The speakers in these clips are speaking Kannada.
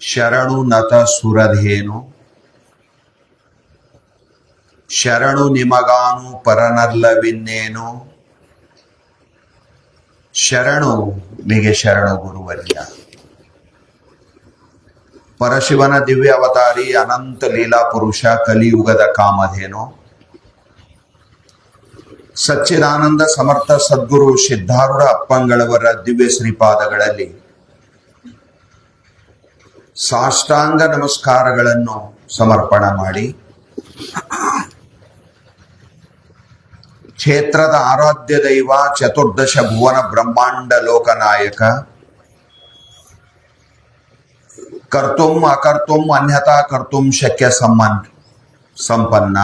ಶರಣು ನತ ಸುರಧೇನು ಶರಣು ನಿಮಗಾನು ಪರನಲ್ಲವಿನ್ನೇನು ಶರಣು ನಿಗೆ ಶರಣು ಗುರುವರ್ಯ. ಪರಶಿವನ ದಿವ್ಯ ಅವತಾರಿ ಅನಂತ ಲೀಲಾ ಪುರುಷ ಕಲಿಯುಗದ ಕಾಮಧೇನು ಸಚ್ಚಿದಾನಂದ ಸಮರ್ಥ ಸದ್ಗುರು ಸಿದ್ಧಾರೂಢ ಅಪ್ಪಂಗಳವರ ದಿವ್ಯ ಶ್ರೀಪಾದಗಳಲ್ಲಿ ಸಾಷ್ಟಾಂಗ ನಮಸ್ಕಾರಗಳನ್ನು ಸಮರ್ಪಣ ಮಾಡಿ ಕ್ಷೇತ್ರದ ಆರಾಧ್ಯ ದೈವ ಚತುರ್ದಶ ಭುವನ ಬ್ರಹ್ಮಾಂಡ ಲೋಕನಾಯಕ ಕರ್ತುಂ ಅಕರ್ತುಂ ಅನ್ಯತಾ ಕರ್ತುಂ ಶಕ್ಯ ಸಂಪನ್ನ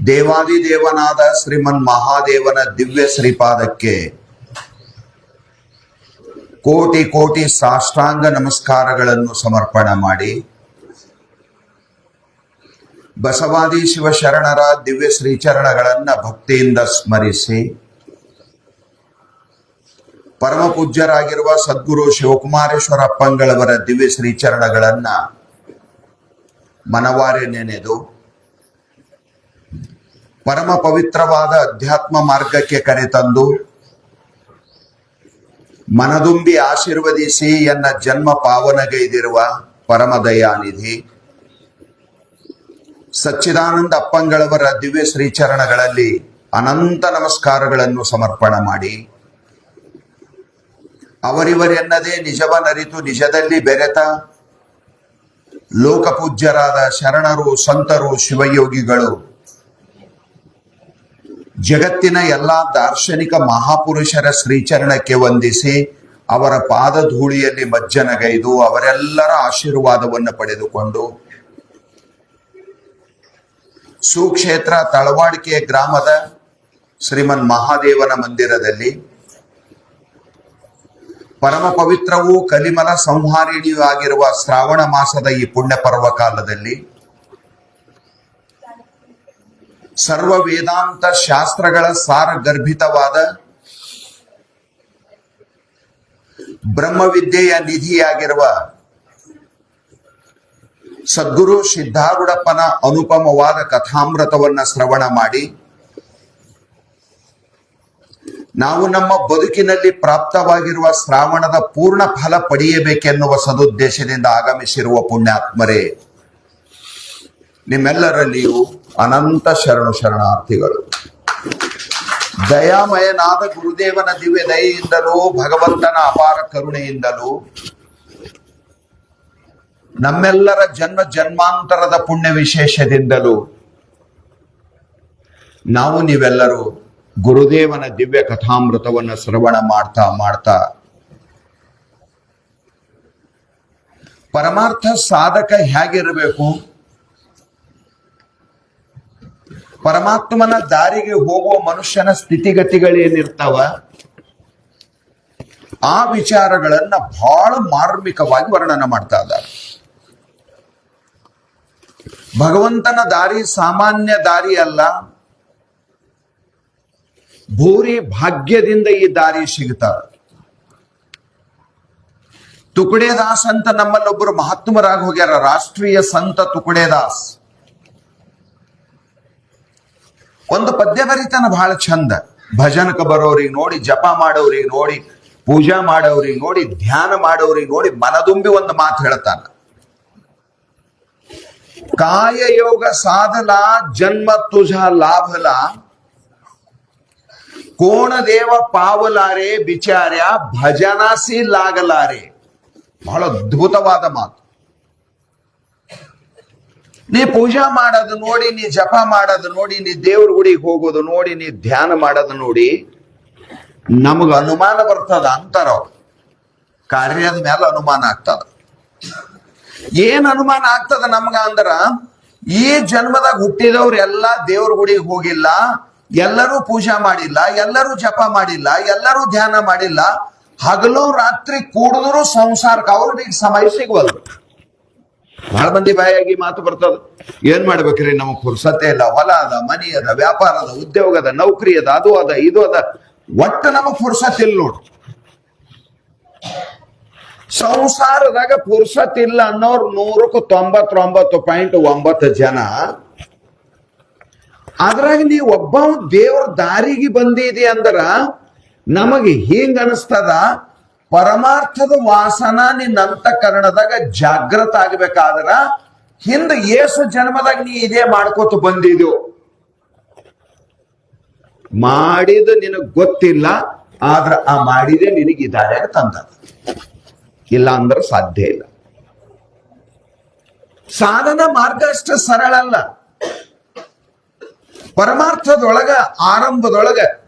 ದೇವಾದಿದೇವನಾದ ಶ್ರೀಮನ್ ಮಹಾದೇವನ ದಿವ್ಯ ಶ್ರೀಪಾದಕ್ಕೆ ಕೋಟಿ ಕೋಟಿ ಸಾಷ್ಟಾಂಗ ನಮಸ್ಕಾರಗಳನ್ನು ಸಮರ್ಪಣ ಮಾಡಿ ಬಸವಾದಿ ಶಿವಶರಣರ ದಿವ್ಯ ಶ್ರೀಚರಣಗಳನ್ನ ಭಕ್ತಿಯಿಂದ ಸ್ಮರಿಸಿ ಪರಮ ಪೂಜ್ಯರಾಗಿರುವ ಸದ್ಗುರು ಶಿವಕುಮಾರೇಶ್ವರ ಅಪ್ಪಂಗಳವರ ದಿವ್ಯ ಶ್ರೀಚರಣಗಳನ್ನ ಮನವಾರೆ ನೆನೆದು ಪರಮ ಪವಿತ್ರವಾದ ಅಧ್ಯಾತ್ಮ ಮಾರ್ಗಕ್ಕೆ ಕರೆತಂದು ಮನದುಂಬಿ ಆಶೀರ್ವದಿಸಿ ಎನ್ನ ಜನ್ಮ ಪಾವನಗೈದಿರುವ ಪರಮ ದಯಾನಿಧಿ ಸಚ್ಚಿದಾನಂದ ಅಪ್ಪಂಗಳವರ ದಿವ್ಯ ಶ್ರೀಚರಣಗಳಲ್ಲಿ ಅನಂತ ನಮಸ್ಕಾರಗಳನ್ನು ಸಮರ್ಪಣ ಮಾಡಿ ಅವರಿವರೆನ್ನದೇ ನಿಜವನರಿತು ನಿಜದಲ್ಲಿ ಬೆರೆತ ಲೋಕಪೂಜ್ಯರಾದ ಶರಣರು ಸಂತರು ಶಿವಯೋಗಿಗಳು ಜಗತ್ತಿನ ಎಲ್ಲ ದಾರ್ಶನಿಕ ಮಹಾಪುರುಷರ ಶ್ರೀಚರಣಕ್ಕೆ ವಂದಿಸಿ ಅವರ ಪಾದಧೂಳಿಯಲ್ಲಿ ಮಜ್ಜನಗೈದು ಅವರೆಲ್ಲರ ಆಶೀರ್ವಾದವನ್ನು ಪಡೆದುಕೊಂಡು ಸುಕ್ಷೇತ್ರ ತಳವಾಡಿಕೆ ಗ್ರಾಮದ ಶ್ರೀಮನ್ ಮಹಾದೇವನ ಮಂದಿರದಲ್ಲಿ ಪರಮ ಪವಿತ್ರವೂ ಕಲಿಮಲ ಸಂಹಾರಿಣಿಯೂ ಆಗಿರುವ ಶ್ರಾವಣ ಮಾಸದ ಈ ಪುಣ್ಯ ಪರ್ವ ಕಾಲದಲ್ಲಿ ಸರ್ವ ವೇದಾಂತ ಶಾಸ್ತ್ರಗಳ ಸಾರ ಗರ್ಭಿತವಾದ ಬ್ರಹ್ಮವಿದ್ಯೆಯ ನಿಧಿಯಾಗಿರುವ ಸದ್ಗುರು ಸಿದ್ಧಾರೂಢಪ್ಪನ ಅನುಪಮವಾದ ಕಥಾಮೃತವನ್ನ ಶ್ರವಣ ಮಾಡಿ ನಾವು ನಮ್ಮ ಬದುಕಿನಲ್ಲಿ ಪ್ರಾಪ್ತವಾಗಿರುವ ಶ್ರಾವಣದ ಪೂರ್ಣ ಫಲ ಪಡೆಯಬೇಕೆನ್ನುವ ಸದುದ್ದೇಶದಿಂದ ಆಗಮಿಸಿರುವ ಪುಣ್ಯಾತ್ಮರೇ, ನಿಮ್ಮೆಲ್ಲರಲ್ಲಿಯೂ ಅನಂತ ಶರಣಾರ್ಥಿಗಳು. ದಯಾಮಯನಾದ ಗುರುದೇವನ ದಿವ್ಯ ದಯೆಯಿಂದಲೂ ಭಗವಂತನ ಅಪಾರ ಕರುಣೆಯಿಂದಲೂ ನಮ್ಮೆಲ್ಲರ ಜನ್ಮ ಜನ್ಮಾಂತರದ ಪುಣ್ಯ ವಿಶೇಷದಿಂದಲೂ ನಾವು ನೀವೆಲ್ಲರೂ ಗುರುದೇವನ ದಿವ್ಯ ಕಥಾಮೃತವನ್ನು ಶ್ರವಣ ಮಾಡ್ತಾ ಪರಮಾರ್ಥ ಸಾಧಕ ಹೇಗಿರಬೇಕು, ಪರಮಾತ್ಮನ ದಾರಿಗೆ ಹೋಗುವ ಮನುಷ್ಯನ ಸ್ಥಿತಿಗತಿಗಳೇನಿರ್ತಾವ ಆ ವಿಚಾರಗಳನ್ನ ಬಹಳ ಮಾರ್ಮಿಕವಾಗಿ ವರ್ಣನೆ ಮಾಡ್ತಾ ಇದ್ದಾರೆ. ಭಗವಂತನ ದಾರಿ ಸಾಮಾನ್ಯ ದಾರಿ ಅಲ್ಲ, ಭೂರಿ ಭಾಗ್ಯದಿಂದ ಈ ದಾರಿ ಸಿಗುತ್ತಾರೆ. ತುಕಡೇದಾಸ್ ಅಂತ ನಮ್ಮಲ್ಲೊಬ್ಬರು ಮಹಾತ್ಮರಾಗಿ ಹೋಗ್ಯಾರ, ರಾಷ್ಟ್ರೀಯ ಸಂತ ತುಕಡೇದಾಸ್. ಒಂದು ಪದ್ಯ ಬರೀತಾನ ಬಹಳ ಚಂದ. ಭಜನಕ ಬರೋರಿಗೆ ನೋಡಿ, ಜಪ ಮಾಡೋರಿಗೆ ನೋಡಿ, ಪೂಜಾ ಮಾಡೋರಿಗೆ ನೋಡಿ, ಧ್ಯಾನ ಮಾಡೋರಿಗೆ ನೋಡಿ ಮನದುಂಬಿ ಒಂದು ಮಾತು ಹೇಳ್ತಾನ. ಕಾಯ ಯೋಗ ಸಾಧಲ ಜನ್ಮ ತುಜ ಲಾಭಲ ಕೋಣ ದೇವ ಪಾವಲಾರೆ ಬಿಚಾರ್ಯ ಭಜನಾಸಿ ಲಾಗಲಾರೆ. ಬಹಳ ಅದ್ಭುತವಾದ ಮಾತು. ನೀ ಪೂಜಾ ಮಾಡೋದು ನೋಡಿ, ನೀ ಜಪ ಮಾಡೋದು ನೋಡಿ, ನೀ ದೇವ್ರ ಗುಡಿಗೆ ಹೋಗೋದು ನೋಡಿ, ನೀ ಧ್ಯಾನ ಮಾಡೋದು ನೋಡಿ ನಮಗ ಅನುಮಾನ ಬರ್ತದ ಅಂತಾರ. ಕಾರ್ಯದ ಮೇಲೆ ಅನುಮಾನ ಆಗ್ತದ. ಏನ್ ಅನುಮಾನ ಆಗ್ತದ ನಮ್ಗ ಅಂದ್ರ, ಈ ಜನ್ಮದಾಗ ಹುಟ್ಟಿದವ್ರು ಎಲ್ಲಾ ದೇವ್ರ ಗುಡಿಗೆ ಹೋಗಿಲ್ಲ, ಎಲ್ಲರೂ ಪೂಜಾ ಮಾಡಿಲ್ಲ, ಎಲ್ಲರೂ ಜಪ ಮಾಡಿಲ್ಲ, ಎಲ್ಲರೂ ಧ್ಯಾನ ಮಾಡಿಲ್ಲ, ಹಗಲು ರಾತ್ರಿ ಕೂಡಿದ್ರು ಸಂಸಾರಕ್ಕೆ ಅವ್ರಿಗೆ ಸಮಯ ಸಿಗುವಲ್ದು. ಬಹಳ ಮಂದಿ ಬಾಯಾಗಿ ಮಾತು ಬರ್ತದ, ಏನ್ ಮಾಡ್ಬೇಕ್ರಿ ನಮಗ್ ಪುರ್ಸತ್ತೆ ಇಲ್ಲ, ಹೊಲ ಅದ, ಮನಿ ಅದ, ವ್ಯಾಪಾರ ಅದ, ಉದ್ಯೋಗ ಅದ, ನೌಕರಿ ಅದ, ಅದು ಅದ, ಇದು ಅದ, ಒಟ್ಟು ನಮಗ್ ಪುರ್ಸತ್ ಇಲ್ಲ ನೋಡು. ಸಂಸಾರದಾಗ ಪುರ್ಸತ್ತಿಲ್ಲ ಅನ್ನೋರು 199.9 ಜನ. ಅದ್ರಾಗ ನೀ ಒಬ್ಬ ದೇವ್ರ ದಾರಿಗೆ ಬಂದಿದಿ ಅಂದ್ರ ನಮಗೆ ಹಿಂಗ ಅನಿಸ್ತದ, ಪರಮಾರ್ಥದ ವಾಸನ ನಿನ್ನ ಅಂತಃಕರಣದಾಗ ಜಾಗೃತ ಆಗ್ಬೇಕಾದ್ರ ಹಿಂದ ಏಸು ಜನ್ಮದಾಗ ನೀ ಇದೇ ಮಾಡ್ಕೋತ ಬಂದಿದ್ಯೋ, ಮಾಡಿದ ನಿನಗ್ ಗೊತ್ತಿಲ್ಲ, ಆದ್ರ ಆ ಮಾಡಿದೆ ನಿನಗೆ ಈ ದಾರ್ಯಾಗ ತಂದ. ಇಲ್ಲ ಅಂದ್ರೆ ಸಾಧ್ಯ ಇಲ್ಲ. ಸಾಧನ ಮಾರ್ಗ ಅಷ್ಟ ಸರಳ ಅಲ್ಲ. ಪರಮಾರ್ಥದೊಳಗ ಆರಂಭದೊಳಗ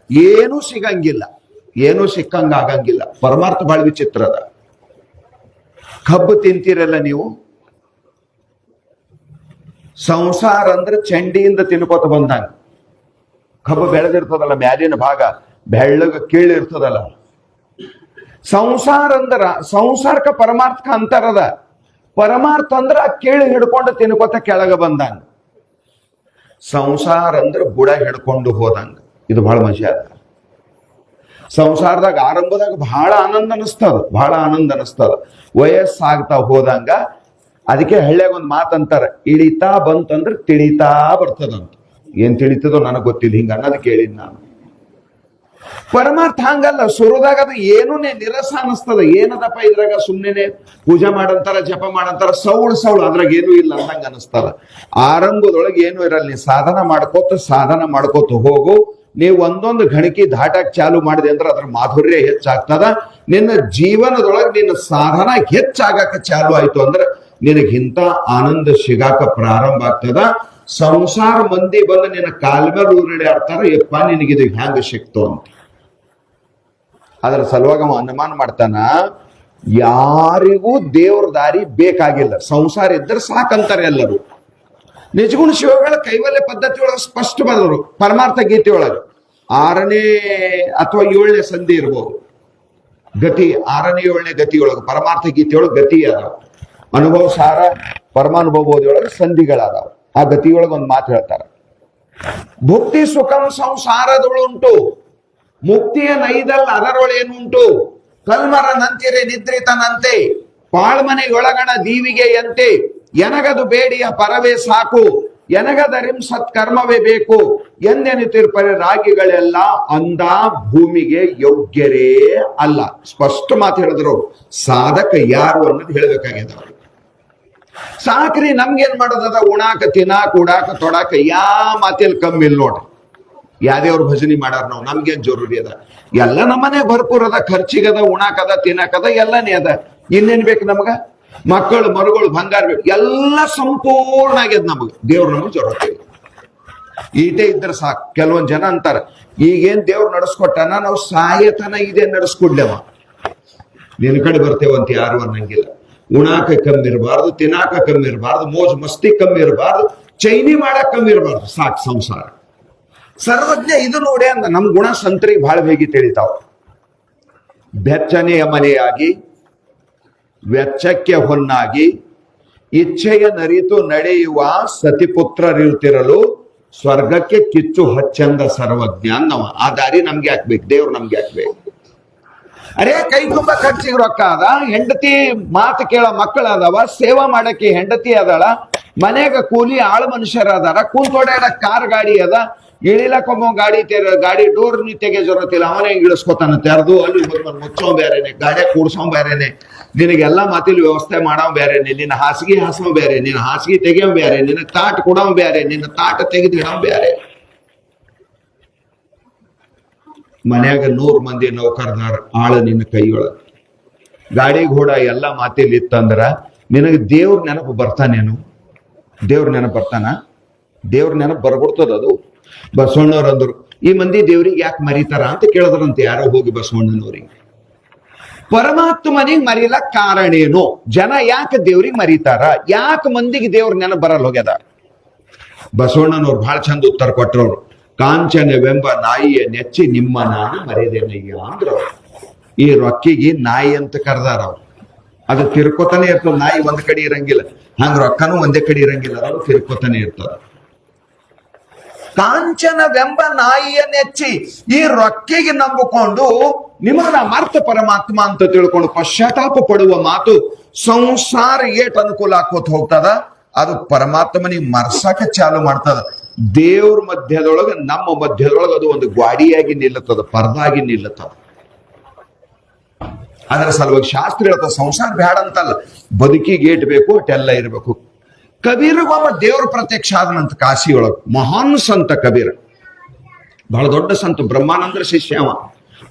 ಏನೂ ಸಿಗಂಗಿಲ್ಲ, ಏನೂ ಸಿಕ್ಕಂಗ ಆಗಂಗಿಲ್ಲ. ಪರಮಾರ್ಥ ಬಹಳ ವಿಚಿತ್ರ ಅದ. ಕಬ್ಬು ತಿಂತೀರಲ್ಲ ನೀವು, ಸಂಸಾರ ಅಂದ್ರೆ ಚಂಡಿಯಿಂದ ತಿನ್ಕೋತ ಬಂದಂಗ. ಕಬ್ಬು ಬೆಳೆದಿರ್ತದಲ್ಲ, ಮ್ಯಾಲಿನ ಭಾಗ ಬೆಳ್ಳಗ ಕೀಳಿರ್ತದಲ್ಲ. ಸಂಸಾರ ಅಂದ್ರ ಸಂಸಾರಕ್ಕ ಪರಮಾರ್ಥಕ ಅಂತರದ. ಪರಮಾರ್ಥ ಅಂದ್ರ ಕೀಳಿ ಹಿಡ್ಕೊಂಡು ತಿನ್ಕೋತ ಕೆಳಗ ಬಂದಂಗ. ಸಂಸಾರ ಅಂದ್ರ ಬುಡ ಹಿಡ್ಕೊಂಡು ಹೋದಂಗ. ಇದು ಬಹಳ ಮಜಾ ಅದ. ಸಂಸಾರದಾಗ ಆರಂಭದಾಗ ಬಹಳ ಆನಂದ ಅನಿಸ್ತದ, ವಯಸ್ಸಾಗ್ತಾ ಹೋದಂಗ. ಅದಕ್ಕೆ ಹಳ್ಳಿಯಾಗ ಒಂದು ಮಾತಂತಾರ, ಇಳಿತಾ ಬಂತಂದ್ರ ತಿಳಿತಾ ಬರ್ತದಂತ. ಏನ್ ತಿಳಿತದೋ ನನಗ್ ಗೊತ್ತಿಲ್ಲ, ಹಿಂಗ ಅನ್ನೋದು ಕೇಳಿದ್ ನಾನು. ಪರಮಾರ್ಥ ಹಂಗಲ್ಲ. ಸುರದಾಗ ಅದು ಏನೂ ನಿರಸ ಅನಿಸ್ತದ. ಏನದಪ್ಪ ಇದ್ರಾಗ ಸುಮ್ಮನೆ ಪೂಜೆ ಮಾಡಂತಾರ, ಜಪ ಮಾಡಂತಾರ, ಸೌಳು ಅದ್ರಾಗ ಏನೂ ಇಲ್ಲ ಅಂದಂಗ ಅನಿಸ್ತದ. ಆರಂಭದೊಳಗೆ ಏನೂ ಇರಲ್ಲ. ನೀ ಸಾಧನ ಮಾಡ್ಕೋತ ಹೋಗು. ನೀವು ಒಂದೊಂದು ಗಣಕಿ ದಾಟಕ್ ಚಾಲು ಮಾಡಿದೆ ಅಂದ್ರೆ ಅದ್ರ ಮಾಧುರ್ಯ ಹೆಚ್ಚಾಗ್ತದ. ನಿನ್ನ ಜೀವನದೊಳಗೆ ನಿನ್ನ ಸಾಧನ ಹೆಚ್ಚಾಗಕ ಚಾಲು ಆಯ್ತು ಅಂದ್ರೆ ನಿನಗಿಂತ ಆನಂದ ಸಿಗಾಕ ಪ್ರಾರಂಭ ಆಗ್ತದ. ಸಂಸಾರ ಮಂದಿ ಬಂದು ನಿನ್ನ ಕಾಲ ಮೇಲೆ ಊರಡಿ ಆಡ್ತಾರ, ಯಪ್ಪ ನಿನಗಿದು ಹ್ಯಾಂಗ ಸಿಕ್ತು ಅಂತ. ಅದ್ರ ಸಲುವಾಗಿ ಅವ ಅನುಮಾನ ಮಾಡ್ತಾನ, ಯಾರಿಗೂ ದೇವ್ರ ದಾರಿ ಬೇಕಾಗಿಲ್ಲ, ಸಂಸಾರ ಇದ್ರೆ ಸಾಕಂತಾರೆ ಎಲ್ಲರೂ. ನಿಜಗುಣ ಶಿವಗಳ ಕೈವಲ್ಯ ಪದ್ಧತಿ ಒಳಗೆ ಸ್ಪಷ್ಟ ಬರೆದರು. ಪರಮಾರ್ಥ ಗೀತೆ ಒಳಗೆ 6ನೇ ಅಥವಾ 7ನೇ ಸಂಧಿ ಇರ್ಬೋದು. ಗತಿ 6ನೇ 7ನೇ ಗತಿ ಒಳಗೆ ಪರಮಾರ್ಥ ಗೀತೆಯೊಳಗೆ ಗತಿ ಅದಾವ. ಅನುಭವ ಸಾರ ಪರಮಾನುಭವದೊಳಗೆ ಸಂಧಿಗಳದಾವ. ಆ ಗತಿಯೊಳಗೆ ಒಂದು ಮಾತು ಹೇಳ್ತಾರ, ಭುಕ್ತಿ ಸುಖಂ ಸಂಸಾರದೊಳುಂಟು, ಮುಕ್ತಿಯ ನೈದಲ್ ಅದರೊಳೇನುಂಟು, ಕಲ್ಮರ ನಂತಿರೆ ನಿದ್ರಿತನಂತೆ, ಪಾಳ್ಮನೆಯೊಳಗಣ ದೀವಿಗೆಯಂತೆ, ಎನಗದು ಬೇಡಿಯ ಪರವೇ ಸಾಕು, ಎನಗದರಿಂ ಸತ್ಕರ್ಮವೇ ಬೇಕು ಎಂದೆನಿತಿರ್ಪರೆ ರಾಗಿಗಳೆಲ್ಲ ಅಂದ ಭೂಮಿಗೆ ಯೋಗ್ಯರೇ ಅಲ್ಲ. ಸ್ಪಷ್ಟ ಮಾತು ಹೇಳಿದ್ರು. ಸಾಧಕ ಯಾರು ಅನ್ನೋದು ಹೇಳ್ಬೇಕಾಗ್ಯದ. ಸಾಕ್ರಿ, ನಮ್ಗೇನ್ ಮಾಡೋದದ? ಉಣಾಕ ತಿನ್ನಾಕ ಉಡಾಕ ತೊಡಾಕ ಯಾ ಮಾತೇಲಿ ಕಮ್ಮಿ ಇಲ್ಲ ನೋಡ್ರಿ. ಯಾವ್ದೇವ್ರ ಭಜನಿ ಮಾಡಾರ ನಾವು, ನಮ್ಗೇನ್ ಜರೂರಿ ಅದ? ಎಲ್ಲ ನಮ್ಮನೆ ಭರ್ಪೂರ್ ಅದ, ಖರ್ಚಿಗದ, ಉಣಾಕದ, ತಿನ್ನಾಕದ, ಎಲ್ಲನೇ ಅದ. ಇನ್ನೇನ್ ಬೇಕು ನಮಗ? ಮಕ್ಕಳು ಮರುಗಳು ಬಂಗಾರ ಬೇಕು, ಎಲ್ಲ ಸಂಪೂರ್ಣ ಆಗ್ಯದ ನಮಗ. ದೇವ್ರು ನಮಗ್ ಜರೂರಿ ಇಲ್ಲ. ಈಟೇ ಇದ್ರೆ ಸಾಕು. ಕೆಲವೊಂದ್ ಜನ ಅಂತಾರ, ಈಗೇನ್ ದೇವ್ರು ನಡೆಸ್ಕೊಟ್ಟಾನ, ನಾವು ಸಾಯತನ ಇದೇ ನಡೆಸ್ಕೊಡ್ಲೇವ, ನಿನ್ ಕಡೆ ಬರ್ತೇವಂತ ಯಾರು ಅನ್ನಂಗಿಲ್ಲ. ಉಣಾಕ ಕಮ್ಮಿ ಇರಬಾರ್ದು, ತಿನ್ನಾಕ ಕಮ್ಮಿ ಇರಬಾರ್ದು, ಮೋಜ್ ಮಸ್ತಿ ಕಮ್ಮಿ ಇರಬಾರ್ದು, ಚೈನಿ ಮಾಡಕ್ ಕಮ್ಮಿ ಇರಬಾರ್ದು. ಸಾಕು ಸಂಸಾರ. ಸರ್ವಜ್ಞ ಇದು ನೋಡಿ ಅಂದ. ನಮ್ ಗುಣ ಸಂತರಿಗೆ ಬಹಳ ಬೇಗಿ ತಿಳಿತಾವ. ಬೆಚ್ಚನೆಯ ಮನೆಯಾಗಿ ವೆಚ್ಚಕ್ಕೆ ಹೊನ್ನಾಗಿ ಇಚ್ಛೆಯ ನರಿತು ನಡೆಯುವ ಸತಿಪುತ್ರರಿರುತ್ತಿರಲು ಸ್ವರ್ಗಕ್ಕೆ ಕಿಚ್ಚು ಹಚ್ಚಂದ ಸರ್ವಜ್ಞ ಅನ್ನವ. ಆ ದಾರಿ ನಮ್ಗೆ ಹಾಕ್ಬೇಕು, ದೇವ್ರು ನಮ್ಗೆ ಹಾಕ್ಬೇಕು. ಅರೇ ಕೈ ತುಂಬಾ ಖರ್ಚಿಗೆ ರೊಕ್ಕ ಅದ, ಹೆಂಡತಿ ಮಾತು ಕೇಳೋ ಮಕ್ಕಳ ಅದಾವ, ಸೇವಾ ಮಾಡಕ್ಕೆ ಹೆಂಡತಿ ಅದಾಳ, ಮನೆಗ ಕೂಲಿ ಆಳು ಮನುಷ್ಯರ ಅದಾರ, ಕೂತ್ಕೊಡಾಡ ಕಾರ್ ಗಾಡಿ ಅದ, ಇಳಿಲಕ್ಕೊಬ್ಬ ಗಾಡಿ ಡೋರ್ ನೀ ತೆಗೆ ಜರತಿಲ್ಲ, ಅವನೇ ಇಳಿಸ್ಕೊತಾನ ತೆರೆದು. ಅಲ್ಲಿ ಮುಚ್ಚೋ ಬೇರೆನೆ, ಗಾಡಿ ಕೂಡ್ಸೋ ಬೇರೆನೆ, ನಿನಗೆಲ್ಲಾ ಮಾತಿಲ್ ವ್ಯವಸ್ಥೆ ಮಾಡೋ ಬೇರೆನೆ, ನಿನ್ನ ಹಾಸಿಗೆ ಹಾಸೋ ಬೇರೆ, ನಿನ್ನ ಹಾಸಿಗೆ ತೆಗಿಯೋ ಬೇರೆ, ನಿನ್ನ ತಾಟ್ ಕೊಡೋ ಬೇರೆ, ನಿನ್ನ ತಾಟ ತೆಗೆದಿಡೋ ಬೇರೆ. ಮನ್ಯಾಗ 100 ಮಂದಿ ನೌಕರದಾರ ಆಳ ನಿನ್ನ ಕೈಯೊಳಗ, ಗಾಡಿ ಘೋಡ ಎಲ್ಲ ಮಾತಿಲ್ ಇತ್ತಂದ್ರ ನಿನಗೆ ದೇವ್ರ ನೆನಪು ಬರ್ತಾನೇನು? ದೇವ್ರ ನೆನಪು ಬರ್ತಾನ? ದೇವ್ರ ನೆನಪು ಬರ್ಬಿಡ್ತದ. ಅದು ಬಸವಣ್ಣವ್ರ ಅಂದ್ರು, ಈ ಮಂದಿ ದೇವ್ರಿಗೆ ಯಾಕೆ ಮರಿತಾರ ಅಂತ ಕೇಳಿದ್ರಂತೆ ಯಾರೋ ಹೋಗಿ ಬಸವಣ್ಣನವ್ರಿಗೆ. ಪರಮಾತ್ಮನಿಗೆ ಮರಿಲಕ್ ಕಾರಣೇನು? ಜನ ಯಾಕೆ ದೇವ್ರಿಗೆ ಮರಿತಾರ? ಯಾಕೆ ಮಂದಿಗೆ ದೇವ್ರ ನೆನಪು ಬರಲ್ಲ ಹೋಗ್ಯದ? ಬಸವಣ್ಣನವ್ರು ಬಹಳ ಚಂದ ಉತ್ತರ ಕೊಟ್ಟರವ್ರು. ಕಾಂಚನವೆಂಬ ನಾಯಿಯ ನೆಚ್ಚಿ ನಿಮ್ಮ ನಾನು ಮರೆದೇನಯ್ಯ ಅಂದ್ರ. ಈ ರೊಕ್ಕಿಗೆ ನಾಯಿ ಅಂತ ಕರೆದಾರ ಅವ್ರು. ಅದು ತಿರ್ಕೋತಾನೆ ಇರ್ತದ. ನಾಯಿ ಒಂದ್ ಕಡೆ ಇರಂಗಿಲ್ಲ, ಹಂಗ ರೊಕ್ಕನೂ ಒಂದೇ ಕಡೆ ಇರಂಗಿಲ್ಲ, ಅದು ತಿರ್ಕೋತಾನೆ ಇರ್ತದ. ಕಾಂಚನವೆಂಬ ನಾಯಿಯ ನೆಚ್ಚಿ, ಈ ರೊಕ್ಕಿಗೆ ನಂಬಿಕೊಂಡು ನಿಮಗ ನಾ ಮರ್ತ ಪರಮಾತ್ಮ ಅಂತ ತಿಳ್ಕೊಂಡು ಪಶ್ಚಾತ್ತಾಪ ಪಡುವ ಮಾತು ಸಂಸಾರ ಏಟ್ ಅನುಕೂಲ ಆಕೋತ ಹೋಗ್ತದ, ಅದು ಪರಮಾತ್ಮನಿಗೆ ಮರ್ಸಕ ಚಾಲು ಮಾಡ್ತದ. ದೇವ್ರ ಮಧ್ಯದೊಳಗ ನಮ್ಮ ಮಧ್ಯದೊಳಗ ಅದು ಒಂದು ಗ್ವಾಡಿಯಾಗಿ ನಿಲ್ಲುತ್ತದ, ಪರದಾಗಿ ನಿಲ್ಲುತ್ತದ. ಅದರ ಸಲುವಾಗಿ ಶಾಸ್ತ್ರ ಹೇಳ್ತದ ಸಂಸಾರ ಬ್ಯಾಡ ಅಂತಲ್ಲ, ಬದುಕಿಗೆ ಏಟ್ ಬೇಕು ಅಷ್ಟೆಲ್ಲ ಇರಬೇಕು. ಕಬೀರಗೊಬ್ಬ ದೇವ್ರ ಪ್ರತ್ಯಕ್ಷ ಆದನಂತ ಕಾಶಿಯೊಳಗ. ಮಹಾನ್ ಸಂತ ಕಬೀರ, ಬಹಳ ದೊಡ್ಡ ಸಂತ, ಬ್ರಹ್ಮಾನಂದರ ಶಿಷ್ಯ ಅವ.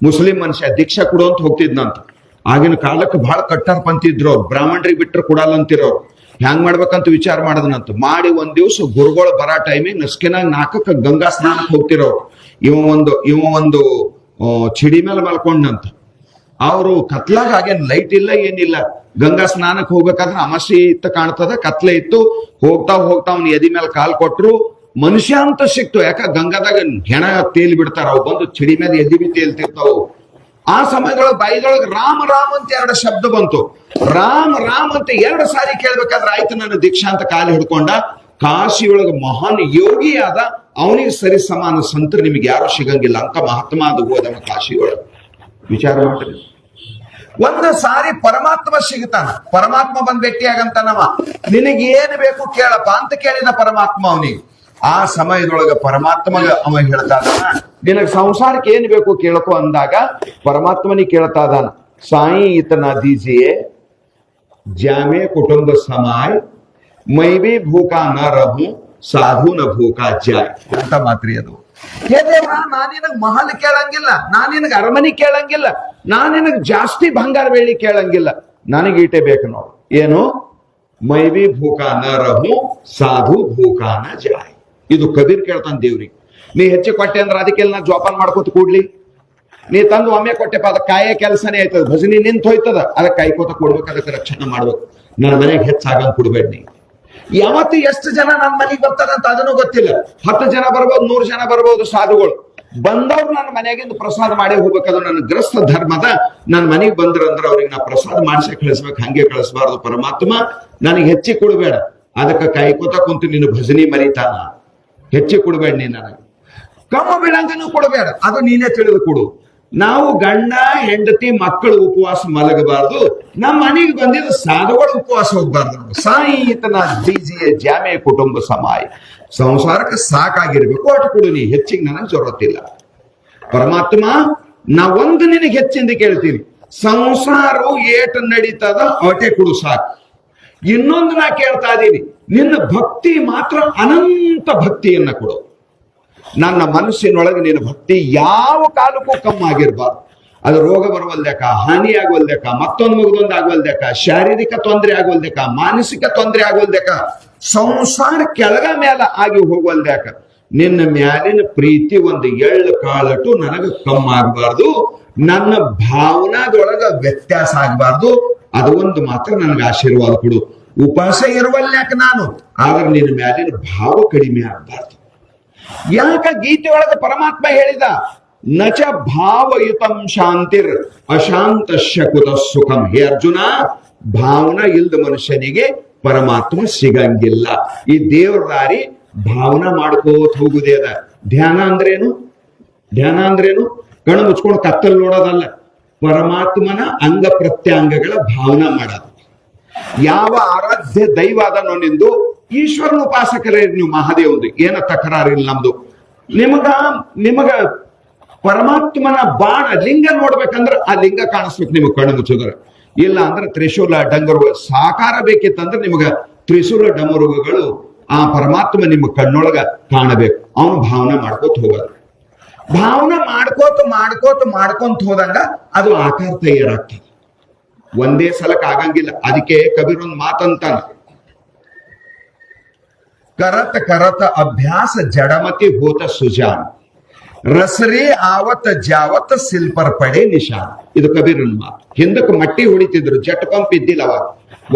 ಮುಸ್ಲಿಂ ಮನುಷ್ಯ, ದೀಕ್ಷಾ ಕೊಡುವಂತ ಹೋಗ್ತಿದ್ನಂತ. ಆಗಿನ ಕಾಲಕ್ಕೆ ಬಹಳ ಕಟ್ಟಾರ್ ಪಂತಿದ್ರು ಅವ್ರು, ಬ್ರಾಹ್ಮಣರಿಗೆ ಬಿಟ್ಟರೆ ಕೊಡಲ್ಲಂತಿರೋರು. ಹ್ಯಾಂಗ್ ಮಾಡ್ಬೇಕಂತ ವಿಚಾರ ಮಾಡದನಂತ. ಮಾಡಿ ಒಂದ್ ದಿವ್ಸ ಗುರುಗಳು ಬರಾ ಟೈಮಿಗೆ ನಸ್ಕಿನಾಗ 4ಕ್ಕೆ ಗಂಗಾ ಸ್ನಾನಕ್ಕೆ ಹೋಗ್ತಿರೋರು. ಇವ ಒಂದು ಚಿಡಿ ಮೇಲೆ ಮಲ್ಕೊಂಡಂತ. ಅವರು ಕತ್ಲಾಗ ಆಗೇನ್ ಲೈಟ್ ಇಲ್ಲ ಏನಿಲ್ಲ. ಗಂಗಾ ಸ್ನಾನಕ್ಕೆ ಹೋಗ್ಬೇಕಾದ್ರೆ ಅಮಾಸಿ ಇತ್ತು ಕಾಣ್ತದ, ಕತ್ಲೆ ಇತ್ತು. ಹೋಗ್ತಾ ಅವ್ನ ಎದಿ ಮೇಲೆ ಕಾಲ್ ಕೊಟ್ರು. ಮನುಷ್ಯ ಅಂತ ಸಿಕ್ತು. ಯಾಕ ಗಂಗಾದಾಗ ಹೆಣ ತೇಲಿ ಬಿಡ್ತಾರ, ಅವು ಬಂದು ಚಿಡಿ ಮೇಲೆ ಎದಿ ಬಿ ತೇಲ್ತಿರ್ತಾವು. ಆ ಸಮಯದೊಳಗೆ ಬಾಯಿದೊಳಗೆ ರಾಮ್ ರಾಮ್ ಅಂತ 2 ಶಬ್ದ ಬಂತು. ರಾಮ್ ರಾಮ್ ಅಂತ 2 ಸಾರಿ ಕೇಳ್ಬೇಕಾದ್ರೆ ಆಯ್ತು ನನ್ನ ದೀಕ್ಷಾ ಅಂತ ಕಾಲಿ ಹಿಡ್ಕೊಂಡ. ಕಾಶಿಯೊಳಗೆ ಮಹಾನ್ ಯೋಗಿ ಆದ. ಅವನಿಗೆ ಸರಿ ಸಮಾನ ಸಂತರು ನಿಮಗೆ ಯಾರು ಸಿಗಂಗಿಲ್ಲ ಅಂತ ಮಹಾತ್ಮ ಅದು ಹೋದವ ಕಾಶಿಯೊಳಗೆ. ವಿಚಾರ ಮಾಡ್ರಿ, ಒಂದು ಸಾರಿ ಪರಮಾತ್ಮ ಸಿಗ್ತಾನ. ಪರಮಾತ್ಮ ಬಂದ್ ಭೇಟಿಯಾಗಂತಾನವ. ನಿನಗೆ ಏನು ಬೇಕು ಕೇಳಪ್ಪ ಅಂತ ಕೇಳಿದ ಪರಮಾತ್ಮ ಅವನಿಗೆ. ಆ ಸಮಯದೊಳಗ ಪರಮಾತ್ಮಗ ಅವ ಹೇಳ್ತಾ ಇದಾನ, ನಿನಗೆ ಸಂಸಾರಕ್ಕೆ ಏನ್ ಬೇಕು ಕೇಳಕೋ ಅಂದಾಗ ಪರಮಾತ್ಮನಿಗೆ ಕೇಳ್ತಾ ಇದಾನ, ಸಾಯಿ ಇತನಾ ದೀಜಿಯೇ ಜಾಮೆ ಕುಟುಂಬ ಸಮಾಯ್ ಮೈ ಬಿ ಭೂಕಾ ನ ರಹು ಸಾಧು ನ ಭೂಕಾ ಜಾಯ್ ಅಂತ ಮಾತ್ರಿ ಅದು. ನಾ ನಿನಗ್ ಮಹಲ್ ಕೇಳಂಗಿಲ್ಲ, ನಾ ನಿನಗ್ ಅರಮನೆ ಕೇಳಂಗಿಲ್ಲ, ನಾ ನಿನಗ್ ಜಾಸ್ತಿ ಬಂಗಾರ ಬೆಳ್ಳಿ ಕೇಳಂಗಿಲ್ಲ. ನನಗೆ ಈಟೆ ಬೇಕು ನೋಡು. ಏನು? ಮೈ ಬಿ ಭೂಕಾ ನ ರಹು ಸಾಧು ಭೂಕಾ ನ ಜಾಯ್. ಇದು ಕಬೀರ್ ಕೇಳ್ತಾನ ದೇವ್ರಿಗೆ. ನೀ ಹೆಚ್ಚು ಕೊಟ್ಟೆ ಅಂದ್ರೆ ಅದಕ್ಕೆಲ್ಲ ನಾ ಜೋಪಾನ ಮಾಡ್ಕೋತ ಕೂಡ್ಲಿ. ನೀ ತಂದು ಒಮ್ಮೆ ಕೊಟ್ಟೆಪ್ಪ, ಅದ ಕಾಯೇ ಕೆಲಸನೇ ಆಯ್ತದ, ಭಜನಿ ನಿಂತ ಹೋಯ್ತದ, ಅದಕ್ಕೆ ಕಾಯ್ಕೋತ ಕೊಡ್ಬೇಕು, ಅದಕ್ಕೆ ರಕ್ಷಣೆ ಮಾಡ್ಬೇಕು. ನನ್ನ ಮನೆಗೆ ಹೆಚ್ಚಾಗಂಗ್ ಕೊಡ್ಬೇಡ ನೀ. ಯಾವತ್ತು ಎಷ್ಟು ಜನ ನನ್ನ ಮನೆಗೆ ಬರ್ತಾರಂತ ಅದನ್ನು ಗೊತ್ತಿಲ್ಲ. 10 ಜನ ಬರ್ಬೋದು, 100 ಜನ ಬರ್ಬೋದು ಸಾಧುಗಳು. ಬಂದವ್ರು ನನ್ನ ಮನೆಯಾಗಿಂದ ಪ್ರಸಾದ ಮಾಡೇ ಹೋಗ್ಬೇಕದು ನನ್ನ ಗ್ರಸ್ತ ಧರ್ಮದ. ನನ್ನ ಮನೆಗೆ ಬಂದ್ರಂದ್ರೆ ಅವ್ರಿಗೆ ನಾ ಪ್ರಸಾದ ಮಾಡ್ಸಕ್ ಕಳಿಸ್ಬೇಕು, ಹಂಗೆ ಕಳಿಸ್ಬಾರ್ದು. ಪರಮಾತ್ಮ ನನಗೆ ಹೆಚ್ಚಿ ಕೊಡ್ಬೇಡ, ಅದಕ್ಕೆ ಕಾಯ್ಕೋತ ಕುಂತು ನಿನ್ನ ಭಜನಿ ಮರಿತಾನ. ಹೆಚ್ಚಿ ಕೊಡ್ಬೇಡ ನೀ, ನನಗೆ ಕಮ್ಮ ಬೀಳಂಗನು ಕೊಡಬೇಡ, ಅದು ನೀನೇ ತಿಳಿದು ಕೊಡು. ನಾವು ಗಂಡ ಹೆಂಡತಿ ಮಕ್ಕಳು ಉಪವಾಸ ಮಲಗಬಾರ್ದು, ನಮ್ಮ ಮನೆಗೆ ಬಂದಿದ್ದು ಸಾಧುಗಳು ಉಪವಾಸ ಹೋಗ್ಬಾರ್ದು. ಸಾಯಿತನ ದೀಜಿಯೇ ಜಾಮೆ ಕುಟುಂಬ ಸಮಾಯ. ಸಂಸಾರಕ್ಕೆ ಸಾಕಾಗಿರ್ಬೇಕು, ಅಷ್ಟು ಕೊಡು ನೀ, ಹೆಚ್ಚಿಗೆ ನನಗೆ ಜರುರತ್ತಿಲ್ಲ. ಪರಮಾತ್ಮ ನಾ ಒಂದು ನಿನಗೆ ಹೆಚ್ಚಿಂದ ಕೇಳ್ತೀನಿ, ಸಂಸಾರವು ಏಟ ನಡೀತದ ಅಟೆ ಕೊಡು ಸಾಕು. ಇನ್ನೊಂದು ನಾ ಕೇಳ್ತಾ ಇದ್ದೀನಿ, ನಿನ್ನ ಭಕ್ತಿ ಮಾತ್ರ ಅನಂತ ಭಕ್ತಿಯನ್ನ ಕೊಡು. ನನ್ನ ಮನಸ್ಸಿನೊಳಗೆ ನಿನ್ನ ಭಕ್ತಿ ಯಾವ ಕಾಲಕ್ಕೂ ಕಮ್ಮಾಗಿರ್ಬಾರ್ದು. ಅದು ರೋಗ ಬರುವಲ್ದಕ, ಹಾನಿ ಆಗುವಲ್ದಕ, ಮತ್ತೊಂದು ಮುಗಿದೊಂದು ಆಗುವಲ್ದಕ, ಶಾರೀರಿಕ ತೊಂದರೆ ಆಗುವಲ್ದಕ, ಮಾನಸಿಕ ತೊಂದರೆ ಆಗುವಲ್ದಕ, ಸಂಸಾರ ಕೆಳಗ ಮೇಲ ಆಗಿ ಹೋಗುವಲ್ದಕ. ನಿನ್ನ ಮ್ಯಾಲಿನ ಪ್ರೀತಿ ಒಂದು ಎಳ್ಳು ಕಾಳಟು ನನಗೆ ಕಮ್ಮಾಗಬಾರ್ದು. ನನ್ನ ಭಾವನಾದೊಳಗ ವ್ಯತ್ಯಾಸ ಆಗಬಾರ್ದು. ಅದು ಒಂದು ಮಾತ್ರ ನನಗೆ ಆಶೀರ್ವಾದ ಕೊಡು. ಉಪವಾಸ ಇರುವಲ್ಯಾಕ ನಾನು, ಆದ್ರೆ ನಿನ್ನ ಮ್ಯಾಲಿನ ಭಾವ ಕಡಿಮೆ ಆಗಬಾರ್ದು. ಯಾಕ ಗೀತೆಯೊಳಗ ಪರಮಾತ್ಮ ಹೇಳಿದ, ನಚ ಭಾವಯುತಂ ಶಾಂತಿರ್ ಅಶಾಂತಶ್ಯ ಕುತ ಸುಖಂ. ಹೇ ಅರ್ಜುನ, ಭಾವನಾ ಇಲ್ದ ಮನುಷ್ಯನಿಗೆ ಪರಮಾತ್ಮ ಸಿಗಂಗಿಲ್ಲ. ಈ ದೇವ್ರ ದಾರಿ ಭಾವನಾ ಮಾಡ್ಕೋತ ಹೋಗುದೇ ಅದ. ಧ್ಯಾನ ಅಂದ್ರೇನು? ಧ್ಯಾನ ಅಂದ್ರೇನು? ಕಣ್ಣು ಮುಚ್ಕೊಂಡು ಕತ್ತಲ್ ನೋಡೋದಲ್ಲ, ಪರಮಾತ್ಮನ ಅಂಗ ಪ್ರತ್ಯಂಗಗಳ ಭಾವನಾ ಮಾಡೋದು. ಯಾವ ಆರಾಧ್ಯ ದೈವ ಅದನ್ನು ನಿಂದು ಈಶ್ವರನ ಉಪಾಸಕರೇ ನೀವು, ಮಹಾದೇವಂದು ಏನ ತಕರಾರಿಲ್ಲ ನಮ್ದು. ನಿಮಗ ಪರಮಾತ್ಮನ ಬಾಣ ಲಿಂಗ ನೋಡ್ಬೇಕಂದ್ರೆ ಆ ಲಿಂಗ ಕಾಣಿಸ್ಬೇಕು ನಿಮಗ್ ಕಣ್ಣು ಮುಚ್ಚಿದ್ರೆ. ಇಲ್ಲ ಅಂದ್ರೆ ತ್ರಿಶೂಲ ಡಂಗರು ಸಾಕಾರ ಬೇಕಿತ್ತಂದ್ರೆ ನಿಮಗ ತ್ರಿಶೂಲ ಡಮರುಗಳು ಆ ಪರಮಾತ್ಮ ನಿಮ್ಮ ಕಣ್ಣೊಳಗ ಕಾಣಬೇಕು. ಅವನು ಭಾವನೆ ಮಾಡ್ಕೋತ ಹೋಗೋದು. ಭಾವನೆ ಮಾಡ್ಕೋತ ಹೋದಂಗ ಅದು ಆಕಾರ ತಯಾರಾಗ್ತದೆ. ಒಂದೇ ಸಲಕ್ಕೆ ಆಗಂಗಿಲ್ಲ. ಅದಕ್ಕೆ ಕಬೀರ್ ಒಂದು ಮಾತಂತಾನ, करत करत अभ्यास जड़मति होत सुजान रसरे आवत जावत सिल पर पड़े निशान. ಇದು ಕಬೀರನ ಮಾತು. ಹಿಂದಕ್ಕೆ ಮಟ್ಟಿ ಹೊಡಿತಿದ್ರು, ಜಟ್ ಪಂಪ್ ಇದ್ದಿಲ್ಲ ಅವಾಗ.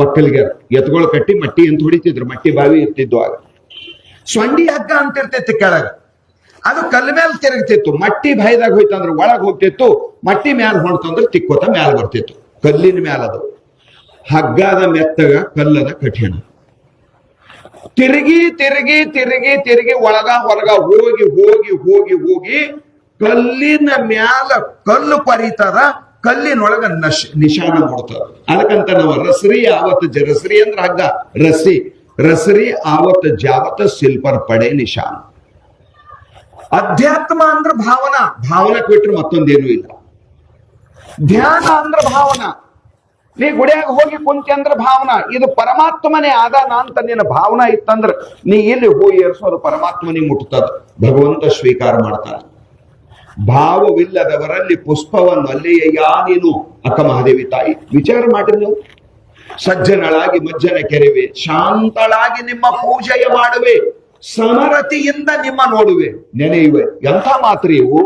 ಒಕ್ಕಲಿಗರು ಎತ್ಗಳು ಕಟ್ಟಿ ಮಟ್ಟಿ ಅಂತ ಹೊಡಿತಿದ್ರು, ಮಟ್ಟಿ ಬಾವಿ ಇರ್ತಿದ್ವು ಆಗ. ಸೊಂಡಿ ಹಗ್ಗ ಅಂತಿರ್ತೈತಿ ಕೆಳಗ, ಅದು ಕಲ್ಲ ಮೇಲೆ ತಿರುಗ್ತಿತ್ತು. ಮಟ್ಟಿ ಬಾಯಿದಾಗ ಹೋಯ್ತಂದ್ರೆ ಒಳಗ್ ಹೋಗ್ತಿತ್ತು, ಮಟ್ಟಿ ಮ್ಯಾಲ ಹೊಡ್ತಂದ್ರೆ ತಿಕ್ಕೋತ ಮ್ಯಾಲ ಬರ್ತಿತ್ತು. ಕಲ್ಲಿನ ಮ್ಯಾಲ ಅದು ಹಗ್ಗದ ಮೆತ್ತಗ, ಕಲ್ಲದ ಕಠಿಣ. ತಿರುಗಿ ತಿರುಗಿ ತಿರುಗಿ ತಿರುಗಿ ಒಳಗ ಹೊರಗ ಹೋಗಿ ಹೋಗಿ ಹೋಗಿ ಹೋಗಿ ಕಲ್ಲಿನ ಮ್ಯಾಲ ಕಲ್ಲು ಪರಿತದ, ಕಲ್ಲಿನೊಳಗ ನಿಶಾನ ಮೂಡ್ತದ. ಅದಕ್ಕಂತ ನಾವು ರಸರಿ ಆವತ್ತು ರಸರಿ ಅಂದ್ರ ಹಗ್ಗ, ರಸರಿ ಆವತ್ತು ಜಾವತ ಸಿಲ್ಪರ್ ಪಡೆ ನಿಶಾನ. ಅಧ್ಯಾತ್ಮ ಅಂದ್ರ ಭಾವನಾ ಬಿಟ್ರೆ ಮತ್ತೊಂದೇನು ಇಲ್ಲ. ಧ್ಯಾನ ಅಂದ್ರ ಭಾವನಾ. ನೀ ಗುಡಿಯಾಗ ಹೋಗಿ ಕುಂತಿ ಅಂದ್ರ ಭಾವನಾ. ಇದು ಪರಮಾತ್ಮನೇ ಆದಾನ ಅಂತ ನಿನ್ನ ಭಾವನಾ ಇತ್ತಂದ್ರ ನೀ ಇಲ್ಲಿ ಹೋಗಿ ಏರ್ಸೋದು ಪರಮಾತ್ಮನಿಗೆ ಮುಟ್ಟುತ್ತದ, ಭಗವಂತ ಸ್ವೀಕಾರ ಮಾಡ್ತಾನೆ. ಭಾವವಿಲ್ಲದವರಲ್ಲಿ ಪುಷ್ಪವನ್ನು ಅಲ್ಲಿಯೇ ನೀನು ಅಕ್ಕ ಮಹಾದೇವಿ ತಾಯಿ. ವಿಚಾರ ಮಾಡಿರಿ ನೀವು. ಸಜ್ಜನಳಾಗಿ ಮಜ್ಜನ ಕೆರೆವೆ, ಶಾಂತಳಾಗಿ ನಿಮ್ಮ ಪೂಜೆಯ ಮಾಡುವೆ, ಸಮರತಿಯಿಂದ ನಿಮ್ಮ ನೋಡುವೆ, ನೆನೆಯುವೆ. ಎಂಥ ಮಾತ್ರ ಇವು.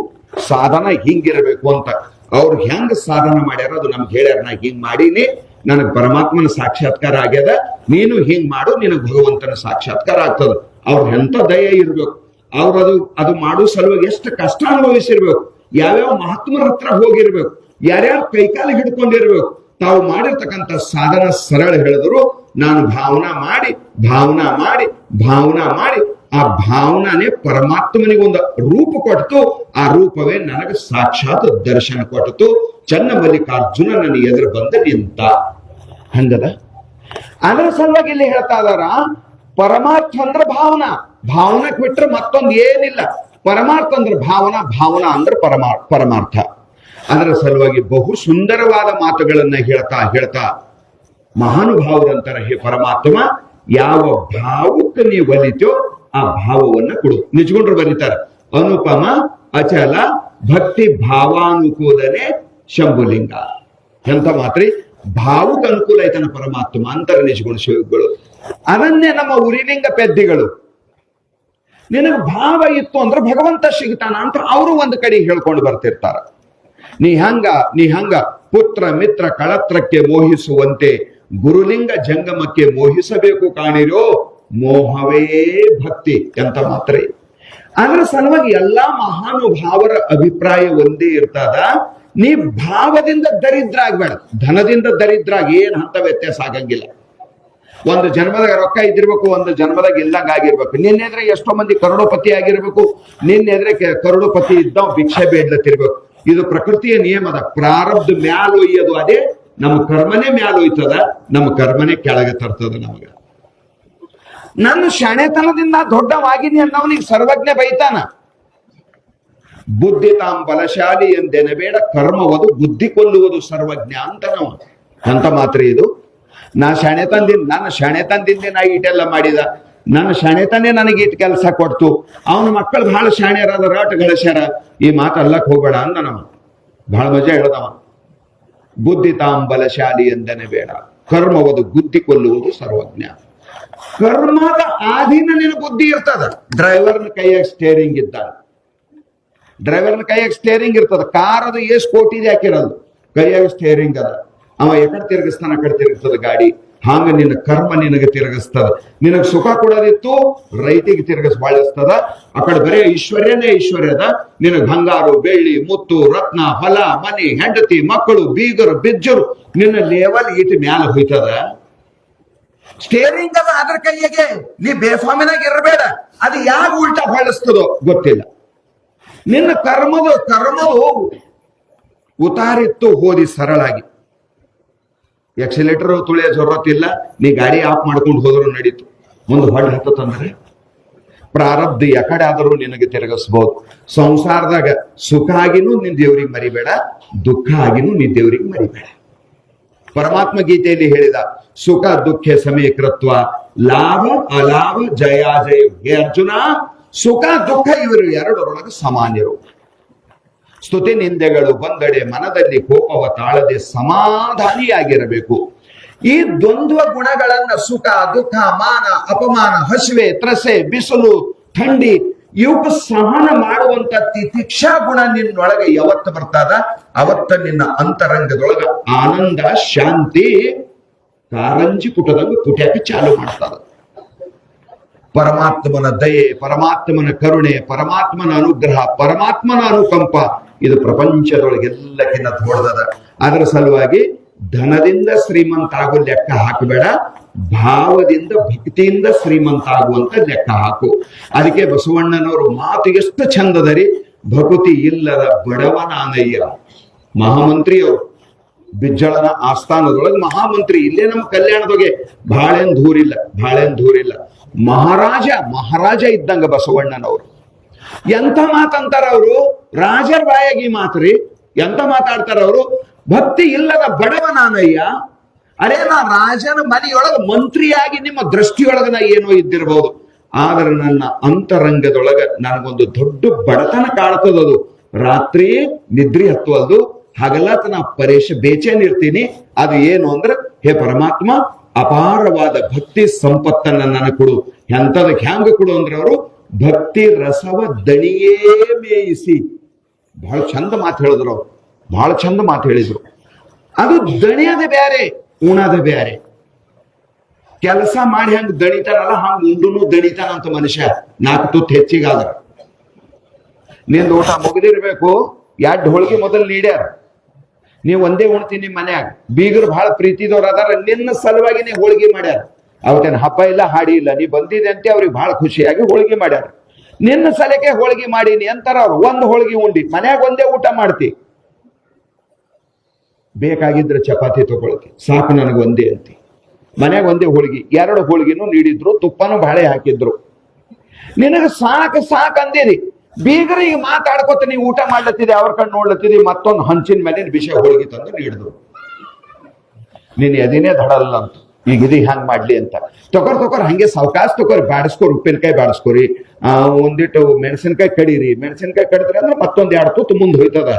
ಸಾಧನ ಹಿಂಗಿರಬೇಕು ಅಂತ ಅವ್ರು ಹೆಂಗ್ ಸಾಧನ ಮಾಡ್ಯಾರ ಅದು ನಮ್ಗೆ ಹೇಳ್ಯಾರ. ನಾ ಹಿಂಗ್ ಮಾಡೀನಿ, ನನಗ್ ಪರಮಾತ್ಮನ ಸಾಕ್ಷಾತ್ಕಾರ ಆಗ್ಯದ, ನೀನು ಹಿಂಗ್ ಮಾಡು, ನಿನಗ್ ಭಗವಂತನ ಸಾಕ್ಷಾತ್ಕಾರ ಆಗ್ತದ. ಅವ್ರ ಎಂತ ದಯ ಇರ್ಬೇಕು. ಅವ್ರದು ಅದು ಮಾಡೋ ಸಲುವಾಗಿ ಎಷ್ಟು ಕಷ್ಟ ಅನುಭವಿಸಿರ್ಬೇಕು, ಯಾವ್ಯಾವ ಮಹಾತ್ಮರ ಹತ್ರ ಹೋಗಿರ್ಬೇಕು, ಯಾರ್ಯಾರು ಕೈಕಾಲು ಹಿಡ್ಕೊಂಡಿರ್ಬೇಕು. ತಾವು ಮಾಡಿರ್ತಕ್ಕಂಥ ಸಾಧನ ಸರಳ ಹೇಳಿದ್ರು, ನಾನು ಭಾವನಾ ಮಾಡಿ ಆ ಭಾವನಾನೇ ಪರಮಾತ್ಮನಿಗೊಂದು ರೂಪ ಕೊಟ್ಟು, ಆ ರೂಪವೇ ನನಗೆ ಸಾಕ್ಷಾತ್ ದರ್ಶನ ಕೊಟ್ಟು, ಚನ್ನಮಲ್ಲಿಕಾರ್ಜುನ ನನ್ನ ಎದುರು ಬಂದ ನಿಂತ. ಹಂಗದ. ಅದರ ಸಲುವಾಗಿ ಇಲ್ಲಿ ಹೇಳ್ತಾ ಇದಾರ, ಪರಮಾರ್ಥ ಅಂದ್ರ ಭಾವನಕ್ಕೆ ಬಿಟ್ರೆ ಮತ್ತೊಂದು ಏನಿಲ್ಲ. ಪರಮಾರ್ಥ ಅಂದ್ರೆ ಭಾವನಾ ಅಂದ್ರೆ ಪರಮಾರ್ಥ. ಅದರ ಸಲುವಾಗಿ ಬಹು ಸುಂದರವಾದ ಮಾತುಗಳನ್ನ ಹೇಳ್ತಾ ಮಹಾನುಭಾವರಂತರ, ಹೇ ಪರಮಾತ್ಮ, ಯಾವ ಭಾವಕ್ಕೆ ನೀವು ಒಲಿತೋ ಆ ಭಾವವನ್ನ ಕೊಡು. ನಿಜಗೊಂಡ್ರು ಬರೀತಾರೆ, ಅನುಪಮ ಅಚಲ ಭಕ್ತಿ ಭಾವಾನುಕೂಲನೆ ಶಂಭುಲಿಂಗ. ಎಂತ ಮಾತ್ರಿ ಭಾವಕ್ಕೆ ಅನುಕೂಲ ಐತನ ಪರಮಾತ್ಮ ಅಂತರ ನಿಜಗುಣ ಶಿವಗಳು. ಅದನ್ನೇ ನಮ್ಮ ಉರಿಲಿಂಗ ಪೆದ್ದಿಗಳು, ನಿನಗೆ ಭಾವ ಇತ್ತು ಅಂದ್ರೆ ಭಗವಂತ ಸಿಗ್ತಾನ ಅಂತ ಅವರು ಒಂದು ಕಡೆ ಹೇಳ್ಕೊಂಡು ಬರ್ತಿರ್ತಾರ. ನೀ ಹಂಗ ಪುತ್ರ ಮಿತ್ರ ಕಳತ್ರಕ್ಕೆ ಮೋಹಿಸುವಂತೆ ಗುರುಲಿಂಗ ಜಂಗಮಕ್ಕೆ ಮೋಹಿಸಬೇಕು ಕಾಣಿರೋ, ಮೋಹವೇ ಭಕ್ತಿ. ಎಂತ ಮಾತ್ರ. ಅದರ ಸಲುವಾಗಿ ಎಲ್ಲಾ ಮಹಾನುಭಾವರ ಅಭಿಪ್ರಾಯ ಒಂದೇ ಇರ್ತದ, ನೀ ಭಾವದಿಂದ ದರಿದ್ರ ಆಗ್ಬೇಡ, ಧನದಿಂದ ದರಿದ್ರಾಗ ಏನ್ ಹಂತ ವ್ಯತ್ಯಾಸ ಆಗಂಗಿಲ್ಲ. ಒಂದು ಜನ್ಮದಾಗ ರೊಕ್ಕ ಇದ್ದಿರ್ಬೇಕು, ಒಂದು ಜನ್ಮದಾಗ ಇಲ್ಲಂಗ ಆಗಿರ್ಬೇಕು. ನಿನ್ನೆದ್ರೆ ಎಷ್ಟೋ ಮಂದಿ ಕರೋಡಪತಿ ಆಗಿರ್ಬೇಕು, ನಿನ್ನೆದ್ರೆ ಕರೋಡಪತಿ ಇದ್ದಾವ್ ಭಿಕ್ಷೆ ಬೇಡ್ಲತ್ತಿರ್ಬೇಕು. ಇದು ಪ್ರಕೃತಿಯ ನಿಯಮದ. ಪ್ರಾರಬ್ಧ ಮ್ಯಾಲ ಒಯ್ಯೋದು ಅದೇ, ನಮ್ಮ ಕರ್ಮನೇ ಮ್ಯಾಲ ಒಯ್ತದ, ನಮ್ಮ ಕರ್ಮನೇ ಕೆಳಗೆ ತರ್ತದ. ನಮಗ ನನ್ನ ಶಾಣೆತನದಿಂದ ದೊಡ್ಡವಾಗಿನಿ ಅನ್ನವನಿಗೆ ಸರ್ವಜ್ಞ ಬೈತಾನ. ಬುದ್ಧಿ ತಾಂ ಬಲಶಾಲಿ ಎಂದೆನಬೇಡ, ಕರ್ಮವದು ಬುದ್ಧಿ ಕೊಲ್ಲುವುದು ಸರ್ವಜ್ಞ ಅಂತ ನಾವು. ಅಂತ ಮಾತ್ರ ಇದು. ನನ್ನ ಶಾಣೆತನದಿಂದ ನಾ ಇಟೆಲ್ಲ ಮಾಡಿದ, ನನ್ನ ಶಾಣೆತನೇ ನನಗೆ ಇಟ್ ಕೆಲಸ ಕೊಡ್ತು, ಅವನ ಮಕ್ಕಳು ಬಹಳ ಶಾಣ್ಯರಾದ ರಾಟ ಗಳಿಸ್ಯಾರ, ಈ ಮಾತು ಅಲ್ಲಕ್ ಹೋಗ್ಬೇಡ ಅಂದ. ನಮ್ಮ ಬಹಳ ಮಜಾ ಹೇಳ್ದವ. ಬುದ್ಧಿ ತಾಂ ಬಲಶಾಲಿ ಎಂದನೆ ಬೇಡ, ಕರ್ಮವದು ಬುದ್ಧಿ ಕೊಲ್ಲುವುದು ಸರ್ವಜ್ಞ. ಕರ್ಮದ ಆಧೀನ ನಿನ್ನ ಬುದ್ಧಿ ಇರ್ತದ. ಡ್ರೈವರ್ನ ಕೈಯಾಗ ಸ್ಟೇರಿಂಗ್ ಇದ್ದಾನೆ, ಡ್ರೈವರ್ನ ಕೈಯಾಗ ಸ್ಟೇರಿಂಗ್ ಇರ್ತದ. ಕಾರ್ ಅದು ಎಷ್ಟು ಕೋಟಿದೆ ಹಾಕಿರೋದು, ಕೈಯಾಗ ಸ್ಟೇರಿಂಗ್ ಅದ. ಅವ ಎಕಡೆ ತಿರುಗಿಸ್ತಾನ ಆ ಕಡೆ ತಿರುಗಿಸ್ತದ ಗಾಡಿ. ಹಾಂಗ ನಿನ್ನ ಕರ್ಮ ನಿನಗೆ ತಿರುಗಿಸ್ತದ. ನಿನಗ್ ಸುಖ ಕೊಡೋದಿತ್ತು, ರೈತಿಗೆ ಬಾಳಿಸ್ತದ. ಆ ಕಡೆ ಬರೀ ಐಶ್ವರ್ಯನೇ ಐಶ್ವರ್ಯದ. ನಿನಗ್ ಬಂಗಾರು ಬೆಳ್ಳಿ ಮುತ್ತು ರತ್ನ ಹೊಲ ಮನಿ ಹೆಂಡತಿ ಮಕ್ಕಳು ಬೀಗರು ಬಿಜ್ಜರು ನಿನ್ನ ಲೆವೆಲ್ ಇಟ್ಟು ಮ್ಯಾಲ ಹೋಯ್ತದ. ಸ್ಟೇರಿಂಗ್ ಅದ ಅದ್ರ ಕೈಯಾಗೆ, ನೀ ಬೇಫಾಮಿನಾಗ ಇರಬೇಡ. ಅದು ಯಾಕೆ ಉಲ್ಟಾ ಹೊಳಿಸ್ತದೋ ಗೊತ್ತಿಲ್ಲ. ನಿನ್ನ ಕರ್ಮದು ಉತಾರಿತ್ತು ಹೋದಿ ಸರಳಾಗಿ. ಎಕ್ಸಿಲೇಟರ್ ತುಳಿಯೋ ಜರೂರತ್ ಇಲ್ಲ, ನೀ ಗಾಡಿ ಆಫ್ ಮಾಡ್ಕೊಂಡು ಹೋದ್ರು ನಡೀತು. ಮುಂದೆ ಹೊಡ್ ಹತ್ತಂದ್ರೆ ಪ್ರಾರಬ್ಧ ಎಕಡೆ ಆದರೂ ನಿನಗೆ ತಿರುಗಿಸ್ಬೋದು. ಸಂಸಾರದಾಗ ಸುಖ ಆಗಿನೂ ನಿನ್ ದೇವ್ರಿಗೆ ಮರಿಬೇಡ, ದುಃಖ ಆಗಿನೂ ನಿನ್ ದೇವ್ರಿಗೆ ಮರಿಬೇಡ. ಪರಮಾತ್ಮ ಗೀತೆಯಲ್ಲಿ ಹೇಳಿದ, ಸುಖ ದುಃಖ ಸಮೀಕೃತ್ವ ಲಾಭ ಅಲಾಭ ಜಯಾಜಯ. ಹೇ ಅರ್ಜುನ, ಸುಖ ದುಃಖ ಇವರು ಎರಡರೊಳಗೆ ಸಮಾನ್ಯರು. ಸ್ತುತಿ ನಿಂದೆಗಳು ಬಂದಡೆ ಮನದಲ್ಲಿ ಕೋಪವ ತಾಳದೆ ಸಮಾಧಾನಿಯಾಗಿರಬೇಕು. ಈ ದ್ವಂದ್ವ ಗುಣಗಳನ್ನ ಸುಖ ದುಃಖ ಮಾನ ಅಪಮಾನ ಹಸಿವೆ ತ್ರಸೆ ಬಿಸಿಲು ಥಂಡಿ ಇವಕ್ಕೆ ಸಹನ ಮಾಡುವಂತ ತಿತಿಕ್ಷಾ ಗುಣ ನಿನ್ನೊಳಗೆ ಯಾವತ್ತು ಬರ್ತದ, ಅವತ್ತ ನಿನ್ನ ಅಂತರಂಗದೊಳಗ ಆನಂದ ಶಾಂತಿ ಕಾರಂಜಿ ಪುಟದಾಗ ಪುಟ್ಯಾಕ ಚಾಲು ಮಾಡ್ತದ. ಪರಮಾತ್ಮನ ದಯೆ, ಪರಮಾತ್ಮನ ಕರುಣೆ, ಪರಮಾತ್ಮನ ಅನುಗ್ರಹ, ಪರಮಾತ್ಮನ ಅನುಕಂಪ ಇದು ಪ್ರಪಂಚದೊಳಗೆಲ್ಲಕ್ಕಿಂತ ದೊಡ್ಡದ. ಅದರ ಸಲುವಾಗಿ ಧನದಿಂದ ಶ್ರೀಮಂತ ಆಗೋ ಲೆಕ್ಕ ಹಾಕಬೇಡ, ಭಾವದಿಂದ ಭಕ್ತಿಯಿಂದ ಶ್ರೀಮಂತ ಆಗುವಂತ ಲೆಕ್ಕ ಹಾಕು. ಅದಕ್ಕೆ ಬಸವಣ್ಣನವರು ಮಾತು ಎಷ್ಟು ಚಂದದರಿ. ಭಕುತಿ ಇಲ್ಲದ ಬಡವನಾನಯ್ಯ. ಮಹಾಮಂತ್ರಿಯವರು ಬಿಜ್ಜಳನ ಆಸ್ಥಾನದೊಳಗೆ ಮಹಾಮಂತ್ರಿ. ಇಲ್ಲೇ ನಮ್ಮ ಕಲ್ಯಾಣದೊಳಗೆ ಬಾಳೆನ್ ದೂರಿಲ್ಲ. ಮಹಾರಾಜ ಇದ್ದಂಗ ಬಸವಣ್ಣನವರು. ಎಂತ ಮಾತಂತಾರ ಅವರು, ರಾಜರ ಬಾಯಾಗಿ ಮಾತ್ರಿ ಎಂತ ಮಾತಾಡ್ತಾರ ಅವರು. ಭಕ್ತಿ ಇಲ್ಲದ ಬಡವನಾನಯ್ಯ. ಅರೇ, ನಾ ರಾಜನ ಮನೆಯೊಳಗ ಮಂತ್ರಿಯಾಗಿ ನಿಮ್ಮ ದೃಷ್ಟಿಯೊಳಗ ನಾ ಏನೋ ಇದ್ದಿರಬಹುದು, ಆದ್ರೆ ನನ್ನ ಅಂತರಂಗದೊಳಗ ನನಗೊಂದು ದೊಡ್ಡ ಬಡತನ ಕಾಣ್ತದದು. ರಾತ್ರಿ ನಿದ್ರಿ ಹತ್ತುವಲ್ದು, ಹಗಲತ್ ನಾ ಬೇಚೇನ್ ಇರ್ತೀನಿ. ಅದು ಏನು ಅಂದ್ರೆ, ಹೇ ಪರಮಾತ್ಮ, ಅಪಾರವಾದ ಭಕ್ತಿ ಸಂಪತ್ತನ್ನ ನನಗೆ ಕೊಡು. ಎಂತದಕ್ಕೆ ಹ್ಯಾಂಗ ಕೊಡು ಅಂದ್ರೆ ಅವರು ಭಕ್ತಿ ರಸವ ದಣಿಯೇ ಮೇಯಿಸಿ. ಬಹಳ ಚಂದ ಮಾತು ಹೇಳಿದ್ರು ಅವ್ರು, ಬಹಳ ಚಂದ ಮಾತು ಹೇಳಿದ್ರು. ಅದು ದಣಿಯದ ಬ್ಯಾರೆ, ಉಣದ ಬ್ಯಾರೆ. ಕೆಲಸ ಮಾಡಿ ಹಂಗ ದಣಿತಾನಲ್ಲ, ಹಂಗ ಉಂಡುನು ದಣಿತಾನಂತ ಮನುಷ್ಯ. 4 ತುತ್ತು ಹೆಚ್ಚಿಗಾದ್ರ ನಿಂದ ಊಟ ಮುಗಿದಿರ್ಬೇಕು. 2 ಹೋಳಿಗೆ ಮೊದಲು ನೀಡ್ಯಾರ, ನೀವು ಒಂದೇ ಉಣ್ತೀನಿ ಮನ್ಯಾಗ. ಬೀಗರು ಬಹಳ ಪ್ರೀತಿದವ್ರ ಅದಾರ, ನಿನ್ನ ಸಲುವಾಗಿನೇ ಹೋಳಿಗೆ ಮಾಡ್ಯಾರ. ಅವತ್ತೇನು ಹಬ್ಬ ಇಲ್ಲ, ಹಾಡಿ ಇಲ್ಲ, ನೀ ಬಂದಿದೆ ಅಂತ ಅವ್ರಿಗೆ ಬಹಳ ಖುಷಿಯಾಗಿ ಹೋಳಿಗೆ ಮಾಡ್ಯಾರ. ನಿನ್ನ ಸಲಕ್ಕೆ ಹೋಳಿಗೆ ಮಾಡೀನಿ ಅಂತಾರ ಅವ್ರು. 1 ಹೋಳಿಗೆ ಉಂಡಿ ಮನ್ಯಾಗ ಒಂದೇ ಊಟ ಮಾಡ್ತಿ. ಬೇಕಾಗಿದ್ರೆ ಚಪಾತಿ ತಗೊಳ್ತಿ, ಸಾಕು ನನಗೆ ಒಂದೇ ಅಂತಿ. ಮನ್ಯಾಗ ಒಂದೇ ಹೋಳಿಗೆ, 2 ಹೋಳಿಗೆನೂ ನೀಡಿದ್ರು, ತುಪ್ಪನೂ ಬಾಳೆ ಹಾಕಿದ್ರು. ನಿನಗೆ ಸಾಕು ಅಂದಿರಿ. ಬೀಗರಿಗೆ ಮಾತಾಡ್ಕೊತ ನೀವು ಊಟ ಮಾಡ್ಲತ್ತಿದೆ, ಅವ್ರ ಕಣ್ಣು ನೋಡ್ಲತ್ತಿದೆ, ಮತ್ತೊಂದು ಹಂಚಿನ ಮೇಲೆ ವಿಷಯ ಹೋಳಿಗೆ ತಂದು ನೀಡಿದ್ರು. ನೀನ್ ಎದಿನೇ ದಡಲ್ಲ ಅಂತ, ಈಗ ಇದು ಹ್ಯಾಂಗ್ ಮಾಡ್ಲಿ ಅಂತ ತಗೊರ್ ಹಂಗೆ ಸಾವಕಾಶ ತಗೋರಿ. ಬಾಡಿಸ್ಕೋರಿ, ಉಪ್ಪಿನಕಾಯಿ ಬಾಡಿಸ್ಕೋರಿ, ಒಂದಿಟ್ಟು ಮೆಣಸಿನ್ಕಾಯಿ ಕಡೀರಿ. ಮೆಣಸಿನ್ಕಾಯಿ ಕಡಿದ್ರಿ ಅಂದ್ರೆ ಮತ್ತೊಂದ್ 2 ತುತ್ತು ಮುಂದೆ ಹೋಯ್ತದ.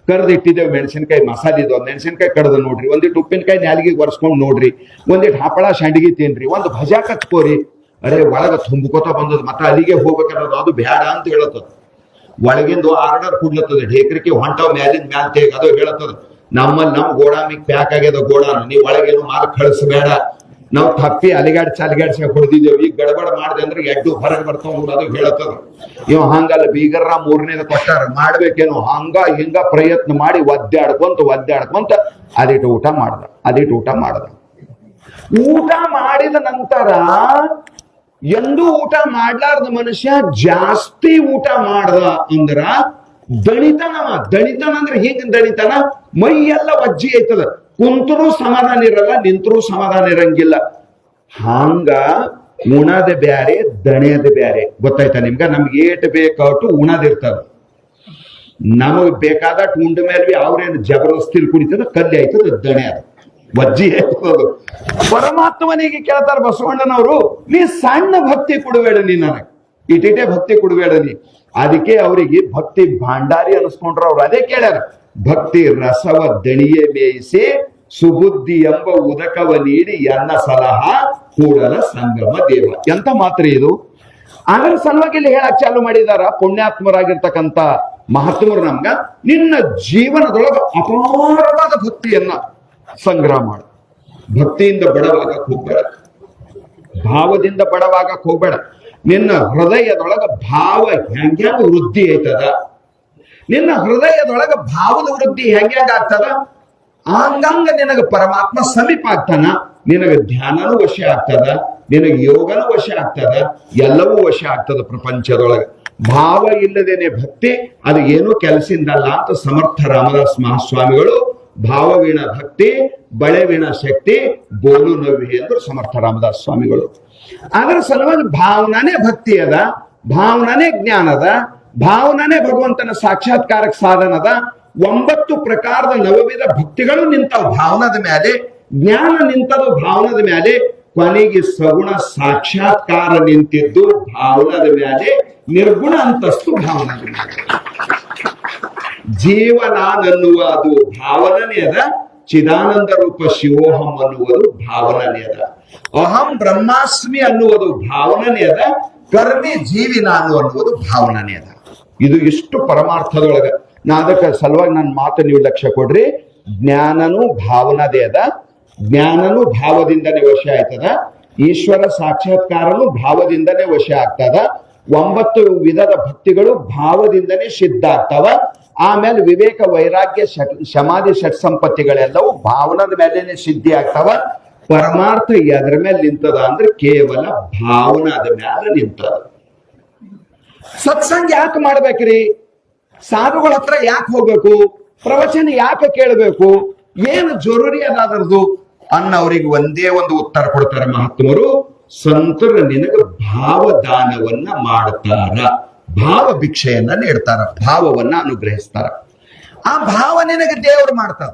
ಕರ್ದಿಟ್ಟಿದ್ದೇವೆ ಮೆಣಸಿನ್ಕಾಯಿ, ಮಸಾಲಿದು ಮೆಣಸಿನ್ಕಾಯಿ ಕಡ್ದು ನೋಡ್ರಿ, ಒಂದಿಟ್ಟು ಉಪ್ಪಿನಕಾಯಿ ನಾಲಿಗೆ ಒರೆಸ್ಕೊಂಡ್ ನೋಡ್ರಿ, ಒಂದಿಟ್ಟು ಹಪ್ಪಳ ಸಂಡಿಗೆ ತಿನ್ರಿ, ಒಂದು ಭಜಾ ಕಚ್ಕೋರಿ. ಅರೆ, ಒಳಗ ತುಂಬ್ಕೋತ ಬಂದದ್ ಮತ್ತೆ ಅಲ್ಲಿಗೆ ಹೋಗ್ಬೇಕನ್ನೋದು ಅದು ಬೇಡ ಅಂತ ಹೇಳತ್ತದ. ಒಳಗಿಂದು ಆರ್ಡರ್ ಕೊಡ್ಲತ್ತದ, ಢೇಕರಿಕೆ ಹೊಂಟವ್ ಮ್ಯಾಲಿಂದ ಮ್ಯಾಲ್ ತೇಗ ಅದು ಹೇಳತ್ತದ. ನಮ್ ಗೋಡಾಮಿಗೆ ಪ್ಯಾಕ್ ಆಗ್ಯದ ಗೋಡಾನ, ನೀವ್ ಒಳಗೇನು ಮಾಲ್ ಕಳಿಸ್ಬೇಡ. ನಾವು ತಪ್ಪಿ ಅಲಿಗಾಡ್ಸಿ ಹೊಡೆದಿದ್ದೇವೆ. ಈಗ ಗಡಬಡ ಮಾಡಿದೆ ಅಂದ್ರೆ ಎಡ್ಡು ಹೊರಗೆ ಬರ್ತಾವ ನೋಡು, ಅದು ಹೇಳತ್ತದ. ಇವ್ ಹಂಗಲ್ಲ, ಬೀಗರ 3ನೇದ ಕೊಟ್ಟಾರ, ಮಾಡ್ಬೇಕೇನು ಹಂಗ ಹಿಂಗ ಪ್ರಯತ್ನ ಮಾಡಿ ಒದ್ದಾಡ್ಕೊಂತ ಅದಿಟ್ಟು ಊಟ ಮಾಡ್ದ. ಊಟ ಮಾಡಿದ ನಂತರ ಎಂದೂ ಊಟ ಮಾಡ್ಲಾರ್ದ ಮನುಷ್ಯ ಜಾಸ್ತಿ ಊಟ ಮಾಡ್ದ ಅಂದ್ರ ದಣಿತನ ಅಂದ್ರೆ ಹಿಂಗ ದಣಿತನ. ಮೈ ಎಲ್ಲ ವಜ್ಜಿ ಐತದ, ಕುಂತರೂ ಸಮಾಧಾನ ಇರಲ್ಲ, ನಿಂತರೂ ಸಮಾಧಾನ ಇರಂಗಿಲ್ಲ. ಹಂಗ ಉಣದ ಬ್ಯಾರೆ, ದಣಿಯದ ಬ್ಯಾರೆ. ಗೊತ್ತಾಯ್ತಾ ನಿಮ್ಗ? ನಮ್ಗೆ ಏಟ್ ಬೇಕಾಟು ಉಣದಿರ್ತದ. ನಮಗ್ ಬೇಕಾದಟ್ಟು ಉಂಡ ಮೇಲೆ ಅವ್ರೇನು ಜಬರ್ದಸ್ತಿಲ್ ಕುಡಿತದ, ಕಲ್ಲಿ ಆಯ್ತದ, ದಣಿಯದ ವಜ್ಜಿ ಆಯ್ತದ. ಪರಮಾತ್ಮನಿಗೆ ಕೇಳ್ತಾರ ಬಸವಣ್ಣನವರು, ನೀ ಸಣ್ಣ ಭಕ್ತಿ ಕೊಡಬೇಡ, ನೀ ನನಗೆ ಇಟಿಟೆ ಭಕ್ತಿ ಕೊಡಬೇಡ ನೀ. ಅದಕ್ಕೆ ಅವರಿಗೆ ಭಕ್ತಿ ಭಾಂಡಾರಿ ಅನಿಸ್ಕೊಂಡ್ರ ಅವ್ರು. ಅದೇ ಕೇಳ್ಯಾರ, ಭಕ್ತಿ ರಸವ ದಣಿಯೇ ಮೇಯಿಸಿ ಸುಬುದ್ಧಿ ಎಂಬ ಉದಕವ ನೀಡಿ ಎನ್ನ ಸಲಹಾ ಕೂಡಲ ಸಂಗಮ ದೇವ. ಎಂತ ಮಾತ್ರ ಇದು. ಅದರ ಸಲುವಾಗಿ ಇಲ್ಲಿ ಹೇಳಕ್ ಚಾಲು ಮಾಡಿದಾರ ಪುಣ್ಯಾತ್ಮರಾಗಿರ್ತಕ್ಕಂಥ ಮಹಾತ್ಮರು ನಮ್ಗ, ನಿನ್ನ ಜೀವನದೊಳಗ ಅಪಾರವಾದ ಭಕ್ತಿಯನ್ನ ಸಂಗ್ರಹ ಮಾಡು. ಭಕ್ತಿಯಿಂದ ಬಡವಾಗಕ್ ಹೋಗ್ಬೇಡ, ಭಾವದಿಂದ ಬಡವಾಗಕ್ ಹೋಗ್ಬೇಡ. ನಿನ್ನ ಹೃದಯದೊಳಗ ಭಾವ ಹೆಂಗ ವೃದ್ಧಿ ಆಯ್ತದ, ನಿನ್ನ ಹೃದಯದೊಳಗ ಭಾವದ ವೃದ್ಧಿ ಹೆಂಗ ಆಗ್ತದ, ಹಂಗಂಗ ನಿನಗ ಪರಮಾತ್ಮ ಸಮೀಪ ಆಗ್ತಾನ. ನಿನಗ ಧ್ಯಾನನೂ ವಶ ಆಗ್ತದ, ನಿನಗ ಯೋಗನೂ ವಶ ಆಗ್ತದ, ಎಲ್ಲವೂ ವಶ ಆಗ್ತದ ಪ್ರಪಂಚದೊಳಗ. ಭಾವ ಇಲ್ಲದೇನೆ ಭಕ್ತಿ ಅದು ಏನೂ ಕೆಲಸದಿಂದಲ್ಲ ಅಂತ ಸಮರ್ಥ ರಾಮದಾಸ್ ಮಹಾಸ್ವಾಮಿಗಳು ಭಾವವೀಣ ಭಕ್ತಿ ಬಳೆವೀಣ ಶಕ್ತಿ ಬೋಲು ನವ್ವಿ ಎಂದು ಸಮರ್ಥ ರಾಮದಾಸ್ ಸ್ವಾಮಿಗಳು. ಅದರ ಸಲುವಾಗಿ ಭಾವನಾನೇ ಭಕ್ತಿ ಅದ, ಭಾವನಾನೇ ಜ್ಞಾನದ, ಭಾವನಾನೇ ಭಗವಂತನ ಸಾಕ್ಷಾತ್ಕಾರಕ್ಕೆ ಸಾಧನದ. 9 ಪ್ರಕಾರದ ನವವಿಧ ಭಕ್ತಿಗಳು ನಿಂತವು ಭಾವನದ ಮೇಲೆ, ಜ್ಞಾನ ನಿಂತದು ಭಾವನದ ಮೇಲೆ, ಕೊನೆಗೆ ಸಗುಣ ಸಾಕ್ಷಾತ್ಕಾರ ನಿಂತಿದ್ದು ಭಾವನದ ಮೇಲೆ, ನಿರ್ಗುಣ ಅಂತಸ್ತು ಭಾವನದ ಮೇಲೆ. ಜೀವನಾನನ್ನುವ ಅದು ಭಾವನನೇ ಅದ, ಚಿದಾನಂದ ರೂಪ ಶಿವೋಹಂ ಅನ್ನುವುದು ಭಾವನನೇ ಅದ, ಅಹಂ ಬ್ರಹ್ಮಾಸ್ಮಿ ಅನ್ನುವುದು ಭಾವನನೇ ಅದ, ಕರ್ಮಿ ಜೀವಿ ನಾನು ಅನ್ನುವುದು ಭಾವನನೇ ಅದ. ಇದು ಇಷ್ಟು ಪರಮಾರ್ಥದೊಳಗ. ನಾ ಅದಕ್ಕೆ ಸಲುವಾಗಿ ನನ್ನ ಮಾತು ನೀವು ಲಕ್ಷ್ಯ ಕೊಡ್ರಿ. ಜ್ಞಾನನೂ ಭಾವನದೇ ಅದ, ಜ್ಞಾನನೂ ಭಾವದಿಂದನೇ ವಶ ಆಯ್ತದ, ಈಶ್ವರ ಸಾಕ್ಷಾತ್ಕಾರನು ಭಾವದಿಂದನೇ ವಶ ಆಗ್ತದ. 9 ವಿಧದ ಭಕ್ತಿಗಳು ಭಾವದಿಂದನೇ ಸಿದ್ಧ ಆಗ್ತಾವ. ಆಮೇಲೆ ವಿವೇಕ ವೈರಾಗ್ಯ ಸಮಾಧಿ ಷಟ್ ಸಂಪತ್ತಿಗಳೆಲ್ಲವೂ ಭಾವನದ ಮೇಲೇನೆ ಸಿದ್ಧಿ ಆಗ್ತಾವ. ಪರಮಾರ್ಥ ಎದ್ರ ಮೇಲೆ ನಿಂತದ ಅಂದ್ರೆ ಕೇವಲ ಭಾವನಾದ ಮೇಲೆ ನಿಂತದ. ಸತ್ಸಂಗ ಯಾಕೆ ಮಾಡ್ಬೇಕ್ರಿ? ಸಾಧುಗಳ ಹತ್ರ ಯಾಕೆ ಹೋಗ್ಬೇಕು, ಪ್ರವಚನ ಯಾಕೆ ಕೇಳಬೇಕು, ಏನು ಜರೂರಿ ಅದಾದ್ರದ್ದು ಅನ್ನೋರಿಗೆ ಒಂದೇ ಒಂದು ಉತ್ತರ ಕೊಡ್ತಾರೆ ಮಹಾತ್ಮರು. ಸಂತರು ನಿನಗ ಭಾವದಾನವನ್ನ ಮಾಡ್ತಾರ, ಭಾವ ಭಿಕ್ಷೆಯನ್ನ ನೀಡ್ತಾರ, ಭಾವವನ್ನ ಅನುಗ್ರಹಿಸ್ತಾರ. ಆ ಭಾವ ನಿನಗೆ ದೇವರು ಮಾಡ್ತಾರ.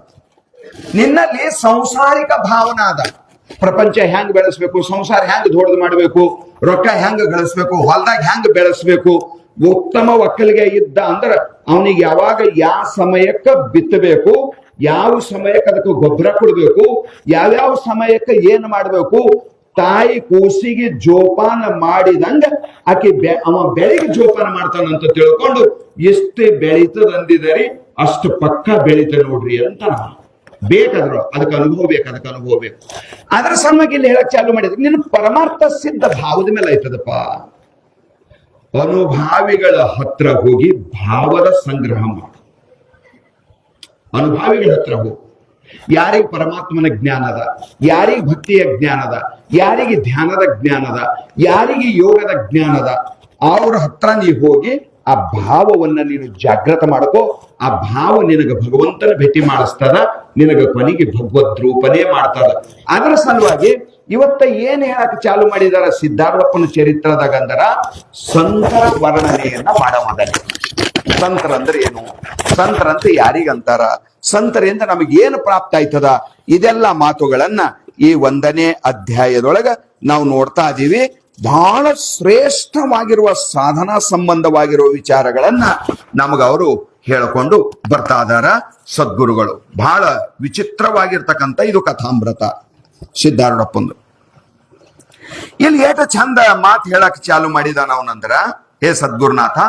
ನಿನ್ನಲ್ಲಿ ಸಂಸಾರಿಕ ಭಾವನ ಅದ. ಪ್ರಪಂಚ ಹೆಂಗ್ ಬೆಳೆಸ್ಬೇಕು, ಸಂಸಾರ ಹೆಂಗ್ ದೊಡ್ಡದು ಮಾಡ್ಬೇಕು, ರೊಕ್ಕ ಹೆಂಗ್ ಗಳಿಸ್ಬೇಕು, ಹೊಲ್ದಾಗ ಹೆಂಗ್ ಬೆಳೆಸ್ಬೇಕು, ಉತ್ತಮ ಒಕ್ಕಲಿಗೆ ಇದ್ದ ಅಂದ್ರ ಅವನಿಗೆ ಯಾವಾಗ ಯಾವ ಸಮಯಕ್ಕೆ ಬಿತ್ತಬೇಕು, ಯಾವ ಸಮಯಕ್ಕೆ ಅದಕ್ಕೆ ಗೊಬ್ಬರ ಕೊಡ್ಬೇಕು, ಯಾವ್ಯಾವ ಸಮಯಕ್ಕೆ ಏನ್ ಮಾಡ್ಬೇಕು, ತಾಯಿ ಕೂಸಿಗೆ ಜೋಪಾನ ಮಾಡಿದಂಗ ಆಕೆ ಅವ ಬೆಳಿಗ್ಗೆ ಜೋಪಾನ ಮಾಡ್ತಾನಂತ ತಿಳ್ಕೊಂಡು ಎಷ್ಟು ಬೆಳೀತದ ಅಂದಿದರಿ ಅಷ್ಟು ಪಕ್ಕ ಬೆಳೀತ ನೋಡ್ರಿ ಅಂತ ಬೇಕಾದ್ರು ಅದಕ್ಕೆ ಅನುಭವ ಬೇಕು. ಅದ್ರ ಸಲುವಾಗಿ ಇಲ್ಲಿ ಹೇಳಕ್ ಚಾಲು ಮಾಡಿದ್ರೆ ನಿನ್ನ ಪರಮಾರ್ಥ ಸಿದ್ಧ ಭಾವದ ಮೇಲೆ ಆಯ್ತದಪ್ಪ. ಅನುಭಾವಿಗಳ ಹತ್ರ ಹೋಗಿ ಭಾವದ ಸಂಗ್ರಹ ಮಾಡು. ಅನುಭಾವಿಗಳ ಹತ್ರ ಹೋಗಿ ಯಾರಿಗೆ ಪರಮಾತ್ಮನ ಜ್ಞಾನ ಅದ, ಯಾರಿಗೆ ಭಕ್ತಿಯ ಜ್ಞಾನ ಅದ, ಯಾರಿಗೆ ಧ್ಯಾನದ ಜ್ಞಾನ ಅದ, ಯಾರಿಗೆ ಯೋಗದ ಜ್ಞಾನ ಅದ, ಅವ್ರ ಹತ್ರ ನೀ ಹೋಗಿ ಆ ಭಾವವನ್ನ ನೀನು ಜಾಗೃತ ಮಾಡ್ಕೋ. ಆ ಭಾವ ನಿನಗ ಭಗವಂತನ ಭೇಟಿ ಮಾಡಿಸ್ತದ, ನಿನಗ ಕೊನೆಗೆ ಭಗವದ್ ರೂಪನೇ ಮಾಡ್ತದ. ಅದರ ಸಲುವಾಗಿ ಇವತ್ತ ಏನ್ ಹೇಳಕ್ ಚಾಲು ಮಾಡಿದಾರ ಸಿದ್ಧಾರ್ಥಪ್ಪನ ಚರಿತ್ರದಾಗ ಅಂದರ ಸಂತರ ವರ್ಣನೆಯನ್ನ ಮಾಡಮದನೆ. ಸಂತರ ಅಂದ್ರೆ ಏನು, ಸಂತರಂತ ಯಾರಿಗಂತಾರ, ಸಂತರಿಂದ ನಮಗೇನು ಪ್ರಾಪ್ತ ಆಯ್ತದ, ಇದೆಲ್ಲ ಮಾತುಗಳನ್ನ ಈ 1ನೇ ಅಧ್ಯಾಯದೊಳಗ ನಾವು ನೋಡ್ತಾ ಇದೀವಿ. ಬಹಳ ಶ್ರೇಷ್ಠವಾಗಿರುವ ಸಾಧನಾ ಸಂಬಂಧವಾಗಿರುವ ವಿಚಾರಗಳನ್ನ ನಮಗ ಅವರು ಹೇಳಿಕೊಂಡು ಬರ್ತಾ ಇದಾರ ಸದ್ಗುರುಗಳು. ಬಹಳ ವಿಚಿತ್ರವಾಗಿರ್ತಕ್ಕಂಥ ಇದು ಕಥಾಮೃತ ಸಿದ್ಧಾರೂಢಪ್ಪಂದು. ಇಲ್ಲಿ ಏಟ ಚಂದ ಮಾತು ಹೇಳಕ್ ಚಾಲು ಮಾಡಿದಾನ ಅವನಂದ್ರ, ಹೇ ಸದ್ಗುರುನಾಥ,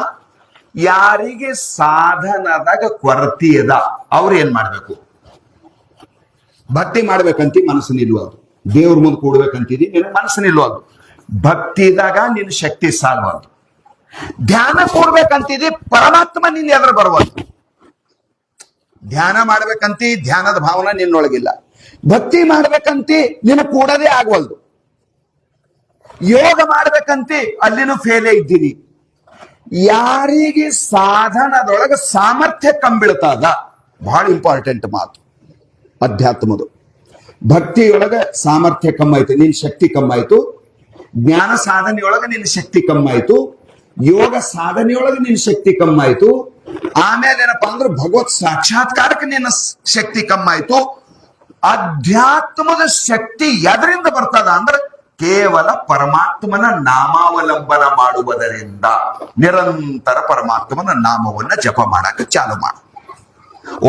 ಯಾರಿಗೆ ಸಾಧನದಾಗ ಕೊರತೆ ಅದ ಅವ್ರು ಏನ್ ಮಾಡ್ಬೇಕು? ಭಕ್ತಿ ಮಾಡ್ಬೇಕಂತಿ ಮನಸ್ಸು ನಿಲ್ಲುವುದು, ದೇವ್ರ ಮುಂದೆ ಕೂಡ್ಬೇಕಂತಿದಿ ನಿನ್ ಮನಸ್ಸು ನಿಲ್ಲುವುದು, ಭಕ್ತಿದಾಗ ನಿನ್ನ ಶಕ್ತಿ ಸಾಲ್ವದು. ಧ್ಯಾನ ಕೂಡ್ಬೇಕಂತಿದಿ ಪರಮಾತ್ಮ ನಿನ್ನ ಎದುರು ಬರುವುದು. ಧ್ಯಾನ ಮಾಡ್ಬೇಕಂತಿ ಧ್ಯಾನದ ಭಾವನೆ ನಿನ್ನೊಳಗಿಲ್ಲ, ಭಕ್ತಿ ಮಾಡ್ಬೇಕಂತಿ ನಿನ್ನ ಕೂಡದೇ ಆಗವಲ್ದು, ಯೋಗ ಮಾಡ್ಬೇಕಂತಿ ಅಲ್ಲಿನೂ ಫೇಲೇ ಇದ್ದೀನಿ. ಯಾರಿಗೆ ಸಾಧನದೊಳಗೆ ಸಾಮರ್ಥ್ಯ ಕಂಬಿಳ್ತದ, ಬಹಳ ಇಂಪಾರ್ಟೆಂಟ್ ಮಾತು ಅಧ್ಯಾತ್ಮದು. ಭಕ್ತಿಯೊಳಗೆ ಸಾಮರ್ಥ್ಯ ಕಮ್ಮಾಯ್ತು, ನಿನ್ ಶಕ್ತಿ ಕಮ್ಮಾಯ್ತು. ಜ್ಞಾನ ಸಾಧನೆಯೊಳಗೆ ನಿನ್ನ ಶಕ್ತಿ ಕಮ್ಮಾಯ್ತು. ಯೋಗ ಸಾಧನೆಯೊಳಗೆ ನಿನ್ನ ಶಕ್ತಿ ಕಮ್ಮಾಯ್ತು. ಆಮೇಲೆ ಏನಪ್ಪಾ ಅಂದ್ರೆ ಭಗವತ್ ಸಾಕ್ಷಾತ್ಕಾರಕ್ಕೆ ನಿನ್ನ ಶಕ್ತಿ ಕಮ್ಮಾಯ್ತು. ಅಧ್ಯಾತ್ಮದ ಶಕ್ತಿ ಎದರಿಂದ ಬರ್ತದ ಅಂದ್ರೆ ಕೇವಲ ಪರಮಾತ್ಮನ ನಾಮಾವಲಂಬನ ಮಾಡುವುದರಿಂದ. ನಿರಂತರ ಪರಮಾತ್ಮನ ನಾಮವನ್ನ ಜಪ ಮಾಡಕ್ಕೆ ಚಾಲು ಮಾಡು.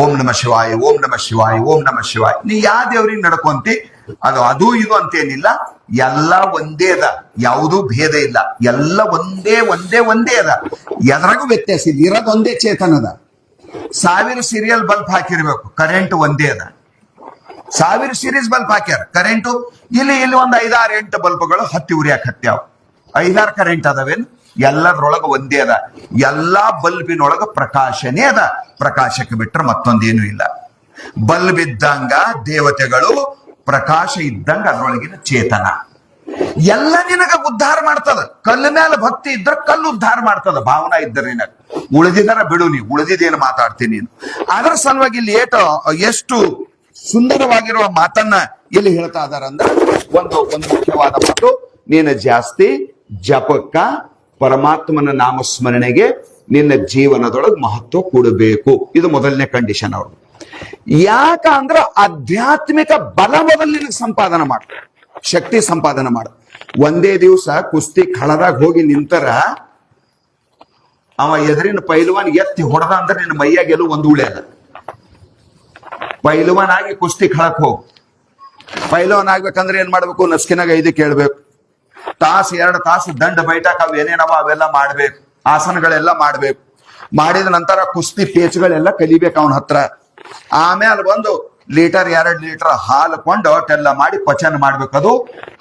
ಓಂ ನಮಃ ಶಿವಾಯ, ಓಂ ನಮಃ ಶಿವಾಯ, ಓಂ ನಮಃ ಶಿವಾಯ. ನೀ ಯಾವ ದೇವ್ರಿಗೆ ನಡ್ಕೊಂತಿ ಅದು ಇದು ಅಂತೇನಿಲ್ಲ, ಎಲ್ಲ ಒಂದೇ ಅದ, ಯಾವುದೂ ಭೇದ ಇಲ್ಲ, ಎಲ್ಲ ಒಂದೇ ಅದ. ಎದ್ರಾಗೂ ವ್ಯತ್ಯಾಸ ಇಲ್ಲ, ಇರೋದು ಒಂದೇ ಚೇತನದ. 1000 ಸೀರಿಯಲ್ ಬಲ್ಬ್ ಹಾಕಿರ್ಬೇಕು, ಕರೆಂಟ್ ಒಂದೇ ಅದ. 1000 ಸೀರೀಸ್ ಬಲ್ಬ್ ಹಾಕ್ಯಾರ, ಕರೆಂಟು ಇಲ್ಲಿ ಒಂದು 5-6-8 ಬಲ್ಬ್ಗಳು ಹತ್ತಿ ಉರಿಯಾಕ ಹತ್ಯಾವ. 5-6 ಕರೆಂಟ್ ಅದಾವೇನು? ಎಲ್ಲದ್ರೊಳಗ ಒಂದೇ ಅದ. ಎಲ್ಲಾ ಬಲ್ಬಿನೊಳಗ ಪ್ರಕಾಶನೇ ಅದ, ಪ್ರಕಾಶಕ್ಕೆ ಬಿಟ್ರೆ ಮತ್ತೊಂದೇನು ಇಲ್ಲ. ಬಲ್ಬ್ ಇದ್ದಂಗ ದೇವತೆಗಳು, ಪ್ರಕಾಶ ಇದ್ದಂಗ ಅದ್ರೊಳಗಿನ ಚೇತನ. ಎಲ್ಲ ನಿನಗ ಉದ್ಧಾರ ಮಾಡ್ತದ. ಕಲ್ಲ ಮೇಲೆ ಭಕ್ತಿ ಇದ್ರ ಕಲ್ಲು ಉದ್ಧಾರ ಮಾಡ್ತದ, ಭಾವನಾ ಇದ್ದರೆ ನಿನಗ. ಉಳಿದಿದ್ದರ ಬಿಡು, ನೀ ಉಳಿದಿದ್ದೇನು ಮಾತಾಡ್ತೀನಿ ನೀನು. ಅದರ ಸಲುವಾಗಿ ಇಲ್ಲಿ ಎಷ್ಟು ಸುಂದರವಾಗಿರುವ ಮಾತನ್ನ ಇಲ್ಲಿ ಹೇಳ್ತಾ ಇದಾರ ಅಂದ್ರೆ, ಒಂದು ಮುಖ್ಯವಾದ ಮಾತು, ನೀನು ಜಾಸ್ತಿ ಜಪಕ್ಕ ಪರಮಾತ್ಮನ ನಾಮಸ್ಮರಣೆಗೆ ನಿನ್ನ ಜೀವನದೊಳಗೆ ಮಹತ್ವ ಕೊಡಬೇಕು. ಇದು ಮೊದಲನೇ ಕಂಡೀಷನ್ ಅವರು. ಯಾಕ ಅಂದ್ರ ಆಧ್ಯಾತ್ಮಿಕ ಬಲ ಮೊದಲು ನಿನಗೆ ಸಂಪಾದನೆ ಮಾಡು, ಶಕ್ತಿ ಸಂಪಾದನೆ ಮಾಡು. ಒಂದೇ ದಿವಸ ಕುಸ್ತಿ ಖಳದಾಗ ಹೋಗಿ ನಿಂತರ ಅವ ಎದುರಿನ ಪೈಲ್ವಾನ್ ಎತ್ತಿ ಹೊಡೆದ ಅಂದ್ರೆ ನಿನ್ನ ಮೈಯಾಗ ಎಲ್ಲೂ ಒಂದು ಉಳಿ ಅದ. ಪೈಲ್ವಾನ್ ಆಗಿ ಕುಸ್ತಿ ಖಳಕ್ ಹೋಗು. ಪೈಲ್ವಾನ್ ಆಗ್ಬೇಕಂದ್ರೆ ಏನ್ ಮಾಡ್ಬೇಕು? ನಸ್ಕಿನಾಗ 5 ಕೇಳ್ಬೇಕು, 1-2 ತಾಸು ದಂಡ ಬೈಟಾಕ್ ಅವ್ ಏನೇನವ ಅವೆಲ್ಲ ಮಾಡ್ಬೇಕು, ಆಸನಗಳೆಲ್ಲ ಮಾಡ್ಬೇಕು. ಮಾಡಿದ ನಂತರ ಕುಸ್ತಿ ಪೇಚ್ಗಳೆಲ್ಲ ಕಲಿಬೇಕು ಅವನ ಹತ್ರ. ಆಮೇಲೆ ಬಂದು 1-2 ಲೀಟರ್ ಹಾಲು ಕೊಂಡು ಅಷ್ಟೆಲ್ಲ ಮಾಡಿ ಪಚನ ಮಾಡ್ಬೇಕು. ಅದು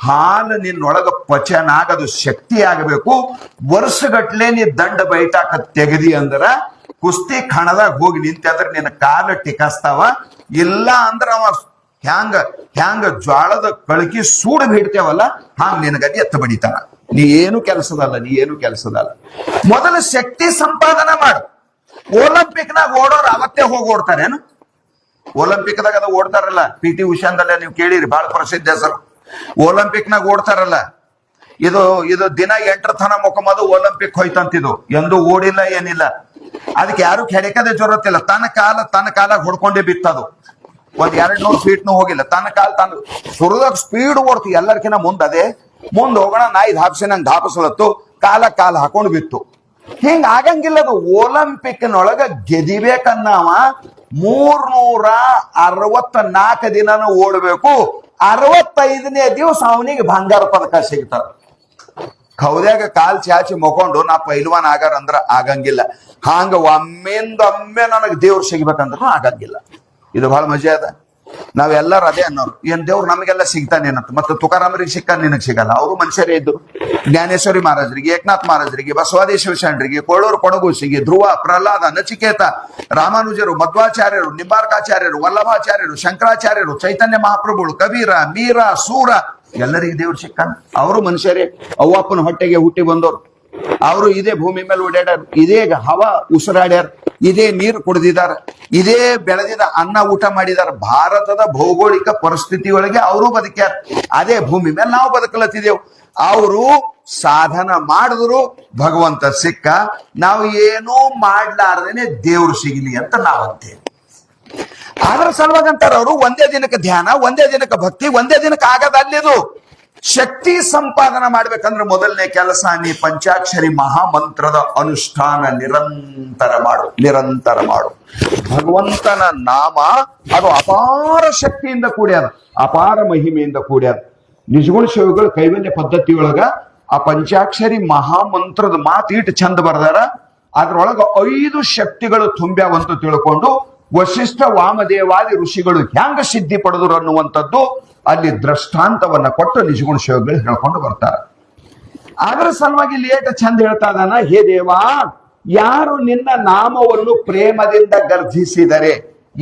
ಹಾಲು ನಿನ್ನೊಳಗ ಪಚನ ಆಗದು ಶಕ್ತಿ ಆಗಬೇಕು. ವರ್ಷಗಟ್ಲೆ ನೀ ದಂಡ ಬೈಟಾಕ ತೆಗದಿ ಅಂದ್ರ ಕುಸ್ತಿ ಖಣದಾಗ ಹೋಗಿ ನಿಂತೆ ಅಂದ್ರೆ ನಿನ್ನ ಕಾಲ ಟಿಕಾಸ್ತಾವ. ಇಲ್ಲ ಅಂದ್ರ ಅವ ಹ್ಯಾಂಗ ಜ್ವಾಳದ ಕಳಕಿ ಸೂಡು ಬಿಡ್ತೇವಲ್ಲ, ಹಾಂಗ ನಿನಗದಿ ಎತ್ತ ಬಡಿತಾನ. ನೀ ಏನು ಕೆಲಸದಲ್ಲ. ಮೊದಲು ಶಕ್ತಿ ಸಂಪಾದನೆ ಮಾಡು. ಒಲಿಂಪಿಕ್ನಾಗ ಓಡೋರು ಅವತ್ತೇ ಹೋಗಿ ಓಡ್ತಾರೇನು? ಒಲಿಂಪಿಕ್ದಾಗ ಅದು ಓಡ್ತಾರಲ್ಲ, PT ಉಷಾಂದಲ್ಲೇ ನೀವು ಕೇಳಿರಿ, ಬಹಳ ಪ್ರಸಿದ್ಧ ಹೆಸರು. ಒಲಿಂಪಿಕ್ನಾಗ ಓಡ್ತಾರಲ್ಲ, ಇದು ದಿನ 8 ತನ ಮೊಕಮದು ಒಲಿಂಪಿಕ್ ಹೋಯ್ತಂತಿದು, ಎಂದೂ ಓಡಿಲ್ಲ ಏನಿಲ್ಲ. ಅದಕ್ಕೆ ಯಾರು ಕೆಡಕದೆ ಜೊರತ್ತಿಲ್ಲ, ತನ್ನ ಕಾಲ ಹೊಡ್ಕೊಂಡೇ ಬಿತ್ತದು. 200 ಫೀಟ್ನು ಹೋಗಿಲ್ಲ, ತನ್ನ ಸುರದಾಗ ಸ್ಪೀಡ್ ಓಡ್ತು, ಎಲ್ಲರಿಗಿನ ಮುಂದೆ ಹೋಗೋಣ ನಾಯಿ ಧಾಪಿಸಿ ನಂಗೆ ಧಾಪಿಸ್ಲತ್ತು, ಕಾಲ ಹಾಕೊಂಡು ಬಿತ್ತು. ಹಿಂಗ ಆಗಂಗಿಲ್ಲ. ಅದು ಒಲಿಂಪಿಕ್ನೊಳಗ ಗೆದಿಬೇಕನ್ನವ 364 ದಿನನೂ ಓಡಬೇಕು. 65ನೇ ದಿವಸ ಅವನಿಗೆ ಬಂಗಾರ ಪದಕ ಸಿಗ್ತಾರ. ಕೌದ್ಯಾಗ ಕಾಲ್ ಚಾಚಿ ಮಕೊಂಡು ನಾ ಪೈಲ್ವಾನ್ ಆಗಾರ ಅಂದ್ರ ಆಗಂಗಿಲ್ಲ. ಹಾಂಗ ಒಮ್ಮೆಂದೊಮ್ಮೆ ನನಗೆ ದೇವ್ರು ಸಿಗ್ಬೇಕಂದ್ರೂ ಆಗಂಗಿಲ್ಲ. ಇದು ಬಹಳ ಮಜಾ ಅದ. ನಾವೆಲ್ಲರೂ ಅದೇ ಅನ್ನೋರು, ಏನ್ ದೇವ್ರು ನಮಗೆಲ್ಲ ಸಿಗ್ತಾನೇನಂತ. ಮತ್ತೆ ತುಕಾರಾಮರಿಗೆ ಸಿಕ್ಕ ನಿನಗ್ ಸಿಗಲ್ಲ. ಅವರು ಮನುಷ್ಯರೇ ಇದ್ರು. ಜ್ಞಾನೇಶ್ವರಿ ಮಹಾರಾಜರಿಗೆ, ಏಕನಾಥ್ ಮಹಾರಾಜರಿಗೆ, ಬಸವಾದಿ ಶರಣರಿಗೆ, ಕೋಳೂರು ಕೊಡಗುಸಿಗೆ, ಧ್ರುವ, ಪ್ರಹ್ಲಾದ, ನಚಿಕೇತ, ರಾಮಾನುಜರು, ಮಧ್ವಾಚಾರ್ಯರು, ನಿಂಬಾರ್ಕಾಚಾರ್ಯರು, ವಲ್ಲಭಾಚಾರ್ಯರು, ಶಂಕರಾಚಾರ್ಯರು, ಚೈತನ್ಯ ಮಹಾಪ್ರಭುಗಳು, ಕಬೀರ, ಮೀರ, ಸೂರ, ಎಲ್ಲರಿಗೆ ದೇವ್ರು ಸಿಕ್ಕಾನ. ಅವರು ಮನುಷ್ಯರೇ. ಅವ್ವಪ್ಪನ ಹೊಟ್ಟೆಗೆ ಹುಟ್ಟಿ ಬಂದವರು. ಅವರು ಇದೇ ಭೂಮಿ ಮೇಲೆ ಓಡಾಡ್ಯಾರ, ಇದೇ ಹವಾ ಉಸಿರಾಡ್ಯಾರ, ಇದೇ ನೀರು ಕುಡಿದಿದ್ದಾರೆ, ಇದೇ ಬೆಳೆದಿದ ಅನ್ನ ಊಟ ಮಾಡಿದಾರ. ಭಾರತದ ಭೌಗೋಳಿಕ ಪರಿಸ್ಥಿತಿಯೊಳಗೆ ಅವರು ಬದುಕ್ಯಾರ. ಅದೇ ಭೂಮಿ ಮೇಲೆ ನಾವು ಬದುಕಲತ್ತಿದ್ದೆವು. ಅವರು ಸಾಧನ ಮಾಡಿದ್ರು, ಭಗವಂತ ಸಿಕ್ಕ. ನಾವು ಏನೂ ಮಾಡ್ಲಾರ್ದೇನೆ ದೇವ್ರು ಸಿಗಲಿ ಅಂತ ನಾವಂತೇವೆ. ಅದ್ರ ಸಲುವಾಗಿ ಅಂತಾರ ಅವರು, ಒಂದೇ ದಿನಕ್ಕೆ ಧ್ಯಾನ, ಒಂದೇ ದಿನಕ್ಕೆ ಭಕ್ತಿ, ಒಂದೇ ದಿನಕ್ಕೆ ಆಗದ ಅಲ್ಲಿದು. ಶಕ್ತಿ ಸಂಪಾದನೆ ಮಾಡ್ಬೇಕಂದ್ರೆ ಮೊದಲನೇ ಕೆಲಸ, ನೀ ಪಂಚಾಕ್ಷರಿ ಮಹಾಮಂತ್ರದ ಅನುಷ್ಠಾನ ನಿರಂತರ ಮಾಡು. ಭಗವಂತನ ನಾಮ ಅದು ಅಪಾರ ಶಕ್ತಿಯಿಂದ ಕೂಡ್ಯಾದ, ಅಪಾರ ಮಹಿಮೆಯಿಂದ ಕೂಡ್ಯಾದ. ನಿಜಗುಣ ಶಿವಗಳು ಕೈವಲ್ಯ ಪದ್ಧತಿಯೊಳಗ ಆ ಪಂಚಾಕ್ಷರಿ ಮಹಾಮಂತ್ರದ ಮಾತು ಇಟ್ಟು ಚಂದ ಬರ್ದಾರ. ಅದ್ರೊಳಗ 5 ಶಕ್ತಿಗಳು ತುಂಬ್ಯಾವಂತ ತಿಳ್ಕೊಂಡು ವಶಿಷ್ಠ ವಾಮದೇವಾದಿ ಋಷಿಗಳು ಹ್ಯಾಂಗ ಸಿದ್ಧಿ ಪಡೆದ್ರು ಅನ್ನುವಂಥದ್ದು ಅಲ್ಲಿ ದೃಷ್ಟಾಂತವನ್ನ ಕೊಟ್ಟು ನಿಜಗುಣ ಶಿವಗಳು ಹೇಳ್ಕೊಂಡು ಬರ್ತಾರೆ. ಅದರ ಸಲುವಾಗಿ ಲೇಟ ಚಂದ ಹೇಳ್ತಾ ಇದ್ದಾನ, ಹೇ ದೇವಾ, ಯಾರು ನಿನ್ನ ನಾಮವನ್ನು ಪ್ರೇಮದಿಂದ ಗರ್ಜಿಸಿದರೆ,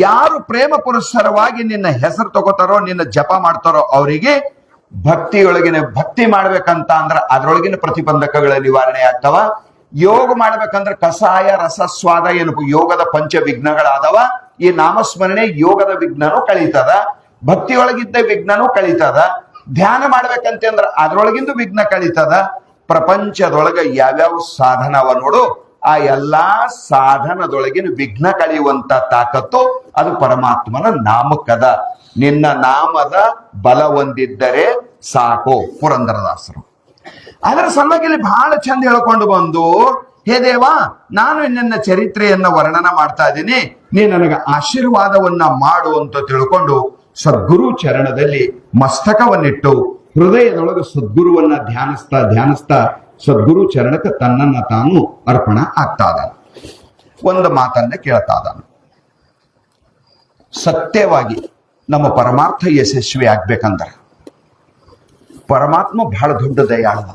ಯಾರು ಪ್ರೇಮ ಪುರಸ್ಸರವಾಗಿ ನಿನ್ನ ಹೆಸರು ತಗೋತಾರೋ, ನಿನ್ನ ಜಪ ಮಾಡ್ತಾರೋ, ಅವರಿಗೆ ಭಕ್ತಿಯೊಳಗಿನ ಭಕ್ತಿ ಮಾಡ್ಬೇಕಂತ ಅಂದ್ರ ಅದ್ರೊಳಗಿನ ಪ್ರತಿಬಂಧಕಗಳ ನಿವಾರಣೆ ಆಗ್ತಾವ. ಯೋಗ ಮಾಡ್ಬೇಕಂದ್ರೆ ಕಷಾಯ ರಸಸ್ವಾದ ಏನು ಯೋಗದ ಪಂಚ ವಿಘ್ನಗಳಾದವ. ಈ ನಾಮಸ್ಮರಣೆ ಯೋಗದ ವಿಘ್ನನೂ ಕಳೀತದ, ಭಕ್ತಿಯೊಳಗಿದ್ದ ವಿಘ್ನನೂ ಕಳೀತದ. ಧ್ಯಾನ ಮಾಡ್ಬೇಕಂತಂದ್ರ ಅದ್ರೊಳಗಿಂದು ವಿಘ್ನ ಕಳೀತದ. ಪ್ರಪಂಚದೊಳಗ ಯಾವ್ಯಾವ ಸಾಧನವ ನೋಡು, ಆ ಎಲ್ಲಾ ಸಾಧನದೊಳಗಿನ ವಿಘ್ನ ಕಳೆಯುವಂತ ತಾಕತ್ತು ಅದು ಪರಮಾತ್ಮನ ನಾಮಕ್ಕದ. ನಿನ್ನ ನಾಮದ ಬಲ ಹೊಂದಿದ್ದರೆ ಸಾಕು, ಪುರಂದರದಾಸರು. ಅದರ ಸಲುವಾಗಿ ಇಲ್ಲಿ ಬಹಳ ಚಂದ ಹೇಳ್ಕೊಂಡು ಬಂದು, ಹೇ ದೇವಾ, ನಾನು ನಿನ್ನ ಚರಿತ್ರೆಯನ್ನ ವರ್ಣನ ಮಾಡ್ತಾ ಇದ್ದೀನಿ, ನೀ ನನಗೆ ಆಶೀರ್ವಾದವನ್ನ ಮಾಡು ಅಂತ ತಿಳ್ಕೊಂಡು ಸದ್ಗುರು ಚರಣದಲ್ಲಿ ಮಸ್ತಕವನ್ನಿಟ್ಟು ಹೃದಯದೊಳಗೆ ಸದ್ಗುರುವನ್ನ ಧ್ಯಾನಿಸ್ತಾ ಸದ್ಗುರು ಚರಣಕ್ಕೆ ತನ್ನನ್ನ ತಾನು ಅರ್ಪಣ ಆಗ್ತಾ ಇದ್ದಾನೆ. ಒಂದು ಮಾತನ್ನ ಕೇಳ್ತಾ ಇದ್ದಾನೆ, ಸತ್ಯವಾಗಿ ನಮ್ಮ ಪರಮಾರ್ಥ ಯಶಸ್ವಿ ಆಗ್ಬೇಕಂದ್ರೆ ಪರಮಾತ್ಮ ಬಹಳ ದೊಡ್ಡ ದಯಾಳದ,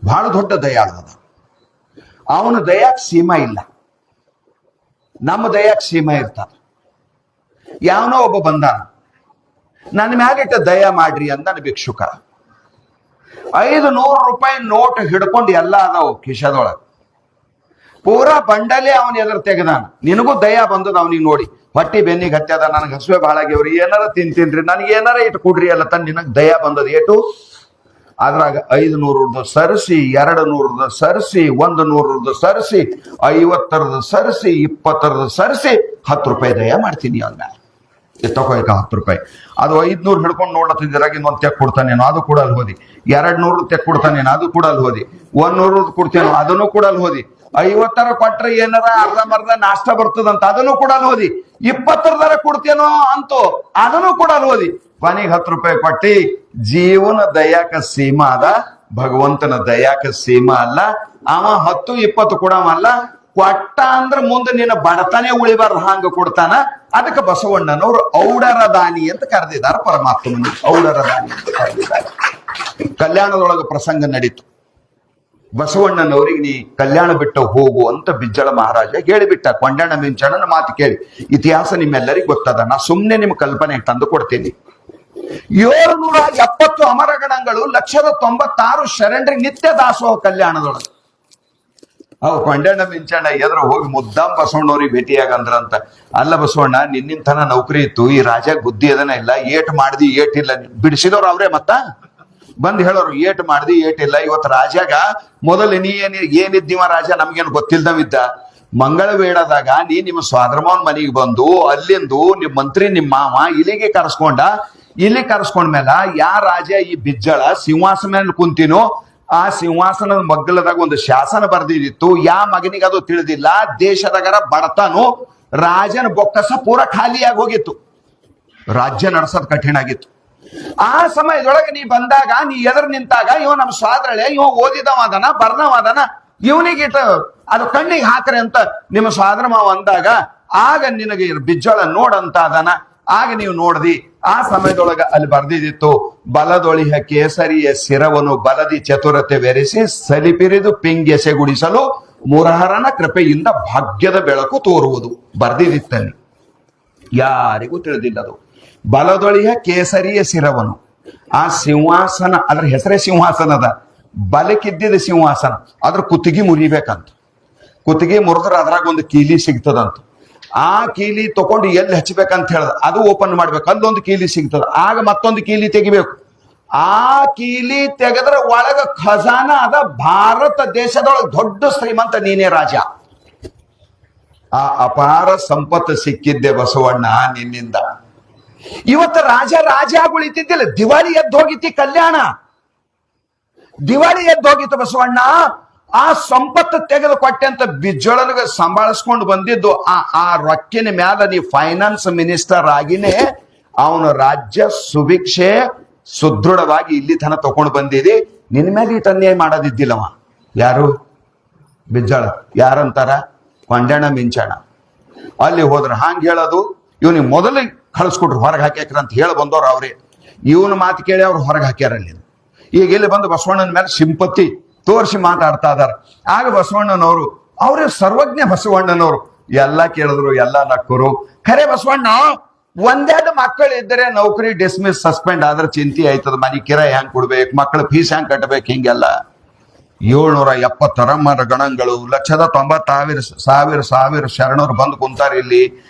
ಬಹಳ ದೊಡ್ಡ ದಯಾಳದ. ಅವನ ದಯಾಕ್ ಸೀಮಾ ಇಲ್ಲ, ನಮ್ಮ ದಯಾಕ್ ಸೀಮಾ ಇರ್ತಾನೆ. ಯಾವನೋ ಒಬ್ಬ ಬಂದಾನ, ನನ್ನ ಮ್ಯಾಲಿಟ್ಟ ದಯ ಮಾಡ್ರಿ ಅಂದಾನ ಭಿಕ್ಷುಕ. 500 ರೂಪಾಯಿ ನೋಟ್ ಹಿಡ್ಕೊಂಡು ಎಲ್ಲ ಅದಾವು ಕಿಶದೊಳಗ, ಪೂರಾ ಬಂಡಲೆ ಅವನ ಎದುರು ತೆಗೆದಾನ. ನಿನಗೂ ದಯ ಬಂದದ ಅವನಿಗೆ ನೋಡಿ, ಹೊಟ್ಟಿ ಬೆನ್ನಿಗೆ ಹತ್ಯದ, ನನಗೆ ಹಸುವೆ ಭಾಳ ಆಗ್ಯವ್ರಿ, ಏನಾರ ತಿಂತೀನ್ರಿ, ನನಗೆ ಏನಾರ ಇಟ್ಟು ಕೊಡ್ರಿ ಅಲ್ಲ ತನ್ ನಿನಗೆ ದಯ ಬಂದದ. ಏಟು ಅದ್ರಾಗ 500 ಸರಿಸಿ, 200 ಸರಿಸಿ, 100 ಸರಿಸಿ, 50 ಸರಿಸಿ, 20 ಸರಿಸಿ, 10 ರೂಪಾಯಿ ದಯ ಮಾಡ್ತೀನಿ ಅವನ್ನ. ತಗೋಯ್ಕ 10 ರೂಪಾಯಿ. ಅದು 500 ಹಿಡ್ಕೊಂಡು ನೋಡ್ಲತ್ತಿದ್ರಾಗ ಇನ್ನೊಂದು ತೆಕ್ ಕೊಡ್ತಾನೇನೋ, ಅದು ಕೂಡ ಅಲ್ಲಿ ಹೋದಿ. 200 ತೆಕ್ ಕೊಡ್ತಾನೇನೋ, ಅದು ಕೂಡ ಅಲ್ಲಿ ಹೋದಿ. 100 ಕೊಡ್ತೇನೋ, ಅದನ್ನು ಕೂಡ ಅಲ್ಲಿ ಹೋದಿ. 50 ಕೊಟ್ರೆ ಏನಾರ ಅರ್ಧಂಬರ್ಧ ನಾಷ್ಟ ಬರ್ತದಂತ, ಅದನ್ನು ಕೂಡ ಅಲ್ಲಿ ಹೋದಿ. 20 ಕೊಡ್ತೇನೋ ಅಂತೂ ಅದನ್ನು ಕೂಡ ಅಲ್ಲಿ ಹೋದಿ. ಕೊನೆಗೆ 10 ರೂಪಾಯಿ ಕೊಟ್ಟಿ. ಜೀವನ ದಯಾಕ ಸೀಮಾ ಅದ, ಭಗವಂತನ ದಯಾಕ ಸೀಮಾ ಅಲ್ಲ. ಅವ 10, 20 ಕೊಡವಲ್ಲ, ಕೊಟ್ಟ ಅಂದ್ರ ಮುಂದೆ ನಿನ್ನ ಬಡತನೇ ಉಳಿಬಾರ್ದು ಹಂಗ ಕೊಡ್ತಾನ. ಅದಕ್ಕೆ ಬಸವಣ್ಣನವರು ಔಡರ ದಾನಿ ಅಂತ ಕರೆದಿದ್ದಾರೆ ಪರಮಾತ್ಮನ. ಔಡರ ದಾನಿ ಅಂತ ಕರೆದಿದ್ದಾರೆ. ಕಲ್ಯಾಣದೊಳಗ ಪ್ರಸಂಗ ನಡೀತು. ಬಸವಣ್ಣನವರಿಗೆ ನೀ ಕಲ್ಯಾಣ ಬಿಟ್ಟು ಹೋಗು ಅಂತ ಬಿಜ್ಜಳ ಮಹಾರಾಜ ಹೇಳಿಬಿಟ್ಟ. ಕೊಂಡಣ್ಣ ಮಿಂಚಣ್ಣನ ಮಾತು ಕೇಳಿ. ಇತಿಹಾಸ ನಿಮ್ಮೆಲ್ಲರಿಗೂ ಗೊತ್ತದ, ನಾ ಸುಮ್ನೆ ನಿಮ್ ಕಲ್ಪನೆ ತಂದು ಕೊಡ್ತೀನಿ. 770 ಅಮರಗಣಗಳು, 196 ಶರಣರಿಗೆ ನಿತ್ಯ ದಾಸೋಹ ಕಲ್ಯಾಣದೊಳಗೆ. ಅವ್ ಕೊಂಡಣ್ಣ ಮಿಂಚಣ್ಣ ಎದ್ರ ಹೋಗಿ ಮುದ್ದಾಂ ಬಸವಣ್ಣವ್ರಿಗೆ ಭೇಟಿಯಾಗಂದ್ರಂತ. ಅಲ್ಲ ಬಸವಣ್ಣ, ನಿನ್ನಿಂತನ ನೌಕರಿ ಇತ್ತು, ಈ ರಾಜಾಗ ಬುದ್ಧಿ ಅದನ್ನ ಇಲ್ಲ, ಏಟ್ ಮಾಡ್ದಿ ಏಟಿಲ್ಲ, ಬಿಡಿಸಿದವ್ರು ಅವ್ರೇ ಮತ್ತ ಬಂದ್ ಹೇಳೋರು ಏಟ್ ಮಾಡ್ದಿ ಏಟಿಲ್ಲ. ಇವತ್ತು ರಾಜಾಗ ಮೊದಲು ನೀ ಏನಿದ್ದೀವ ರಾಜ ನಮ್ಗೇನು ಗೊತ್ತಿಲ್ದವಿದ್ದ. ಮಂಗಳವೇಳದಾಗ ನೀ ನಿಮ್ಮ ಸ್ವಾದ್ರಮವನ್ ಮನೆಗೆ ಬಂದು ಅಲ್ಲಿಂದು ನಿಮ್ ಮಂತ್ರಿ ನಿಮ್ಮ ಮಾವ ಇಲ್ಲಿಗೆ ಕರ್ಸ್ಕೊಂಡ. ಇಲ್ಲಿ ಕರ್ಸ್ಕೊಂಡ್ಮೇಲ ಯಾ ರಾಜ ಈ ಬಿಜ್ಜಳ ಸಿಂಹಾಸನ ಮೇಲೆ ಕುಂತಿನೋ ಆ ಸಿಂಹಾಸನದ ಮಗ್ಗಲದಾಗ ಒಂದು ಶಾಸನ ಬರ್ದಿದಿತ್ತು. ಯಾ ಮಗನಿಗೆ ಅದು ತಿಳಿದಿಲ್ಲ. ದೇಶದಾಗರ ಬಡತನು, ರಾಜನ ಬೊಕ್ಕಸ ಪೂರ ಖಾಲಿಯಾಗಿ ಹೋಗಿತ್ತು, ರಾಜ್ಯ ನಡೆಸೋದ್ ಕಠಿಣ ಆಗಿತ್ತು. ಆ ಸಮಯದೊಳಗೆ ನೀ ಬಂದಾಗ, ನೀ ಎದುರು ನಿಂತಾಗ, ಇವ ನಮ್ಮ ಸ್ವಾದ್ರಳೆ, ಇವ ಓದಿದವಾದನ ಬರ್ದವಾದನ, ಇವನಿಗೆ ಅದು ಕಣ್ಣಿಗೆ ಹಾಕ್ರೆ ಅಂತ ನಿಮ್ಮ ಸ್ವಾದ್ರ ಮಾವ ಅಂದಾಗ, ಆಗ ನಿನಗೆ ಬಿಜ್ಜಳ ನೋಡಂತ ಅದನ. ಆಗ ನೀವು ನೋಡ್ದಿ. ಆ ಸಮಯದೊಳಗ ಅಲ್ಲಿ ಬರ್ದಿದಿತ್ತು, ಬಲದೊಳಿಹ ಕೇಸರಿಯ ಸಿರವನು ಬಲದಿ ಚತುರತೆ ಬೆರೆಸಿ ಸಲಿಪಿರಿದು ಪಿಂಗೆಸೆಗುಡಿಸಲು ಮುರಹರನ ಕೃಪೆಯಿಂದ ಭಾಗ್ಯದ ಬೆಳಕು ತೋರುವುದು ಬರ್ದಿದಿತ್ತಲ್ಲಿ. ಯಾರಿಗೂ ತಿಳಿದಿಲ್ಲದು. ಬಲದೊಳಿಹ ಕೇಸರಿಯ ಸಿರವನು, ಆ ಸಿಂಹಾಸನ, ಅದ್ರ ಹೆಸರೇ ಸಿಂಹಾಸನದ, ಬಲಕ್ಕಿದ್ದಿದ ಸಿಂಹಾಸನ, ಅದ್ರ ಕುತ್ತಿಗೆ ಮುರಿಬೇಕಂತ. ಕುತ್ತಿಗೆ ಮುರಿದ್ರೆ ಅದ್ರಾಗ ಒಂದು ಕೀಲಿ ಸಿಗ್ತದಂತ. ಆ ಕೀಲಿ ತಕೊಂಡು ಎಲ್ಲಿ ಹಚ್ಬೇಕಂತ ಹೇಳ್ದ, ಅದು ಓಪನ್ ಮಾಡ್ಬೇಕು, ಅಲ್ಲೊಂದು ಕೀಲಿ ಸಿಗ್ತದ. ಆಗ ಮತ್ತೊಂದು ಕೀಲಿ ತೆಗಿಬೇಕು. ಆ ಕೀಲಿ ತೆಗೆದ್ರೆ ಒಳಗ ಖಜಾನ ಅದ. ಭಾರತ ದೇಶದೊಳಗೆ ದೊಡ್ಡ ಶ್ರೀಮಂತ ನೀನೇ ರಾಜ. ಆ ಅಪಾರ ಸಂಪತ್ತು ಸಿಕ್ಕಿದ್ದೆ ಬಸವಣ್ಣ ನಿನ್ನಿಂದ. ಇವತ್ತು ರಾಜ ಉಳಿತಿದ್ದಿಲ್ಲ. ದಿವಾಳಿ ಎದ್ದು ಹೋಗಿತಿ ಕಲ್ಯಾಣ, ದಿವಾಳಿ ಎದ್ದು ಹೋಗಿತ್ತು ಬಸವಣ್ಣ. ಆ ಸಂಪತ್ತು ತೆಗೆದು ಕೊಟ್ಟೆ ಅಂತ ಬಿಜ್ಜೊಳಗ ಸಂಭಾಳಿಸ್ಕೊಂಡು ಬಂದಿದ್ದು. ಆ ರೊಕ್ಕಿನ ಮ್ಯಾಲ ನೀ ಫೈನಾನ್ಸ್ ಮಿನಿಸ್ಟರ್ ಆಗಿನೇ ಅವನ ರಾಜ್ಯ ಸುಭಿಕ್ಷೆ ಸುದೃಢವಾಗಿ ಇಲ್ಲಿ ತನ ತಗೊಂಡು ಬಂದಿದಿ. ನಿನ್ ಮೇಲೆ ಈ ಅನ್ಯಾಯ ಮಾಡೋದಿದ್ದಿಲ್ಲವ. ಯಾರು? ಬಿಜ್ಜಳ. ಯಾರಂತಾರ? ಕೊಂಡಣ್ಣ ಮಿಂಚಣ್ಣ. ಅಲ್ಲಿ ಹೋದ್ರ ಹಾಂಗ್ ಹೇಳೋದು, ಇವನಿಗೆ ಮೊದಲು ಕಳಿಸ್ಕೊಟ್ರು, ಹೊರಗೆ ಹಾಕ್ಯಾಕ್ರ ಅಂತ ಹೇಳಿ ಬಂದವ್ರು ಅವ್ರೇ. ಇವನ ಮಾತು ಕೇಳಿ ಅವ್ರು ಹೊರಗೆ ಹಾಕ್ಯಾರ. ಅಲ್ಲಿ ಈಗ ಇಲ್ಲಿ ಬಂದು ಬಸವಣ್ಣನ ಮೇಲೆ ಸಿಂಪತಿ ತೋರಿಸಿ ಮಾತಾಡ್ತಾ ಇದಾರ. ಆಗ ಬಸವಣ್ಣನವರು, ಅವ್ರೇ ಸರ್ವಜ್ಞ ಬಸವಣ್ಣನವರು, ಎಲ್ಲ ಕೇಳಿದ್ರು, ಎಲ್ಲ ನಕ್ಕರು. ಖರೆ ಬಸವಣ್ಣ, ಒಂದೆರಡು ಮಕ್ಕಳು ಇದ್ದರೆ ನೌಕರಿ ಡಿಸ್ಮಿಸ್ ಸಸ್ಪೆಂಡ್ ಆದ್ರೆ ಚಿಂತೆ ಆಯ್ತದ. ಮನೆ ಕಿರಾಯಿ ಹೆಂಗ್ ಕೊಡ್ಬೇಕು, ಮಕ್ಕಳ ಫೀಸ್ ಹೆಂಗ್ ಕಟ್ಟಬೇಕು, ಹಿಂಗೆಲ್ಲ 770 ಗಣಗಳು, 1,90,000 ಶರಣರು ಬಂದು ಕುಂತಾರ ಇಲ್ಲಿ.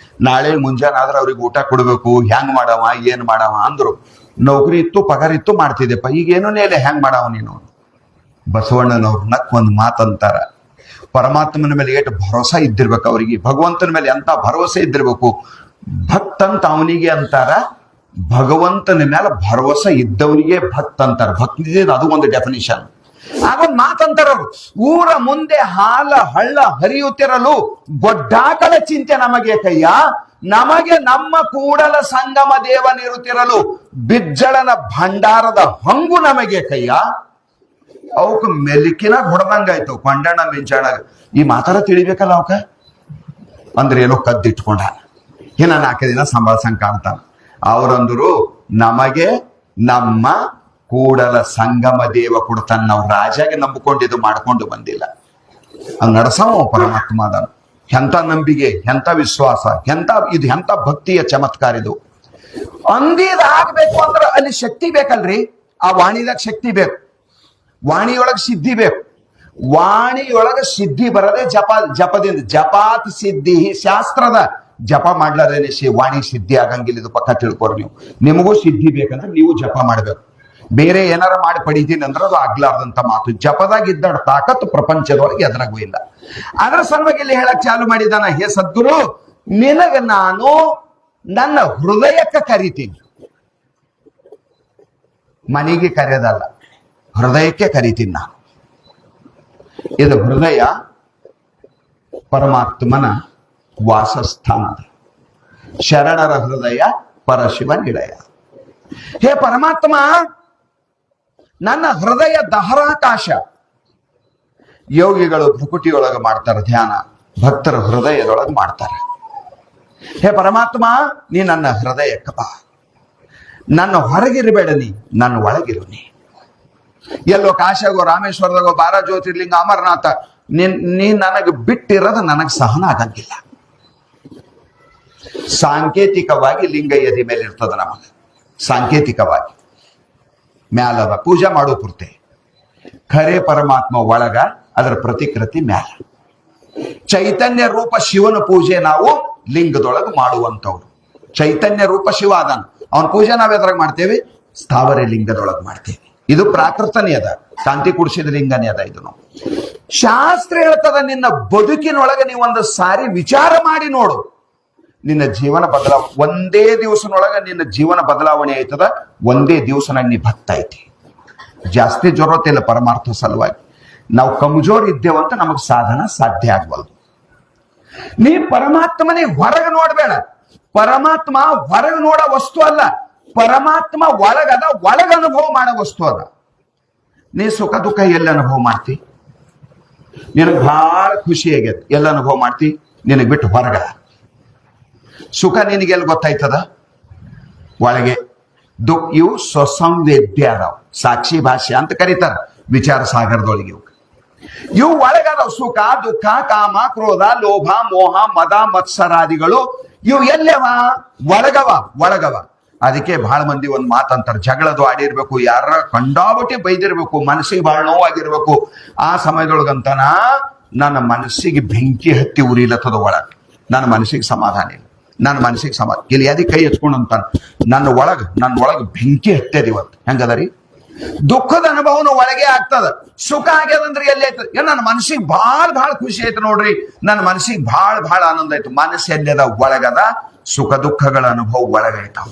ನಾಳೆ ಮುಂಜಾನೆ ಆದ್ರೆ ಅವ್ರಿಗೆ ಊಟ ಕೊಡ್ಬೇಕು, ಹೆಂಗ್ ಮಾಡವ ಏನ್ ಮಾಡವ ಅಂದ್ರು. ನೌಕರಿ ಇತ್ತು, ಪಗಾರ ಇತ್ತು, ಮಾಡ್ತಿದ್ದೆಪ್ಪ. ಈಗೇನು ನೇಲೆ ಹೆಂಗ್ ಮಾಡವ ನೀನು? ಬಸವಣ್ಣನವ್ರು ನಕ್ ಒಂದು ಮಾತಂತಾರ, ಪರಮಾತ್ಮನ ಮೇಲೆ ಎಷ್ಟು ಭರೋಸಾ ಇದ್ದಿರ್ಬೇಕು ಅವ್ರಿಗೆ, ಭಗವಂತನ ಮೇಲೆ ಎಂತ ಭರವಸೆ ಇದ್ದಿರ್ಬೇಕು. ಭಕ್ತ ಅಂತ ಅವನಿಗೆ ಅಂತಾರ, ಭಗವಂತನ ಮೇಲೆ ಭರವಸೆ ಇದ್ದವನಿಗೆ ಭಕ್ತ ಅಂತಾರ. ಭಕ್ತಿ ಅದು ಒಂದು ಡೆಫಿನಿಷನ್. ಆಗೊಂದು ಮಾತಂತಾರ ಅವರು, ಊರ ಮುಂದೆ ಹಾಲ ಹಳ್ಳ ಹರಿಯುತ್ತಿರಲು ಗೊಡ್ಡಾಕಳ ಚಿಂತೆ ನಮಗೆ ಕಯ್ಯ, ನಮಗೆ ನಮ್ಮ ಕೂಡಲ ಸಂಗಮ ದೇವನಿರುತ್ತಿರಲು ಬಿಜ್ಜಳನ ಭಂಡಾರದ ಹಂಗು ನಮಗೆ ಕಯ್ಯ. ಅವಕ್ ಮೆಲಿಕಿನಾಗ ಹೊಡೆದಂಗಾಯ್ತು ಕೊಂಡಣ್ಣ ಮಿಂಚಣ್ಣ. ಈ ಮಾತಾಡ ತಿಳಿಬೇಕಲ್ಲ ಅವಕ. ಅಂದ್ರೆ ಏನೋ ಕದ್ದಿಟ್ಕೊಂಡ, ಇನ್ನ 4 ದಿನ ಸಂಭಾಳ್ಸಂಗ್ ಕಾಣ್ತಾನ. ಅವ್ರಂದ್ರು, ನಮಗೆ ನಮ್ಮ ಕೂಡಲ ಸಂಗಮ ದೇವ ಕೊಡ್ತಾನ. ನಾವು ರಾಜಾಗೆ ನಂಬಿಕೊಂಡಿದ್ದು ಮಾಡ್ಕೊಂಡು ಬಂದಿಲ್ಲ. ಹಂಗ ನಡಸವ ಪರಮಾತ್ಮ ಅದಾನ. ಎಂತ ನಂಬಿಕೆ, ಎಂತ ವಿಶ್ವಾಸ, ಎಂತ ಭಕ್ತಿಯ ಚಮತ್ಕಾರ ಇದು. ಅಂದಿದಾಗಬೇಕು ಅಂದ್ರೆ ಅಲ್ಲಿ ಶಕ್ತಿ ಬೇಕಲ್ರಿ. ಆ ವಾಣಿದಾಗ ಶಕ್ತಿ ಬೇಕು, ವಾಣಿಯೊಳಗೆ ಸಿದ್ಧಿ ಬೇಕು. ವಾಣಿಯೊಳಗ ಸಿದ್ಧಿ ಬರದೆ ಜಪದಿಂದ. ಜಪಾತ್ ಸಿದ್ಧಿ ಶಾಸ್ತ್ರದ ಜಪ ಮಾಡ್ಲಾರೇನೆ ವಾಣಿ ಸಿದ್ಧಿ ಆಗಂಗಿಲ್ಲ. ಇದು ಪಕ್ಕ ತಿಳ್ಕೊರಿ ನೀವು. ನಿಮಗೂ ಸಿದ್ಧಿ ಬೇಕಂದ್ರೆ ನೀವು ಜಪ ಮಾಡ್ಬೇಕು. ಬೇರೆ ಏನಾರ ಮಾಡಿ ಪಡಿತೀನಿ ಅಂದ್ರೆ ಅದು ಆಗ್ಲಾರ್ದಂತ ಮಾತು. ಜಪದಾಗ ಇದ್ದಾಡ ತಾಕತ್ತು ಪ್ರಪಂಚದೊಳಗೆ ಎದುರಾಗೂ ಇಲ್ಲ. ಅದರ ಸಲುವಾಗಿ ಇಲ್ಲಿ ಹೇಳಕ್ ಚಾಲು ಮಾಡಿದಾನ, ಹೇ ಸದ್ಗುರು, ನಿನಗ ನಾನು ನನ್ನ ಹೃದಯಕ್ಕೆ ಕರಿತೀನಿ. ಮನೆಗೆ ಕರೆಯೋದಲ್ಲ, ಹೃದಯಕ್ಕೆ ಕರಿತೀನಿ ನಾನು. ಇದು ಹೃದಯ ಪರಮಾತ್ಮನ ವಾಸಸ್ಥಾನದ. ಶರಣರ ಹೃದಯ ಪರಶಿವ ನಿಲಯ. ಹೇ ಪರಮಾತ್ಮ, ನನ್ನ ಹೃದಯ ದಹರಾಕಾಶ. ಯೋಗಿಗಳು ಭ್ರುಕುಟಿಯೊಳಗೆ ಮಾಡ್ತಾರೆ ಧ್ಯಾನ, ಭಕ್ತರ ಹೃದಯದೊಳಗೆ ಮಾಡ್ತಾರೆ. ಹೇ ಪರಮಾತ್ಮ, ನೀ ನನ್ನ ಹೃದಯಕ್ಕೆ ಬಾ. ನನ್ನ ಹೊರಗಿರಬೇಡ, ನೀ ನನ್ನ ಒಳಗಿರು. ಎಲ್ಲೋ ಕಾಶಿಯಾಗೋ ರಾಮೇಶ್ವರದಾಗೋ ಬಾರ ಜ್ಯೋತಿರ್ಲಿಂಗ ಅಮರನಾಥ, ನೀ ನನಗೆ ಬಿಟ್ಟಿರೋದು ನನಗೆ ಸಹನ ಆಗಂಗಿಲ್ಲ. ಸಾಂಕೇತಿಕವಾಗಿ ಲಿಂಗ ಎದಿ ಮೇಲೆ ಇರ್ತದ ನಮಗೆ. ಸಾಂಕೇತಿಕವಾಗಿ ಮ್ಯಾಲದ ಪೂಜೆ ಮಾಡೋ ಪೂರ್ತಿ. ಖರೇ ಪರಮಾತ್ಮ ಒಳಗ, ಅದರ ಪ್ರತಿಕೃತಿ ಮ್ಯಾಲ. ಚೈತನ್ಯ ರೂಪ ಶಿವನ ಪೂಜೆ ನಾವು ಲಿಂಗದೊಳಗೆ ಮಾಡುವಂಥವ್ರು. ಚೈತನ್ಯ ರೂಪ ಶಿವ ಅದಾನ, ಅವನ ಪೂಜೆ ನಾವ್ ಎದ್ರಾಗ ಮಾಡ್ತೇವೆ? ಸ್ಥಾವರ ಲಿಂಗದೊಳಗೆ ಮಾಡ್ತೇವೆ. ಇದು ಪ್ರಾಕೃತನೇ ಅದ, ಕಾಂತಿ ಕುಡಿಸಿದ ಲಿಂಗನೇ ಅದ. ಇದು ಶಾಸ್ತ್ರ ಹೇಳ್ತದ, ನಿನ್ನ ಬದುಕಿನೊಳಗೆ ನೀವೊಂದು ಸಾರಿ ವಿಚಾರ ಮಾಡಿ ನೋಡು, ನಿನ್ನ ಜೀವನ ಒಂದೇ ದಿವಸನೊಳಗ ನಿನ್ನ ಜೀವನ ಬದಲಾವಣೆ ಆಯ್ತದ. ಒಂದೇ ದಿವಸನಾಗ ನೀ ಭಕ್ತ ಐತಿ. ಜಾಸ್ತಿ ಜೊರತಿಲ್ಲ ಪರಮಾರ್ಥ ಸಲುವಾಗಿ. ನಾವು ಕಮಜೋರ್ ಇದ್ದೇವಂತ ನಮಗ್ ಸಾಧನ ಸಾಧ್ಯ ಆಗ್ಬಲ್ದು. ನೀ ಪರಮಾತ್ಮನೇ ಹೊರಗೆ ನೋಡ್ಬೇಡ. ಪರಮಾತ್ಮ ಹೊರಗೆ ನೋಡೋ ವಸ್ತು ಅಲ್ಲ, ಪರಮಾತ್ಮ ಒಳಗದ, ಒಳಗ ಅನುಭವ ಮಾಡೋ ವಸ್ತು ಅದ. ನೀ ಸುಖ ದುಃಖ ಎಲ್ಲಿ ಅನುಭವ ಮಾಡ್ತಿ? ನಿನಗೆ ಬಹಳ ಖುಷಿ ಆಗೈತಿ, ಎಲ್ಲ ಅನುಭವ ಮಾಡ್ತಿ? ನಿನಗೆ ಬಿಟ್ಟು ಹೊರಗ. ಸುಖ ನಿನಗೆಲ್ಲಿ ಗೊತ್ತಾಯ್ತದ? ಒಳಗೆ. ಇವು ಸ್ವಸಂವೇದ್ಯ ಅದಾವ, ಸಾಕ್ಷಿ ಭಾಷ್ಯ ಅಂತ ಕರೀತಾರ ವಿಚಾರ ಸಾಗರದೊಳಗೆ. ಇವು ಒಳಗದಾವ. ಸುಖ ದುಃಖ ಕಾಮ ಕ್ರೋಧ ಲೋಭ ಮೋಹ ಮದ ಮತ್ಸರಾದಿಗಳು ಇವು ಎಲ್ಲವ? ಒಳಗವ. ಅದಕ್ಕೆ ಬಹಳ ಮಂದಿ ಒಂದ್ ಮಾತಂತಾರ, ಜಗಳದು ಆಡಿರ್ಬೇಕು, ಯಾರ ಕಂಡಾಬಟ್ಟಿ ಬೈದಿರ್ಬೇಕು, ಮನಸ್ಸಿಗೆ ಬಹಳ ನೋವಾಗಿರ್ಬೇಕು. ಆ ಸಮಯದೊಳಗಂತನ ನನ್ನ ಮನಸ್ಸಿಗೆ ಬೆಂಕಿ ಹತ್ತಿ ಉರಿಲತ್ತದ ಒಳಗ, ನನ್ನ ಮನಸ್ಸಿಗೆ ಸಮಾಧಾನ ಇಲ್ಲ, ನನ್ನ ಮನಸ್ಸಿಗೆ ಇಲ್ಲಿ ಯಾದಿ ಕೈ ಹಚ್ಕೊಂಡು ಅಂತಾನ, ನನ್ನ ಒಳಗ ಬೆಂಕಿ ಹತ್ತದ ಇವತ್ತು. ಹೆಂಗದ ರೀ? ದುಃಖದ ಅನುಭವನು ಒಳಗೆ ಆಗ್ತದ. ಸುಖ ಆಗ್ಯದಂದ್ರೆ ಎಲ್ಲಿ ಆಯ್ತದ? ನನ್ನ ಮನಸ್ಸಿಗೆ ಬಹಳ ಖುಷಿ ಆಯ್ತು ನೋಡ್ರಿ, ನನ್ನ ಮನಸ್ಸಿಗೆ ಬಹಳ ಆನಂದ ಆಯ್ತು. ಮನಸ್ಸು ಎಲ್ಲಿದ? ಒಳಗದ. ಸುಖ ದುಃಖಗಳ ಅನುಭವ ಒಳಗಾಯ್ತಾವ.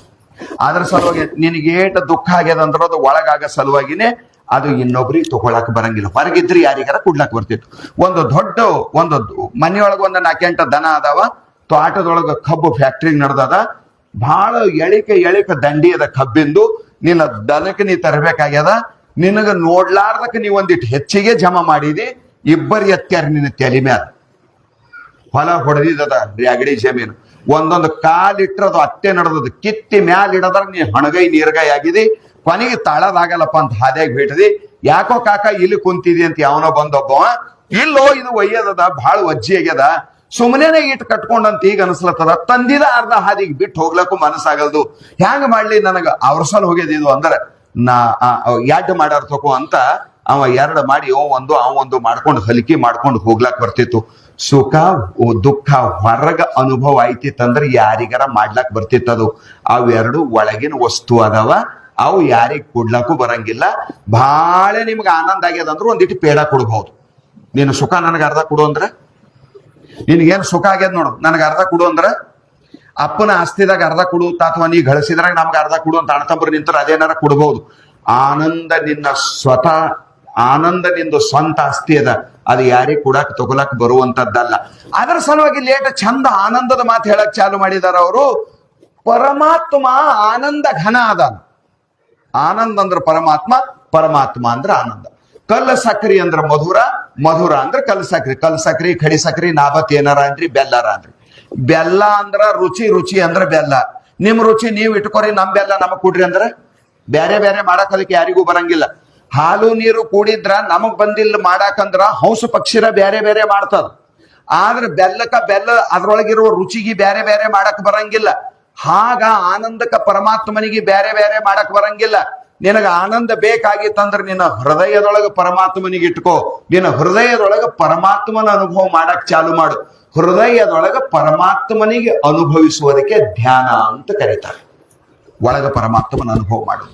ಅದ್ರ ಸಲುವಾಗಿ ನಿನಗೇಟ ದುಃಖ ಆಗ್ಯದಂದ್ರ ಅದು ಒಳಗಾಗ ಸಲುವಾಗಿನೇ ಅದು ಇನ್ನೊಬ್ರಿಗೆ ತಗೊಳಕ್ ಬರಂಗಿಲ್ಲ. ಹೊರಗಿದ್ರಿ ಯಾರಿಗಾರ ಕುಡ್ಲಾಕ್ ಬರ್ತಿತ್ತು. ಒಂದು ಮನೆಯೊಳಗ ಒಂದು 4-8 ದನ ಅದಾವ, ತೋಟದೊಳಗ ಕಬ್ಬು ಫ್ಯಾಕ್ಟ್ರಿ ನಡ್ದದ, ಬಹಳ ಎಳಿಕ ದಂಡಿ ಅದ ಕಬ್ಬಿಂದು. ನಿನ್ನ ದನಕ್ಕೆ ನೀ ತರಬೇಕಾಗ್ಯದ, ನಿನಗ ನೋಡ್ಲಾರ್ದಕ್ಕೆ ನೀ ಒಂದಿಟ್ಟು ಹೆಚ್ಚಿಗೆ ಜಮಾ ಮಾಡಿದಿ. ಇಬ್ಬರು ಎತ್ತ್ಯಾರ ನಿನ್ನ ತಲೆ ಮ್ಯಾಲ. ಹೊಲ ಹೊಡೆದಿದ್ದದ ಅಗಡಿ ಜಮೀನು, ಒಂದೊಂದು ಕಾಲಿಟ್ರದು ಅತ್ತೆ ನಡೆದದು, ಕಿತ್ತಿ ಮ್ಯಾಲ ಇಡದ್ರ ನೀ ಹಣಗೈ ನೀರ್ಗಾಯಿ ಆಗಿದಿ. ಕೊನೆಗೆ ತಾಳದಾಗಲ್ಲಪ್ಪ ಅಂತ ಹಾದ್ಯಾಗ ಬಿಟ್ಟದಿ. ಯಾಕೋ ಕಾಕ ಇಲ್ಲಿ ಕುಂತಿದಿ ಅಂತ ಯಾವನೋ ಬಂದೊಬ್ಬವ, ಇಲ್ಲೋ ಇದು ಒಯ್ಯದದ, ಬಹಳ ವಜ್ಜಿ ಆಗ್ಯದ, ಸುಮ್ಮನೆ ಇಟ್ಟು ಕಟ್ಕೊಂಡಂತ ಈಗ ಅನ್ಸ್ಲತ್ತದ. ತಂದಿದ ಅರ್ಧ ಹಾದಿಗೆ ಬಿಟ್ಟು ಹೋಗ್ಲಕ್ಕೂ ಮನಸ್ಸಾಗಲ್ದು. ಹ್ಯಾಂಗ ಮಾಡ್ಲಿ, ನನಗ ಅವ್ರಸಲ್ ಹೋಗ್ಯದಿದು ಅಂದ್ರೆ ನಾ ಯಾಡ್ ಮಾಡ್ಯಾರ ತಗೋ ಅಂತ ಅವ 2 ಮಾಡಿ ಅವ ಮಾಡ್ಕೊಂಡು ಹಲಿಕೆ ಮಾಡ್ಕೊಂಡು ಹೋಗ್ಲಾಕ್ ಬರ್ತಿತ್ತು. ಸುಖ ದುಃಖ ಹೊರಗ ಅನುಭವ ಆಯ್ತಿತ್ತಂದ್ರೆ ಯಾರಿಗಾರ ಮಾಡ್ಲಾಕ್ ಬರ್ತಿತ್ತದು. ಅವೆರಡು ಒಳಗಿನ ವಸ್ತು ಅದಾವ, ಅವು ಯಾರಿಗ್ ಕೊಡ್ಲಾಕು ಬರಂಗಿಲ್ಲ. ಬಹಳ ನಿಮ್ಗೆ ಆನಂದ ಆಗ್ಯದಂದ್ರೆ ಒಂದಿಟ್ಟು ಪೇಡ ಕೊಡ್ಬಹುದು. ನೀನು ಸುಖ ನನಗೆ ಅರ್ಧ ಕೊಡು ಅಂದ್ರೆ, ನಿನ್ಗೇನು ಸುಖ ಆಗ್ಯದ ನೋಡು ನನಗೆ ಅರ್ಧ ಕೊಡು ಅಂದ್ರೆ, ಅಪ್ಪನ ಆಸ್ತಿದಾಗ ಅರ್ಧ ಕೊಡು ಅಥವಾ ನೀ ಗಳಿಸಿದ್ರಾಗ ನಮ್ಗೆ ಅರ್ಧ ಕೊಡು ಅಂತ ಅಣ್ಣತಂಬರು ನಿಂತರ ಅದೇನಾರ ಕೊಡ್ಬಹುದು. ಆನಂದ ನಿಂದು ಸ್ವಂತ ಆಸ್ತಿ ಅದ, ಅದು ಯಾರಿಗೆ ಕೊಡಾಕ್ ತಗೊಳಕ್ ಬರುವಂತದ್ದಲ್ಲ. ಅದರ ಸಲುವಾಗಿ ಲೇಟ ಚಂದ ಆನಂದದ ಮಾತು ಹೇಳಕ್ ಚಾಲು ಮಾಡಿದಾರ ಅವರು. ಪರಮಾತ್ಮ ಆನಂದ ಘನ ಅದಾನ. ಆನಂದ ಅಂದ್ರ ಪರಮಾತ್ಮ ಅಂದ್ರ ಆನಂದ. ಕಲ್ಲ ಸಕ್ರಿ ಅಂದ್ರ ಮಧುರ ಅಂದ್ರ ಕಲ್ ಸಕ್ರಿ ಖಡಿ ಸಕ್ರಿ ನಾಬತ್ ಏನಾರ ಅಂದ್ರಿ, ಬೆಲ್ಲಾರ ಅಂದ್ರಿ. ಬೆಲ್ಲ ಅಂದ್ರ ರುಚಿ ಅಂದ್ರ ಬೆಲ್ಲ. ನಿಮ್ ರುಚಿ ನೀವ್ ಇಟ್ಕೊರಿ, ನಮ್ ಬೆಲ್ಲ ನಮಗ್ ಕೊಡ್ರಿ ಅಂದ್ರ ಬೇರೆ ಮಾಡಕ್ ಅದಕ್ಕೆ ಯಾರಿಗೂ ಬರಂಗಿಲ್ಲ. ಹಾಲು ನೀರು ಕೂಡಿದ್ರ ನಮಗ್ ಬಂದಿಲ್ಲ ಮಾಡಾಕಂದ್ರ ಹಂಸ ಪಕ್ಷಿರ ಬೇರೆ ಮಾಡ್ತದ. ಆದ್ರೆ ಬೆಲ್ಲ ಅದ್ರೊಳಗಿರುವ ರುಚಿಗೆ ಬೇರೆ ಮಾಡಕ್ ಬರಂಗಿಲ್ಲ. ಹಾಗ ಆನಂದಕ್ಕ ಪರಮಾತ್ಮನಿಗೆ ಬೇರೆ ಮಾಡಕ್ ಬರಂಗಿಲ್ಲ. ನಿನಗ ಆನಂದ ಬೇಕಾಗಿತ್ತಂದ್ರ ನಿನ್ನ ಹೃದಯದೊಳಗ ಪರಮಾತ್ಮನಿಗೆ ಇಟ್ಕೋ. ನಿನ್ನ ಹೃದಯದೊಳಗ ಪರಮಾತ್ಮನ ಅನುಭವ ಮಾಡಕ್ ಚಾಲು ಮಾಡು. ಹೃದಯದೊಳಗ ಪರಮಾತ್ಮನಿಗೆ ಅನುಭವಿಸುವುದಕ್ಕೆ ಧ್ಯಾನ ಅಂತ ಕರೀತಾರೆ. ಒಳಗ ಪರಮಾತ್ಮನ ಅನುಭವ ಮಾಡುದು.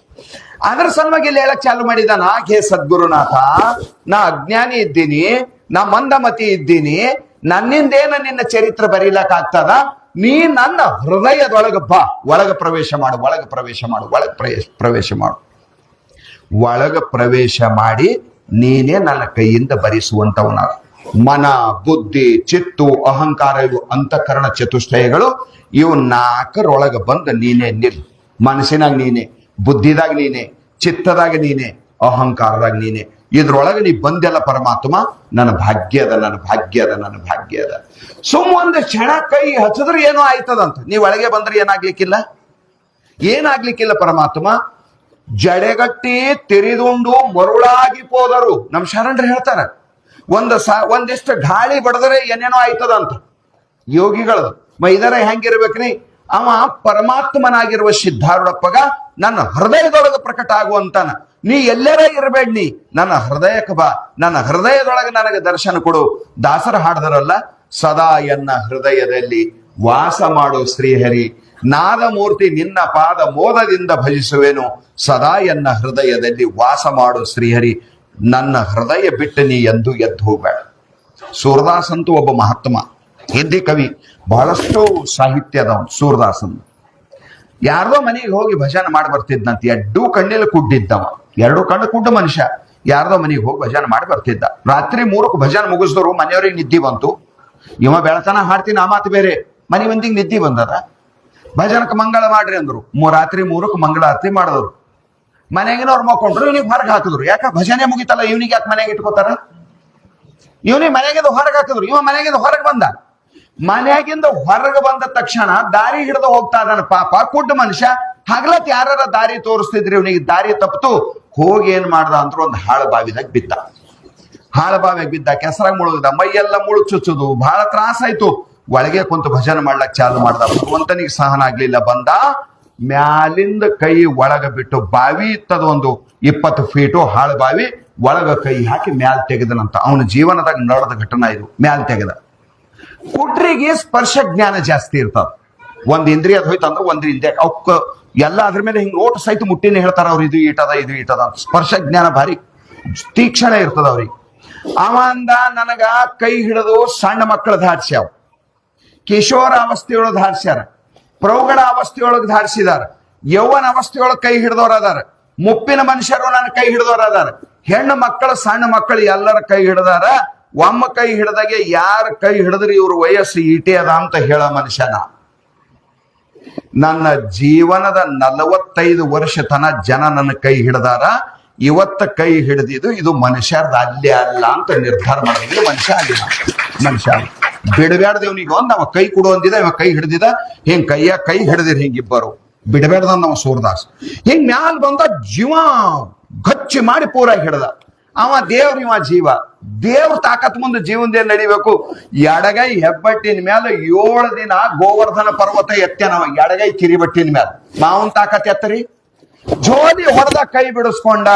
ಅದರ ಸಲುವಾಗಿ ಇಲ್ಲಿ ಹೇಳಕ್ ಚಾಲು ಮಾಡಿದಾನ, ಹೇ ಸದ್ಗುರುನಾಥ, ನಾ ಅಜ್ಞಾನಿ ಇದ್ದೀನಿ, ನಾ ಮಂದಮತಿ ಇದ್ದೀನಿ, ನನ್ನಿಂದೇನ ನಿನ್ನ ಚರಿತ್ರೆ ಬರೀಲಕ್ ಆಗ್ತದ? ನೀ ನನ್ನ ಹೃದಯದೊಳಗ ಬಾ, ಒಳಗ ಪ್ರವೇಶ ಮಾಡು. ಒಳಗ ಪ್ರವೇಶ ಮಾಡಿ ನೀನೇ ನನ್ನ ಕೈಯಿಂದ ಭರಿಸುವಂತವನ. ಮನ ಬುದ್ಧಿ ಚಿತ್ತು ಅಹಂಕಾರ ಇವು ಅಂತಃಕರಣ ಚತುಷ್ಟಯಗಳು, ಇವು 4ರೊಳಗ ಬಂದ ನೀನೇ ನಿಲ್. ಮನಸ್ಸಿನಾಗ ನೀನೆ, ಬುದ್ಧಿದಾಗ ನೀನೆ, ಚಿತ್ತದಾಗ ನೀನೆ, ಅಹಂಕಾರದಾಗ ನೀನೆ. ಇದ್ರೊಳಗೆ ನೀ ಬಂದೆಲ್ಲ ಪರಮಾತ್ಮ ನನ್ನ ಭಾಗ್ಯ ಅದ. ಸುಮ್ಮ ಒಂದು ಕ್ಷಣ ಕೈ ಹಚ್ಚಿದ್ರೆ ಏನೋ ಆಯ್ತದಂತ. ನೀವ್ ಒಳಗೆ ಬಂದ್ರೆ ಏನಾಗ್ಲಿಕ್ಕಿಲ್ಲ ಪರಮಾತ್ಮ. ಜಡೆಗಟ್ಟಿ ತಿರಿದುಂಡು ಮರುಳಾಗಿ ಹೋದರು. ನಮ್ ಶರಣರು ಹೇಳ್ತಾರ, ಒಂದಿಷ್ಟು ಗಾಳಿ ಬಡದ್ರೆ ಏನೇನೋ ಆಯ್ತದಂತ. ಯೋಗಿಗಳದು ಇದರ ಹೆಂಗಿರ್ಬೇಕ್ರಿ, ಅವ ಪರಮಾತ್ಮನಾಗಿರುವ ಸಿದ್ಧಾರೂಢಪ್ಪಗ ನನ್ನ ಹೃದಯದೊಳಗೆ ಪ್ರಕಟ ಆಗುವಂತಾನ. ನೀ ಎಲ್ಲರ ಇರಬೇಡ, ನೀ ನನ್ನ ಹೃದಯಕ್ಕೆ ಬಾ, ನನ್ನ ಹೃದಯದೊಳಗೆ ನನಗೆ ದರ್ಶನ ಕೊಡು. ದಾಸರ ಹಾಡ್ದರಲ್ಲ, ಸದಾ ಎನ್ನ ಹೃದಯದಲ್ಲಿ ವಾಸ ಮಾಡು ಶ್ರೀಹರಿ, ನಾದಮೂರ್ತಿ ನಿನ್ನ ಪಾದ ಮೋದದಿಂದ ಭಜಿಸುವೆನು, ಸದಾ ಎನ್ನ ಹೃದಯದಲ್ಲಿ ವಾಸ ಮಾಡು ಶ್ರೀಹರಿ, ನನ್ನ ಹೃದಯ ಬಿಟ್ಟು ನೀ ಎಂದು ಎದ್ದು ಹೋಗಬೇಡ. ಸೂರದಾಸ್ ಅಂತೂ ಒಬ್ಬ ಮಹಾತ್ಮ, ಹಿಂದಿ ಕವಿ, ಬಹಳಷ್ಟು ಸಾಹಿತ್ಯ ಅದ ಸೂರದಾಸನ್. ಯಾರ್ದೋ ಮನೆಗೆ ಹೋಗಿ ಭಜನೆ ಮಾಡಿ ಬರ್ತಿದ್ನಂತ, ಎಡ್ಡು ಕಣ್ಣಲ್ಲಿ ಕುಡ್ಡಿದ್ದವ, 2 ಕಣ್ಣು ಕುಡ್ಡ ಮನುಷ್ಯ. ಯಾರ್ದೋ ಮನೆಗೆ ಹೋಗಿ ಭಜನೆ ಮಾಡಿ ಬರ್ತಿದ್ದ. ರಾತ್ರಿ 3ಕ್ಕೆ ಭಜನೆ ಮುಗಿಸಿದ್ರು, ಮನೆಯವ್ರಿಗೆ ನಿದ್ದೆ ಬಂತು. ಇವ ಬೆಳತನ ಹಾಡ್ತೀನಿ, ಆ ಮಾತು ಬೇರೆ. ಮನೆ ಮಂದಿಗೆ ನಿದ್ದೆ ಬಂದದ. ಭಜನಕ್ಕೆ ಮಂಗಳ ಮಾಡ್ರಿ ಅಂದ್ರು. ರಾತ್ರಿ 3ಕ್ಕೆ ಮಂಗಳಾರತಿ ಮಾಡಿದ್ರು. ಮನೆಗಿನವ್ರು ಮಕ್ಕೊಂಡ್ರು, ಇವನಿಗೆ ಹೊರಗೆ ಹಾಕಿದ್ರು. ಯಾಕ ಭಜನೆ ಮುಗಿತಲ್ಲ, ಇವನಿಗೆ ಯಾಕೆ ಮನೆಗೆ ಇಟ್ಕೋತಾರ? ಇವನಿಗೆ ಮನೆಗಿಂದ ಹೊರಗೆ ಹಾಕಿದ್ರು. ಇವ ಮನೆಗಿಂದ ಹೊರಗೆ ಬಂದ. ಮನೆಯಾಗಿಂದ ಹೊರಗೆ ಬಂದ ತಕ್ಷಣ ದಾರಿ ಹಿಡಿದು ಹೋಗ್ತಾ ಇದ್ದಾನ ಪಾಪ, ಕುಡ್ಡ ಮನುಷ್ಯ. ಹಗಲತ್ ಯಾರ ದಾರಿ ತೋರಿಸ್ತಿದ್ರಿ, ಇವನಿಗೆ ದಾರಿ ತಪ್ಪಿತು. ಹೋಗಿ ಏನ್ ಮಾಡ್ದ ಅಂದ್ರೆ ಒಂದು ಹಾಳು ಬಾವಿದಾಗ ಬಿದ್ದ. ಹಾಳು ಬಾವಿಯಾಗ ಬಿದ್ದ, ಕೆಸರಾಗ ಮುಳುಗದ, ಮೈಯೆಲ್ಲ ಮುಳು ಚುಚ್ಚುದು, ಬಹಳ ತ್ರಾಸ ಆಯ್ತು. ಒಳಗೆ ಕುಂತು ಭಜನೆ ಮಾಡ್ಲಕ್ ಚಾಲು ಮಾಡ್ದ. ಭಗವಂತನಿಗೆ ಸಹನ ಆಗ್ಲಿಲ್ಲ. ಬಂದ, ಮ್ಯಾಲಿಂದ ಕೈ ಒಳಗ ಬಿಟ್ಟು, ಬಾವಿ ಇತ್ತದ ಒಂದು 20 ಫೀಟು ಹಾಳು ಬಾವಿ, ಒಳಗ ಕೈ ಹಾಕಿ ಮ್ಯಾಲ್ ತೆಗೆದನಂತ. ಅವನ ಜೀವನದಾಗ ನಡೆದ ಘಟನಾ ಇದು. ಮ್ಯಾಲ್ ತೆಗೆದ. ಕುಟ್ರಿಗೆ ಸ್ಪರ್ಶ ಜ್ಞಾನ ಜಾಸ್ತಿ ಇರ್ತದ. ಒಂದ್ ಇಂದ್ರಿಯದ ಹೋಯ್ತಂದ್ರೆ ಒಂದ್ ಇಂದ್ರಿಯ ಅವಕ್ಕ ಎಲ್ಲ ಅದ್ರ ಮೇಲೆ ಹಿಂಗ್ ಓಟ್ ಸಹಿತ ಮುಟ್ಟಿನ ಹೇಳ್ತಾರ ಅವ್ರು, ಇದು ಈಟದ ಇದು ಈಟದ. ಸ್ಪರ್ಶ ಜ್ಞಾನ ಭಾರಿ ತೀಕ್ಷಣ ಇರ್ತದ ಅವ್ರಿಗೆ. ಅವಂದ ನನಗ ಕೈ ಹಿಡಿದು ಸಣ್ಣ ಮಕ್ಕಳ ಧಾಡ್ಸ್ಯಾವ, ಕಿಶೋರ ಅವಸ್ಥೆಯೊಳಗೆ ಧಾಡ್ಸ್ಯಾರ, ಪ್ರೌಢ ಅವಸ್ಥೆಯೊಳಗೆ ಧಾಡ್ಸಿದಾರ, ಯೌವನ ಅವಸ್ಥೆಯೊಳಗೆ ಕೈ ಹಿಡಿದವ್ರ ಅದಾರ, ಮುಪ್ಪಿನ ಮನುಷ್ಯರು ನನ್ನ ಕೈ ಹಿಡಿದವ್ರ ಅದಾರ, ಹೆಣ್ಣು ಮಕ್ಕಳು ಸಣ್ಣ ಮಕ್ಕಳು ಎಲ್ಲರ ಕೈ ಹಿಡಿದಾರ. ಒಮ್ಮ ಕೈ ಹಿಡಿದಾಗೆ ಯಾರ ಕೈ ಹಿಡಿದ್ರಿ ಇವ್ರ ವಯಸ್ಸು ಈಟೆ ಅದ ಅಂತ ಹೇಳೋ ಮನುಷ್ಯನ. ನನ್ನ ಜೀವನದ 45 ವರ್ಷ ತನ ಜನ ನನ್ನ ಕೈ ಹಿಡಿದಾರ. ಇವತ್ತ ಕೈ ಹಿಡಿದಿದ್ದು ಇದು ಮನುಷ್ಯರ್ದ ಅಲ್ಲೇ ಅಲ್ಲ ಅಂತ ನಿರ್ಧಾರ ಮಾಡಿದ್ರೆ ಮನುಷ್ಯ ಆಗಿಲ್ಲ. ಮನುಷ್ಯ ಬಿಡಬ್ಯಾಡ್ದೇವ್ನಿಗೆ ಒಂದ್ ಅವ ಕೈ ಕೊಡು ಅಂದಿದ, ಇವ ಕೈ ಹಿಡಿದಿದ. ಹಿಂಗ್ ಕೈ ಹಿಡಿದಿರ್ ಹಿಂಗಿಬ್ಬರು ಬಿಡಬೇಡ್ದ ನಾವು ಸೂರದಾಸ್. ಹಿಂಗ್ ಮ್ಯಾಲ್ ಬಂದ, ಜೀವ ಗಚ್ಚಿ ಮಾಡಿ ಪೂರ ಹಿಡ್ದ. ಅವ ದೇವ್ರ, ಇವ ಜೀವ. ದೇವ್ರ ತಾಕತ್ ಮುಂದೆ ಜೀವನದಲ್ಲಿ ನಡಿಬೇಕು. ಎಡಗೈ ಹೆಬ್ಬಟ್ಟಿನ ಮೇಲೆ 7 ದಿನ ಗೋವರ್ಧನ ಪರ್ವತ ಎತ್ತನವ, ಎಡಗೈ ಕಿರಿಬಟ್ಟಿನ ಮೇಲೆ. ಮಾವನ್ ತಾಕತ್ ಎತ್ತರಿ. ಜೋಲಿ ಹೊಡೆದ ಕೈ ಬಿಡಿಸ್ಕೊಂಡ.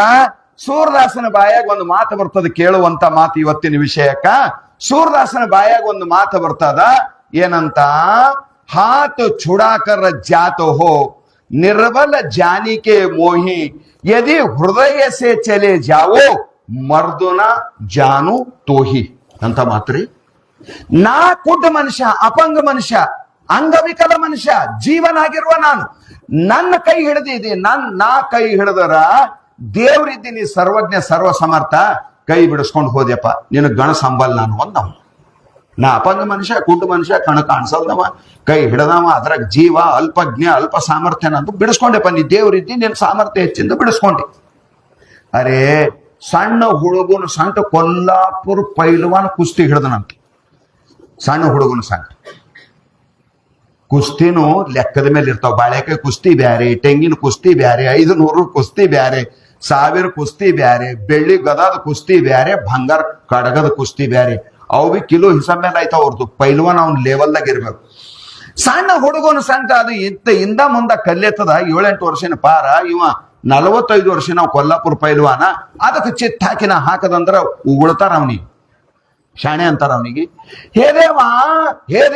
ಸೂರದಾಸನ ಬಾಯಾಗ ಒಂದು ಮಾತು ಬರ್ತದ, ಕೇಳುವಂತ ಮಾತು ಇವತ್ತಿನ ವಿಷಯಕ್ಕ. ಸೂರದಾಸನ ಬಾಯಾಗ ಒಂದು ಮಾತು ಬರ್ತದ, ಏನಂತ? ಹಾತ್ ಚುಡಾಕರ ಜಾತ ಹೋ ನಿರ್ಬಲ ಜಾನಿಕೆ ಮೋಹಿ, ಯದಿ ಹೃದಯ ಸೆ ಚಲೆ ಜಾವೋ ಮರ್ದುನ ಜಾನು ತೋಹಿ ಅಂತ ಮಾತ್ರಿ. ನಾ ಕುಡ್ಡ ಮನುಷ್ಯ, ಅಪಂಗ ಮನುಷ್ಯ, ಅಂಗವಿಕಲ ಮನುಷ್ಯ, ಜೀವನಾಗಿರುವ ನಾನು, ನನ್ನ ಕೈ ಹಿಡಿದಿದೆ. ನಾ ಕೈ ಹಿಡಿದರ ದೇವ್ರಿದ್ದೀನಿ, ಸರ್ವಜ್ಞ ಸರ್ವ ಸಮರ್ಥ. ಕೈ ಬಿಡಿಸ್ಕೊಂಡು ಹೋದ್ಯಪ್ಪ, ನಿನ್ನ ಗಣ ಸಂಬಲ್ ನಾನು ಅಂದವ. ನಾ ಅಪಂಗ ಮನುಷ್ಯ, ಕುಡ್ಡ ಮನುಷ್ಯ, ಕಣ ಕಾಣಿಸಲ್ದವ, ಕೈ ಹಿಡದವ, ಅದ್ರಾಗ ಜೀವ, ಅಲ್ಪಜ್ಞ, ಅಲ್ಪ ಸಾಮರ್ಥ್ಯನ ಅಂತ ಬಿಡಿಸ್ಕೊಂಡೆಪ್ಪ. ನೀ ದೇವ್ರಿದ್ದಿ, ನಿನ್ನ ಸಾಮರ್ಥ್ಯ ಹೆಚ್ಚಿಂದ ಬಿಡಿಸ್ಕೊಂಡೆ. ಅರೇ ಸಣ್ಣ ಹುಡುಗನ ಸಂಟ ಕೊಲ್ಲಾಪುರ ಪೈಲ್ವಾನ ಕುಸ್ತಿ ಹಿಡ್ದನಂತ. ಸಣ್ಣ ಹುಡುಗನ ಸಂಟ ಕುಸ್ತಿನೂ ಲೆಕ್ಕದ ಮೇಲೆ ಇರ್ತಾವ. ಬಾಳೆಕಾಯಿ ಕುಸ್ತಿ ಬ್ಯಾರೆ, ತೆಂಗಿನ ಕುಸ್ತಿ ಬ್ಯಾರೆ, 500 ಕುಸ್ತಿ ಬ್ಯಾರೆ, 1000 ಕುಸ್ತಿ ಬ್ಯಾರೆ, ಬೆಳ್ಳಿ ಗದಾದ ಕುಸ್ತಿ ಬ್ಯಾರೆ, ಬಂಗಾರ ಕಡಗದ ಕುಸ್ತಿ ಬ್ಯಾರೆ. ಅವು ಬಿ ಕಿಲೋ ಹಿಸಾಬ್ ಮೇಲೆ ಆಯ್ತಾವ. ಅವ್ರದ್ದು ಪೈಲ್ವಾನ್ ಅವ್ನ ಲೆವೆಲ್ದಾಗ ಇರ್ಬೇಕು. ಸಣ್ಣ ಹುಡುಗನ ಸಂಟ ಅದು ಇಂದ ಮುಂದ ಕಲ್ಲೆತ್ತದ. 7-8 ವರ್ಷನ ಪಾರ. ಇವ 45 ವರ್ಷ ನಾವು ಕೊಲ್ಲಾಪುರ ಪೈಲ್ವಾನ. ಅದಕ್ಕೆ ಚಿತ್ತ ಹಾಕಿನ ಹಾಕದಂದ್ರ ಉಗುಳ್ತಾರ ಅವನಿಗೆ, ಶಾಣೆ ಅಂತಾರ ಅವನಿಗೆ. ಹೇ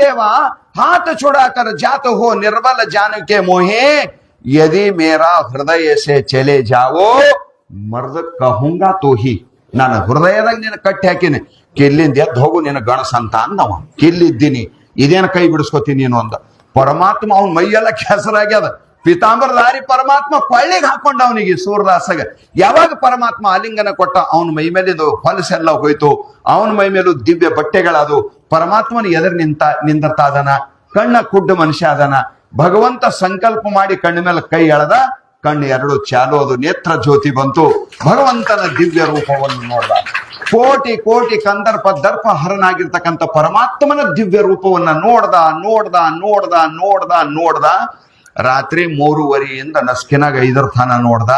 ದೇವಾ ಹಾತ್ ಚುಡಾಕರ ಜಾತ ಹೋ ನಿರ್ಬಲ ಜಾನಕ್ಕೆ ಮೋಹೆ, ಯದಿ ಮೇರಾ ಹೃದಯ ಸೆ ಚಲೆ ಜಾವೋ ಮರ್ದ ಕಹುಂಗಾ ತೋಹಿ. ನಾನು ಹೃದಯದಾಗ ನಿನ್ನ ಕಟ್ಟಿ ಹಾಕಿನಿ, ಕಿಲ್ಲಿಂದ ಎದ್ದು ಹೋಗು ನಿನ್ನ ಗಣಸ ಅಂತ ಅಂದವ. ಕಿಲ್ಲಿದ್ದೀನಿ, ಇದೇನ ಕೈ ಬಿಡಿಸ್ಕೊತೀನಿ ನೀನು ಅಂದ. ಪರಮಾತ್ಮ ಅವನ ಮೈಯೆಲ್ಲ ಕೆಸರಾಗ್ಯದ. ಪಿತಾಂಬರಧಾರಿ ಪರಮಾತ್ಮ ಕೊಳ್ಳಿಗೆ ಹಾಕೊಂಡ ಅವನಿಗೆ ಸೂರದಾಸಗ. ಯಾವಾಗ ಪರಮಾತ್ಮ ಆಲಿಂಗನ ಕೊಟ್ಟ, ಅವನ ಮೈ ಮೇಲಿದು ಹೊಲಸೆಲ್ಲ ಹೋಯ್ತು. ಅವನ ಮೈ ಮೇಲೂ ದಿವ್ಯ ಬಟ್ಟೆಗಳದು. ಪರಮಾತ್ಮನ ಎದುರು ನಿಂದಿರ್ತಾ ಅದನ. ಕಣ್ಣ ಕುಡ್ಡ ಮನುಷ್ಯ ಅದನ. ಭಗವಂತ ಸಂಕಲ್ಪ ಮಾಡಿ ಕಣ್ಣ ಮೇಲೆ ಕೈ ಎಳೆದ. ಕಣ್ಣು 2 ಚಾಲು, ಅದು ನೇತ್ರ ಜ್ಯೋತಿ ಬಂತು. ಭಗವಂತನ ದಿವ್ಯ ರೂಪವನ್ನು ನೋಡ್ದ. ಕೋಟಿ ಕೋಟಿ ಕಂದರ್ಪ ದರ್ಪ ಹರನಾಗಿರ್ತಕ್ಕಂಥ ಪರಮಾತ್ಮನ ದಿವ್ಯ ರೂಪವನ್ನ ನೋಡ್ದ. ರಾತ್ರಿ 3:30 ನಸ್ಕಿನಾಗ 5 ಥಾನ ನೋಡ್ದ.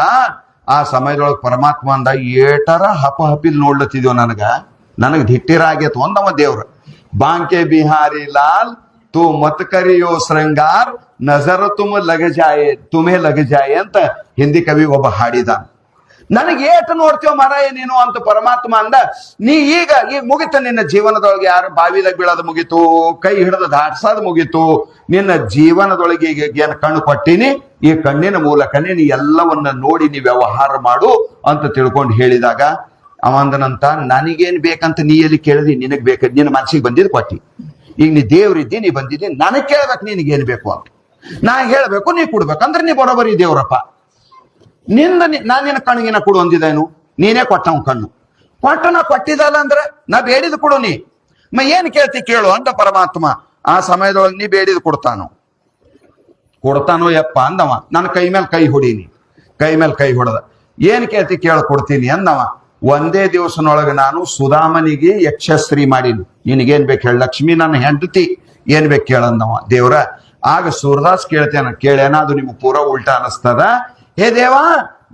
ಆ ಸಮಯದೊಳಗೆ ಪರಮಾತ್ಮ ಅಂದ, ಏಟರ ಹಪಿಲ್ ನೋಡ್ಲತ್ತಿದ್ಯೋ ನನಗ ಧಿಟ್ಟಿರಾಗೈತು ಒಂದವ ದೇವ್ರ. ಬಾಂಕೆ ಬಿಹಾರಿ ಲಾಲ್ ತೂ ಮತ್ ಕರಿಯೋ ಶೃಂಗಾರ್, ನಜರ ತುಮೆ ಲಗ ಜಾಯೆ ಅಂತ ಹಿಂದಿ ಕವಿ ಒಬ್ಬ ಹಾಡಿದ. ನನಗೆ ಏಟು ನೋಡ್ತೀವ ಮರಾಯ ನೀನು ಅಂತ ಪರಮಾತ್ಮ ಅಂದ. ನೀ ಈಗ ಮುಗಿತ ನಿನ್ನ ಜೀವನದೊಳಗೆ, ಯಾರು ಬಾವಿದಾಗ ಬೀಳೋದು ಮುಗಿತು, ಕೈ ಹಿಡಿದು ದಾಟ್ಸೋದು ಮುಗಿತು, ನಿನ್ನ ಜೀವನದೊಳಗೆ ಈಗ ಏನು ಕಣ್ಣು ಕೊಟ್ಟಿನಿ, ಈ ಕಣ್ಣಿನ ಮೂಲಕನೇ ನೀ ಎಲ್ಲವನ್ನ ನೋಡಿ ನೀ ವ್ಯವಹಾರ ಮಾಡು ಅಂತ ತಿಳ್ಕೊಂಡು ಹೇಳಿದಾಗ ಅವಂದನಂತ, ನನಗೇನ್ ಬೇಕಂತ ನೀ ಎಲ್ಲಿ ಕೇಳಿದಿ, ನಿನಗ್ ಬೇಕು, ನಿನ್ನ ಮನಸ್ಸಿಗೆ ಬಂದಿದ್ದು ಕೊಟ್ಟಿ. ಈಗ ನೀ ದೇವ್ರಿದ್ದಿ, ನೀ ಬಂದಿದ್ದಿ, ನನಗ್ ಕೇಳ್ಬೇಕು ನಿನಗೇನ್ ಬೇಕು ಅಂತ. ನಾ ಹೇಳ್ಬೇಕು, ನೀ ಕೊಡ್ಬೇಕಂದ್ರೆ ನೀ ಬರೋಬರಿ ದೇವ್ರಪ್ಪ. ನಾನ್ ನಿನ್ನ ಕಣ್ಣಿನ ಕೊಡು ಅಂದಿದ್ದೇನು, ನೀನೇ ಕೊಟ್ಟವ್ ಕಣ್ಣು ಕೊಟ್ಟು ನಾ ಕೊಟ್ಟಿದ್ದಲ್ಲ ಅಂದ್ರೆ ನಾ ಬೇಡಿದ್ ಕೊಡು, ನೀ ಏನ್ ಕೇಳ್ತಿ ಕೇಳು ಅಂತ ಪರಮಾತ್ಮ ಆ ಸಮಯದೊಳಗೆ ನೀ ಬೇಡಿದ್ ಕೊಡ್ತಾನೋ ಯಪ್ಪ ಅಂದವ. ನನ್ನ ಕೈ ಮೇಲೆ ಕೈ ಹೊಡೀನಿ, ಕೈ ಮೇಲೆ ಕೈ ಹೊಡೆದ, ಏನ್ ಕೇಳ್ತಿ ಕೇಳು ಕೊಡ್ತೀನಿ ಅಂದವ. ಒಂದೇ ದಿವಸನೊಳಗೆ ನಾನು ಸುಧಾಮನಿಗೆ ಯಕ್ಷಶ್ರೀ ಮಾಡೀನಿ. ನಿನಗೇನ್ ಬೇಕು ಹೇಳ ಲಕ್ಷ್ಮಿ, ನನ್ನ ಹೆಂಡತಿ, ಏನ್ ಬೇಕು ಕೇಳಂದವ ದೇವ್ರ. ಆಗ ಸೂರದಾಸ್ ಕೇಳ್ತೇನ, ಕೇಳೇನ ಅದು ನಿಮ್ಗೆ ಪೂರಾ ಉಲ್ಟಾ ಅನಿಸ್ತದ. ಹೇ ದೇವ,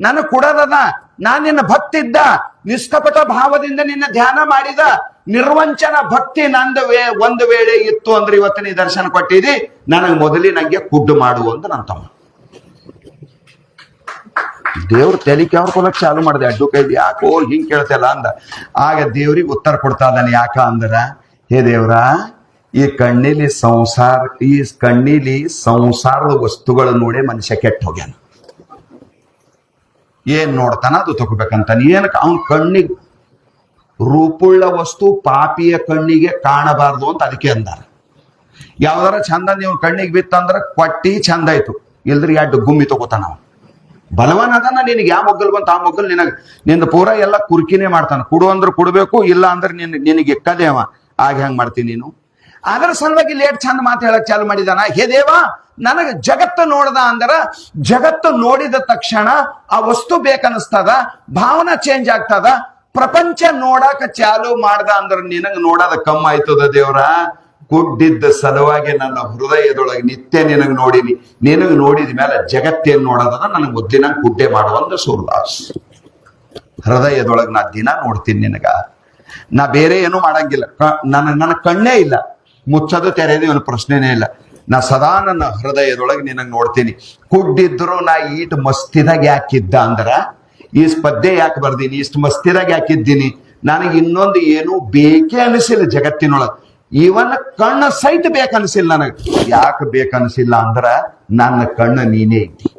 ನನಗ್ ಕೊಡೋದದ, ನಾನ್ ನಿನ್ನ ಭಕ್ತಿ ಇದ್ದ, ನಿಷ್ಕಪಟ ಭಾವದಿಂದ ನಿನ್ನ ಧ್ಯಾನ ಮಾಡಿದ, ನಿರ್ವಂಚನ ಭಕ್ತಿ ನಂದು ಒಂದು ವೇಳೆ ಇತ್ತು ಅಂದ್ರೆ ಇವತ್ತು ನೀ ದರ್ಶನ ಕೊಟ್ಟಿದಿ, ನನಗ್ ಮೊದಲಿ ನಂಗೆ ಕುಡ್ಡು ಮಾಡು ಅಂತ ನನ್ನ ತಮ್ಮ. ದೇವ್ರ ತೆಲಿಕೆ ಅವ್ರ ಕೊಲಕ್ ಚಾಲು ಮಾಡಿದೆ, ಅಡ್ಡು ಕೈದಿ ಯಾಕೋ ಹಿಂಗ್ ಕೇಳ್ತಲ್ಲ ಅಂದ. ಆಗ ದೇವ್ರಿಗೆ ಉತ್ತರ ಕೊಡ್ತಾ ಇದ್ದಾನೆ. ಯಾಕ ಅಂದ್ರ, ಹೇ ದೇವ್ರ, ಈ ಕಣ್ಣಿಲಿ ಸಂಸಾರದ ವಸ್ತುಗಳು ನೋಡಿ ಮನುಷ್ಯ ಕೆಟ್ಟ ಹೋಗ್ಯಾನ. ಏನ್ ನೋಡ್ತಾನ ಅದು ತಗೋಬೇಕಂತ. ಏನ್ ಅವನ್ ಕಣ್ಣಿಗೆ ರೂಪುಳ್ಳ ವಸ್ತು ಪಾಪಿಯ ಕಣ್ಣಿಗೆ ಕಾಣಬಾರ್ದು ಅಂತ ಅದಕ್ಕೆ ಅಂದಾರ. ಯಾವ್ದಾರ ಚಂದ ನೀವು ಕಣ್ಣಿಗೆ ಬಿತ್ತಂದ್ರ ಕೊಟ್ಟಿ ಚಂದ ಆಯ್ತು, ಇಲ್ದ್ರಿ ಎರಡು ಗುಮ್ಮಿ ತಗೋತಾನ. ಅವ ಬಲವಾನ್ ಅದನ್ನ, ನಿನಗೆ ಯಾವ ಮೊಗ್ಗಲ್ ಬಂತ ಆ ಮೊಗ್ಗಲ್ ನಿನ್ನ ಪೂರ ಎಲ್ಲ ಕುರ್ಕಿನೇ ಮಾಡ್ತಾನ. ಕೊಡು ಅಂದ್ರೆ ಕೊಡ್ಬೇಕು, ಇಲ್ಲ ಅಂದ್ರೆ ನಿನಗೆ ಎಕ್ಕದೇ ಅವ. ಆಗ ಹೆಂಗ್ ಮಾಡ್ತೀನಿ ನೀನು? ಅದರ ಸಲುವಾಗಿ ಲೇಟ್ ಚಂದ ಮಾತು ಹೇಳಕ್ ಚಾಲು ಮಾಡಿದಾನ. ಹೇ ದೇವ, ನನಗೆ ಜಗತ್ತು ನೋಡ್ದ ಅಂದ್ರ, ಜಗತ್ತು ನೋಡಿದ ತಕ್ಷಣ ಆ ವಸ್ತು ಬೇಕನ್ನಿಸ್ತದ, ಭಾವನಾ ಚೇಂಜ್ ಆಗ್ತದ. ಪ್ರಪಂಚ ನೋಡಾಕ ಚಾಲು ಮಾಡ್ದ ಅಂದ್ರ ನಿನಗ್ ನೋಡೋದ ಕಮ್ಮ ಆಯ್ತದ ದೇವ್ರ. ಕುಡ್ಡಿದ್ದ ಸಲುವಾಗಿ ನನ್ನ ಹೃದಯದೊಳಗೆ ನಿತ್ಯ ನಿನಗ್ ನೋಡಿನಿ. ನಿನಗ್ ನೋಡಿದ ಮೇಲೆ ಜಗತ್ತೇನ್ ನೋಡೋದದ ನನಗ್ ಮುದ್ದಿನ ಗುಡ್ಡೆ ಮಾಡುವಂತ ಸೂರದಾಸ್. ಹೃದಯದೊಳಗೆ ನಾ ದಿನ ನೋಡ್ತೀನಿ ನಿನಗ, ನಾ ಬೇರೆ ಏನೂ ಮಾಡಂಗಿಲ್ಲ. ನನ್ನ ಕಣ್ಣೇ ಇಲ್ಲ, ಮುಚ್ಚದು ತೆರೆಯೋದು ಇವನು ಪ್ರಶ್ನೆನೇ ಇಲ್ಲ. ನಾ ಸದಾ ನನ್ನ ಹೃದಯದೊಳಗೆ ನಿನಗೆ ನೋಡ್ತೀನಿ. ಕುಡ್ಡಿದ್ರು ನಾ ಈಟ್ ಮಸ್ತಿದಾಗ ಯಾಕಿದ್ದ ಅಂದ್ರ, ಈ ಪದ್ಯ ಯಾಕೆ ಬರ್ದೀನಿ, ಇಷ್ಟು ಮಸ್ತಿದಾಗ ಯಾಕಿದ್ದೀನಿ, ನನಗೆ ಇನ್ನೊಂದು ಏನು ಬೇಕೇ ಅನಿಸಿಲ್ಲ ಜಗತ್ತಿನೊಳಗೆ. ಇವನ್ ಕಣ್ಣ ಸಹಿತ ಬೇಕನ್ಸಿಲ್ಲ ನನಗೆ. ಯಾಕೆ ಬೇಕನ್ಸಿಲ್ಲ ಅಂದ್ರ, ನನ್ನ ಕಣ್ಣ ನೀನೇ ಐತಿ,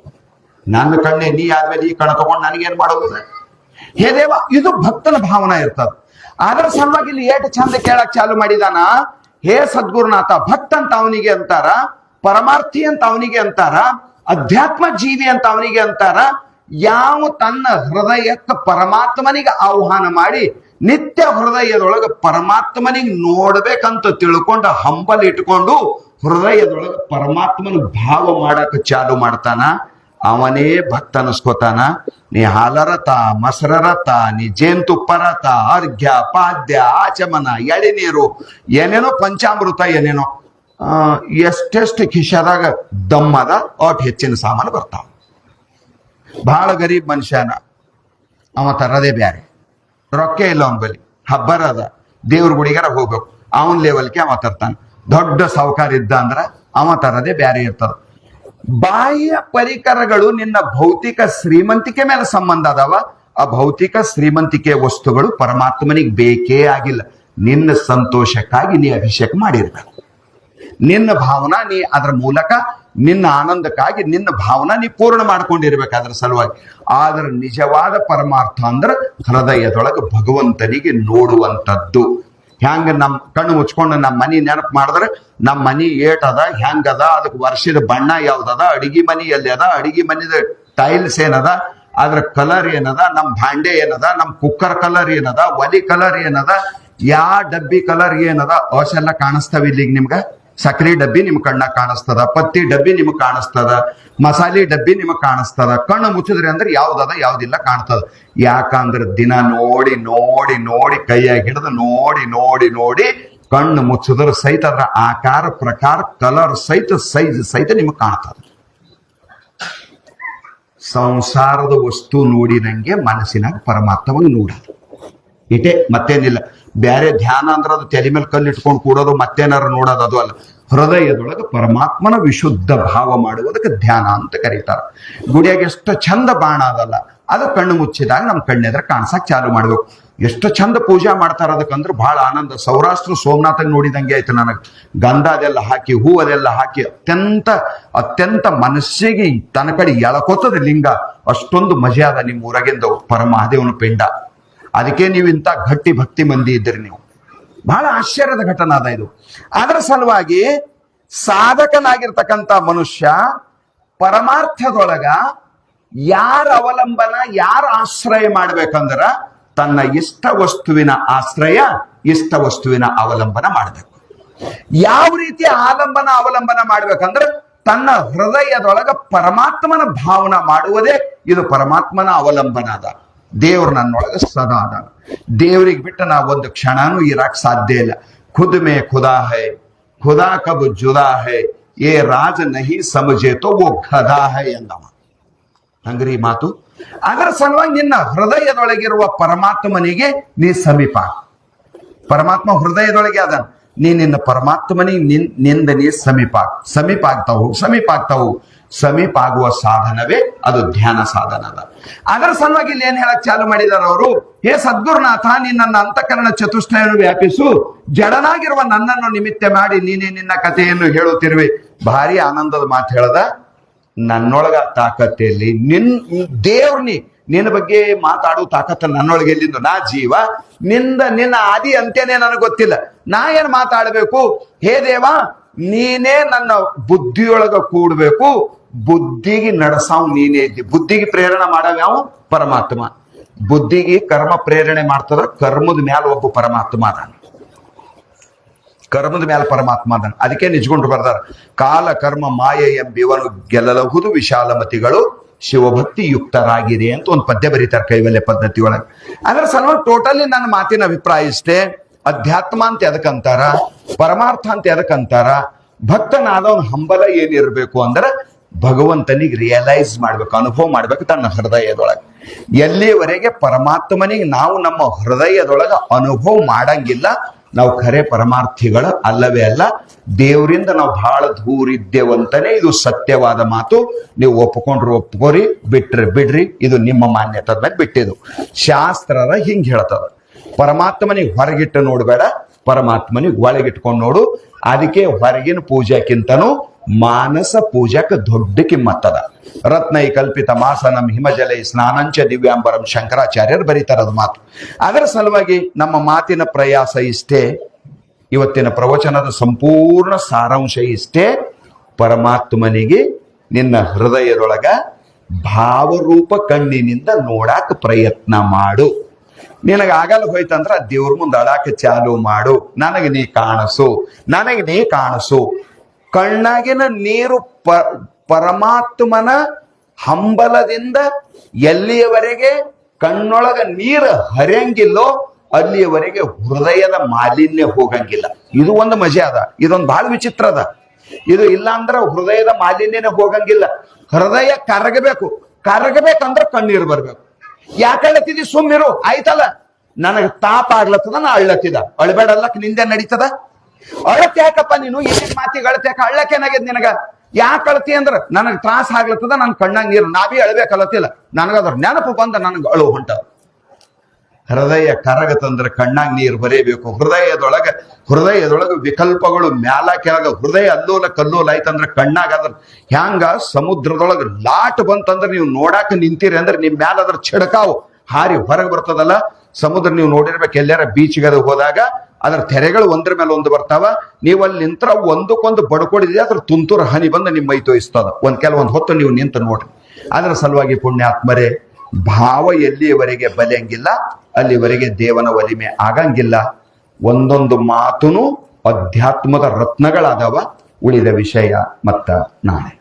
ನನ್ನ ಕಣ್ಣೆ ನೀ ಆದ್ಮೇಲೆ ಈ ಕಣ್ಣ ತಗೊಂಡು ನನಗೇನ್ ಮಾಡೋದು? ಹೇ ದೇವ, ಇದು ಭಕ್ತನ ಭಾವನಾ ಇರ್ತದ. ಅದರ ಸಲುವಾಗಿ ಇಲ್ಲಿ ಏಟು ಚಂದ ಕೇಳಕ್ ಚಾಲು ಮಾಡಿದಾನ. ಹೇ ಸದ್ಗುರುನಾಥ, ಭಕ್ತ ಅಂತ ಅವನಿಗೆ ಅಂತಾರ, ಪರಮಾರ್ಥಿ ಅಂತ ಅವನಿಗೆ ಅಂತಾರ, ಅಧ್ಯಾತ್ಮ ಜೀವಿ ಅಂತ ಅವನಿಗೆ ಅಂತಾರ. ಯಾವ ತನ್ನ ಹೃದಯಕ್ಕೆ ಪರಮಾತ್ಮನಿಗೆ ಆಹ್ವಾನ ಮಾಡಿ ನಿತ್ಯ ಹೃದಯದೊಳಗೆ ಪರಮಾತ್ಮನಿಗೆ ನೋಡ್ಬೇಕಂತ ತಿಳ್ಕೊಂಡು ಹಂಬಲ್ ಇಟ್ಕೊಂಡು ಹೃದಯದೊಳಗೆ ಪರಮಾತ್ಮನ ಭಾವ ಮಾಡಕ್ ಚಾಲು ಮಾಡ್ತಾನ, ಅವನೇ ಭಕ್ತ ಅನಿಸ್ಕೋತಾನ. ನೀ ಹಾಲರತ, ಮೊಸರರತ, ನೀ ಜೇನುತುಪ್ಪರತ, ಅರ್ಘ್ಯ, ಪಾದ್ಯ, ಆಚಮನ, ಎಳೆನೀರು, ಏನೇನೋ ಪಂಚಾಮೃತ, ಏನೇನೋ ಎಷ್ಟೆಷ್ಟು ಕಿಶದಾಗ ದಮ್ಮದ ಅಟ್ ಹೆಚ್ಚಿನ ಸಾಮಾನು ಬರ್ತಾವ. ಬಹಳ ಗರೀಬ್ ಮನುಷ್ಯನ, ಅವ ತರದೇ ಬ್ಯಾರೆ, ರೊಕ್ಕ ಇಲ್ಲ ಅವನ ಬಳಿ, ಹಬ್ಬರ ಅದ, ದೇವ್ರ ಗುಡಿಗಾರ ಹೋಗ್ಬೇಕು, ಅವನ್ ಲೆವೆಲ್ಗೆ ಅವ ತರ್ತಾನ. ದೊಡ್ಡ ಸಾಹುಕಾರ ಇದ್ದ ಅಂದ್ರ ಅವ ತರದೇ ಬ್ಯಾರೆ ಇರ್ತದ. ಬಾಹ್ಯ ಪರಿಕರಗಳು ನಿನ್ನ ಭೌತಿಕ ಶ್ರೀಮಂತಿಕೆ ಮೇಲೆ ಸಂಬಂಧ ಅದಾವ. ಆ ಭೌತಿಕ ಶ್ರೀಮಂತಿಕೆ ವಸ್ತುಗಳು ಪರಮಾತ್ಮನಿಗೆ ಬೇಕೇ ಆಗಿಲ್ಲ. ನಿನ್ನ ಸಂತೋಷಕ್ಕಾಗಿ ನೀ ಅಭಿಷೇಕ ಮಾಡಿರ್ಬೇಕು. ನಿನ್ನ ಭಾವನಾ ನೀ ಅದರ ಮೂಲಕ ನಿನ್ನ ಆನಂದಕ್ಕಾಗಿ ನಿನ್ನ ಭಾವನಾ ನೀ ಪೂರ್ಣ ಮಾಡ್ಕೊಂಡಿರ್ಬೇಕು ಅದರ ಸಲುವಾಗಿ. ಆದ್ರೆ ನಿಜವಾದ ಪರಮಾರ್ಥ ಅಂದ್ರೆ ಹೃದಯದೊಳಗೆ ಭಗವಂತನಿಗೆ ನೋಡುವಂಥದ್ದು. ಹೆಂಗ ನಮ್ ಕಣ್ಣು ಮುಚ್ಕೊಂಡು ನಮ್ಮ ಮನಿ ನೆನಪು ಮಾಡಿದ್ರೆ ನಮ್ಮ ಮನಿ ಏಟದ, ಹೆಂಗದ, ಅದಕ್ಕೆ ವರ್ಷದ ಬಣ್ಣ ಯಾವ್ದದ, ಅಡಿಗೆ ಮನಿ ಎಲ್ಲಿ ಅದ, ಅಡಿಗೆ ಮನಿದ ಟೈಲ್ಸ್ ಏನದ, ಅದ್ರ ಕಲರ್ ಏನದ, ನಮ್ ಭಾಂಡೆ ಏನದ, ನಮ್ ಕುಕ್ಕರ್ ಕಲರ್ ಏನದ, ಒಲಿ ಕಲರ್ ಏನದ, ಯಾ ಡಬ್ಬಿ ಕಲರ್ ಏನದ, ಅವೆಲ್ಲ ಕಾಣಿಸ್ತಾವ ಇಲ್ಲಿಗೆ ನಿಮ್ಗ. ಸಕ್ರಿ ಡಬ್ಬಿ ನಿಮ್ಗೆ ಕಣ್ಣಾಗ ಕಾಣಿಸ್ತದ, ಪತ್ತಿ ಡಬ್ಬಿ ನಿಮಗ್ ಕಾಣಿಸ್ತದ, ಮಸಾಲೆ ಡಬ್ಬಿ ನಿಮಗ್ ಕಾಣಿಸ್ತದ. ಕಣ್ಣು ಮುಚ್ಚಿದ್ರಿ ಅಂದ್ರೆ ಯಾವ್ದದ ಯಾವ್ದಿಲ್ಲ ಕಾಣ್ತದ. ಯಾಕಂದ್ರೆ ದಿನ ನೋಡಿ ನೋಡಿ ನೋಡಿ ಕೈಯಾಗಿ ಹಿಡಿದು ನೋಡಿ ನೋಡಿ ನೋಡಿ ಕಣ್ಣು ಮುಚ್ಚಿದ್ರ ಸಹಿತ ಅದ್ರ ಆಕಾರ ಪ್ರಕಾರ ಕಲರ್ ಸಹಿತ ಸೈಜ್ ಸಹಿತ ನಿಮಗ್ ಕಾಣ್ತದ. ಸಂಸಾರದ ವಸ್ತು ನೋಡಿದಂಗೆ ಮನಸ್ಸಿನಾಗ ಪರಮಾತ್ಮನ ನೋಡೋದು ಇಟೇ, ಮತ್ತೇನಿಲ್ಲ. ಬೇರೆ ಧ್ಯಾನ ಅಂದ್ರೆ ಅದು ತಲೆ ಮೇಲೆ ಕಲ್ಲು ಇಟ್ಕೊಂಡು ಕೂಡೋದು, ಮತ್ತೇನಾರು ನೋಡೋದು, ಅದು ಅಲ್ಲ. ಹೃದಯದೊಳಗೆ ಪರಮಾತ್ಮನ ವಿಶುದ್ಧ ಭಾವ ಮಾಡುವುದಕ್ಕೆ ಧ್ಯಾನ ಅಂತ ಕರೀತಾರ. ಗುಡಿಯಾಗ ಎಷ್ಟು ಚಂದ ಬಾಣ ಅದಲ್ಲ, ಅದು ಕಣ್ಣು ಮುಚ್ಚಿದಾಗ ನಮ್ಮ ಕಣ್ಣೆದ್ರ ಕಾಣ್ಸಕ್ ಚಾಲು ಮಾಡ್ಬೇಕು. ಎಷ್ಟು ಚಂದ ಪೂಜಾ ಮಾಡ್ತಾರ ಅದಕ್ಕಂದ್ರೆ ಬಹಳ ಆನಂದ. ಸೌರಾಷ್ಟ್ರ ಸೋಮನಾಥಗ್ ನೋಡಿದಂಗೆ ಆಯ್ತು ನನಗೆ. ಗಂಧ ಅದೆಲ್ಲ ಹಾಕಿ ಹೂ ಅದೆಲ್ಲ ಹಾಕಿ ಅತ್ಯಂತ ಮನಸ್ಸಿಗೆ ತನ್ನ ಕಡೆ ಎಳಕೋತದ ಲಿಂಗ. ಅಷ್ಟೊಂದು ಮಜೆ ಅದ ನಿಮ್ಮ ಊರಾಗಿಂದ ಪರಮಹಾದೇವನ ಪಿಂಡ. ಅದಕ್ಕೆ ನೀವು ಇಂಥ ಗಟ್ಟಿ ಭಕ್ತಿ ಮಂದಿ ಇದ್ರಿ ನೀವು. ಬಹಳ ಆಶ್ಚರ್ಯದ ಘಟನೆ ಅದ ಇದು. ಅದರ ಸಲುವಾಗಿ ಸಾಧಕನಾಗಿರ್ತಕ್ಕಂಥ ಮನುಷ್ಯ ಪರಮಾರ್ಥದೊಳಗ ಯಾರ ಅವಲಂಬನ, ಯಾರ ಆಶ್ರಯ ಮಾಡ್ಬೇಕಂದ್ರ ತನ್ನ ಇಷ್ಟ ವಸ್ತುವಿನ ಆಶ್ರಯ, ಇಷ್ಟ ವಸ್ತುವಿನ ಅವಲಂಬನ ಮಾಡ್ಬೇಕು. ಯಾವ ರೀತಿ ಅವಲಂಬನ ಮಾಡ್ಬೇಕಂದ್ರೆ ತನ್ನ ಹೃದಯದೊಳಗ ಪರಮಾತ್ಮನ ಭಾವನ ಮಾಡುವುದೇ ಇದು ಪರಮಾತ್ಮನ ಅವಲಂಬನ ಅದ. ದೇವ್ರು ನನ್ನೊಳಗ ಸದಾ ಅದ. ದೇವ್ರಿಗೆ ಬಿಟ್ಟು ನಾವು ಒಂದು ಕ್ಷಣನೂ ಇರಾಕ್ ಸಾಧ್ಯ ಇಲ್ಲ. ಖುದ್ ಮೇ ಖುದಾ ಹೈ, ಖುದಾ ಕಬ್ ಜುದಾ ಹೈ, ಏ ರಾಜ ನಹಿ ಸಮಜೇತೋ ಓ ಖದಾ ಹೈ ಎಂದವ. ಹಂಗ್ರಿ ಮಾತು. ಅದರ ಸಲುವಾಗಿ ನಿನ್ನ ಹೃದಯದೊಳಗಿರುವ ಪರಮಾತ್ಮನಿಗೆ ನೀ ಸಮೀಪ. ಪರಮಾತ್ಮ ಹೃದಯದೊಳಗೆ ಅದ. ನಿನ್ನ ಪರಮಾತ್ಮನಿಗೆ ನಿಂದ ನೀ ಸಮೀಪ ಆಗ್ತಾವು. ಸಮೀಪ ಆಗುವ ಸಾಧನವೇ ಅದು ಧ್ಯಾನ ಸಾಧನ ಅದ. ಅದರ ಸಲುವಾಗಿ ಇಲ್ಲಿ ಏನ್ ಹೇಳಕ್ ಚಾಲು ಮಾಡಿದಾರ ಅವರು, ಹೇ ಸದ್ಗುರುನಾಥ, ನಿನ್ನ ಅಂತಃಕರಣ ಚತುಷ್ಟಯನ್ನು ವ್ಯಾಪಿಸು, ಜಡನಾಗಿರುವ ನನ್ನನ್ನು ನಿಮಿತ್ತ ಮಾಡಿ ನೀನೇ ನಿನ್ನ ಕಥೆಯನ್ನು ಹೇಳುತ್ತಿರುವೆ. ಭಾರಿ ಆನಂದದ ಮಾತು ಹೇಳದ. ನನ್ನೊಳಗ ತಾಕತ್ತಲ್ಲಿ ನಿನ್ನ ಬಗ್ಗೆ ಮಾತಾಡೋ ತಾಕತ್ತ ನನ್ನೊಳಗೆ ಎಲ್ಲಿಂದ? ನಾ ಜೀವ, ನಿನ್ನ ಆದಿ ಅಂತ್ಯನೇ ನನಗೆ ಗೊತ್ತಿಲ್ಲ. ನಾ ಏನ್ ಮಾತಾಡಬೇಕು? ಹೇ ದೇವ, ನೀನೇ ನನ್ನ ಬುದ್ಧಿಯೊಳಗ ಕೂಡ್ಬೇಕು. ಬುದ್ಧಿಗೆ ನಡೆಸಾವ್ ನೀನೇ ಇದ್ದಿ. ಬುದ್ಧಿಗೆ ಪ್ರೇರಣೆ ಮಾಡವ ಯಾವ? ಪರಮಾತ್ಮ. ಬುದ್ಧಿಗೆ ಕರ್ಮ ಪ್ರೇರಣೆ ಮಾಡ್ತದ. ಕರ್ಮದ ಮ್ಯಾಲ ಒಬ್ಬ ಪರಮಾತ್ಮ ಅದಾನ. ಕರ್ಮದ ಮ್ಯಾಲ ಪರಮಾತ್ಮ ಅದಾನ. ಅದಕ್ಕೆ ನಿಜ್ಕೊಂಡು ಬರ್ದಾರ, ಕಾಲ ಕರ್ಮ ಮಾಯೆ ಎಂಬಿವನು ಗೆಲ್ಲಲಹುದು ವಿಶಾಲಮತಿಗಳು ಶಿವಭಕ್ತಿ ಯುಕ್ತರಾಗಿದೆ ಅಂತ ಒಂದು ಪದ್ಯ ಬರೀತಾರೆ ಕೈವಲ್ಯ ಪದ್ಧತಿ ಒಳಗೆ. ಅದರ ಸಲುವಾಗಿ ಟೋಟಲಿ ನನ್ನ ಮಾತಿನ ಅಭಿಪ್ರಾಯ ಇಷ್ಟೇ. ಅಧ್ಯಾತ್ಮ ಅಂತ ಎದಕ್ಕಂತಾರ, ಪರಮಾರ್ಥ ಅಂತ ಎದಕ್ಕಂತಾರ, ಭಕ್ತನಾದವನ ಹಂಬಲ ಏನಿರ್ಬೇಕು ಅಂದ್ರೆ ಭಗವಂತನಿಗೆ ರಿಯಲೈಸ್ ಮಾಡ್ಬೇಕು, ಅನುಭವ ಮಾಡ್ಬೇಕು ತನ್ನ ಹೃದಯದೊಳಗೆ. ಎಲ್ಲಿವರೆಗೆ ಪರಮಾತ್ಮನಿಗೆ ನಾವು ನಮ್ಮ ಹೃದಯದೊಳಗ ಅನುಭವ ಮಾಡಂಗಿಲ್ಲ, ನಾವು ಖರೆ ಪರಮಾರ್ಥಿಗಳು ಅಲ್ಲವೇ ಅಲ್ಲ. ದೇವರಿಂದ ನಾವು ಬಹಳ ದೂರ ಇದ್ದೇವಂತಾನೆ ಇದು ಸತ್ಯವಾದ ಮಾತು. ನೀವು ಒಪ್ಕೊಂಡ್ರು ಒಪ್ಕೋರಿ, ಬಿಡ್ರಿ, ಇದು ನಿಮ್ಮ ಮಾನ್ಯತದ ಮೇಲೆ ಬಿಟ್ಟಿದ್ದು. ಶಾಸ್ತ್ರದ ಹಿಂಗ್ ಹೇಳ್ತದ, ಪರಮಾತ್ಮನಿಗೆ ಹೊರಗಿಟ್ಟು ನೋಡ್ಬೇಡ, ಪರಮಾತ್ಮನಿಗೆ ಒಳಗಿಟ್ಕೊಂಡು ನೋಡು. ಅದಕ್ಕೆ ಹೊರಗಿನ ಪೂಜೆಕ್ಕಿಂತನೂ ಮಾನಸ ಪೂಜಾಕ ದೊಡ್ಡ ಕಿಮ್ಮತ್ತದ. ರತ್ನೈ ಕಲ್ಪಿತ ಮಾಸನಂ ಹಿಮಜಲೈ ಸ್ನಾನಂಚ ದಿವ್ಯಾಂಬರಂ ಶಂಕರಾಚಾರ್ಯರು ಬರೀತಾರದ ಮಾತು. ಅದರ ಸಲುವಾಗಿ ನಮ್ಮ ಮಾತಿನ ಪ್ರಯಾಸ ಇಷ್ಟೇ. ಇವತ್ತಿನ ಪ್ರವಚನದ ಸಂಪೂರ್ಣ ಸಾರಾಂಶ ಇಷ್ಟೇ. ಪರಮಾತ್ಮನಿಗೆ ನಿನ್ನ ಹೃದಯದೊಳಗ ಭಾವರೂಪ ಕಣ್ಣಿನಿಂದ ನೋಡಾಕ ಪ್ರಯತ್ನ ಮಾಡು. ನಿನಗೆ ಆಗಲ್ಲ ಹೋಯ್ತಂದ್ರ ದೇವ್ರ ಮುಂದೆ ಅಳಾಕ ಚಾಲು ಮಾಡು. ನನಗೆ ನೀ ಕಾಣಿಸು. ಕಣ್ಣಾಗಿನ ನೀರು ಪರಮಾತ್ಮನ ಹಂಬಲದಿಂದ ಎಲ್ಲಿಯವರೆಗೆ ಕಣ್ಣೊಳಗ ನೀರು ಹರಿಯಂಗಿಲ್ಲೋ ಅಲ್ಲಿಯವರೆಗೆ ಹೃದಯದ ಮಾಲಿನ್ಯ ಹೋಗಂಗಿಲ್ಲ. ಇದು ಒಂದು ಮಜೆ ಅದ. ಇದೊಂದು ಬಹಳ ವಿಚಿತ್ರ ಅದ. ಇದು ಇಲ್ಲ ಅಂದ್ರೆ ಹೃದಯದ ಮಾಲಿನ್ಯನೇ ಹೋಗಂಗಿಲ್ಲ. ಹೃದಯ ಕರಗಬೇಕಂದ್ರೆ ಕಣ್ಣೀರು ಬರ್ಬೇಕು. ಯಾಕಳ್ಳತ್ತಿದಿ? ಸುಮ್ಮಿರು, ಆಯ್ತಲ್ಲ. ನನಗೆ ತಾಪ ಆಗ್ಲತ್ತದ, ನಾ ಅಳ್ಳತ್ತಿದ. ಅಳ್ಬೇಡಲ್ಲಕ್ ನಿಂದೆ ನಡೀತದ? ಅಳತೆ ಯಾಕಪ್ಪ ನೀನು? ಏನ್ ಮಾತಿಗೆ ಅಳತೆ ಯಾಕ? ಅಳ್ಳಕ್ಕೇನಾಗ್ಯದ ನಿನಗ? ಯಾಕೆ ಅಳತಿ ಅಂದ್ರ ನನಗ್ ತ್ರಾಸ ಆಗ್ಲತ್ತದ, ನನ್ ಕಣ್ಣಾಗ ನೀರು. ನಾವೇ ಅಳ್ಬೇಕಲ್ಲತ್ತಿಲ್ಲ. ನನಗದ್ರ ನೆನಪು ಬಂದ ನನಗೆ ಅಳು ಹೊಂಟ. ಹೃದಯ ಕರಗತಂದ್ರ ಕಣ್ಣಾಗ ನೀರು ಬರೀಬೇಕು. ಹೃದಯದೊಳಗ ವಿಕಲ್ಪಗಳು ಮ್ಯಾಲ ಕೆಳಗ, ಹೃದಯ ಅಲ್ಲೋಲ ಕಲ್ಲೋಲ ಆಯ್ತಂದ್ರ ಕಣ್ಣಾಗ ಅದ್ರ ಹ್ಯಾಂಗ ಸಮುದ್ರದೊಳಗ ಲಾಟ್ ಬಂತಂದ್ರ ನೀವು ನೋಡಾಕ ನಿಂತೀರಿ ಅಂದ್ರೆ ನಿಮ್ ಮ್ಯಾಲ ಅದ್ರ ಚಿಡಕಾವು ಹಾರಿ ಹೊರಗೆ ಬರ್ತದಲ್ಲ. ಸಮುದ್ರ ನೀವು ನೋಡಿರ್ಬೇಕು, ಎಲ್ಲಾರ ಬೀಚ್ಗೆ ಹೋದಾಗ ಅದ್ರ ತೆರೆಗಳು ಒಂದ್ರ ಮೇಲೆ ಒಂದು ಬರ್ತಾವ. ನೀವು ಅಲ್ಲಿ ನಿಂತ್ರ ಒಂದಕ್ಕೊಂದು ಬಡ್ಕೊಡಿದ್ರೆ ಅದ್ರ ತುಂತುರು ಹನಿ ಬಂದು ನಿಮ್ಮ ಮೈ ತೋಯಿಸ್ತದ. ಕೆಲವೊಂದು ಹೊತ್ತು ನೀವು ನಿಂತು ನೋಡ್ರಿ. ಅದರ ಸಲುವಾಗಿ ಪುಣ್ಯಾತ್ಮರೇ, ಭಾವ ಎಲ್ಲಿಯವರೆಗೆ ಬಲಿಯಂಗಿಲ್ಲ ಅಲ್ಲಿವರೆಗೆ ದೇವನ ಒಲಿಮೆ ಆಗಂಗಿಲ್ಲ. ಒಂದೊಂದು ಮಾತುನು ಅಧ್ಯಾತ್ಮದ ರತ್ನಗಳಾದವ. ಉಳಿದ ವಿಷಯ ಮತ್ತ ನಾಳೆ.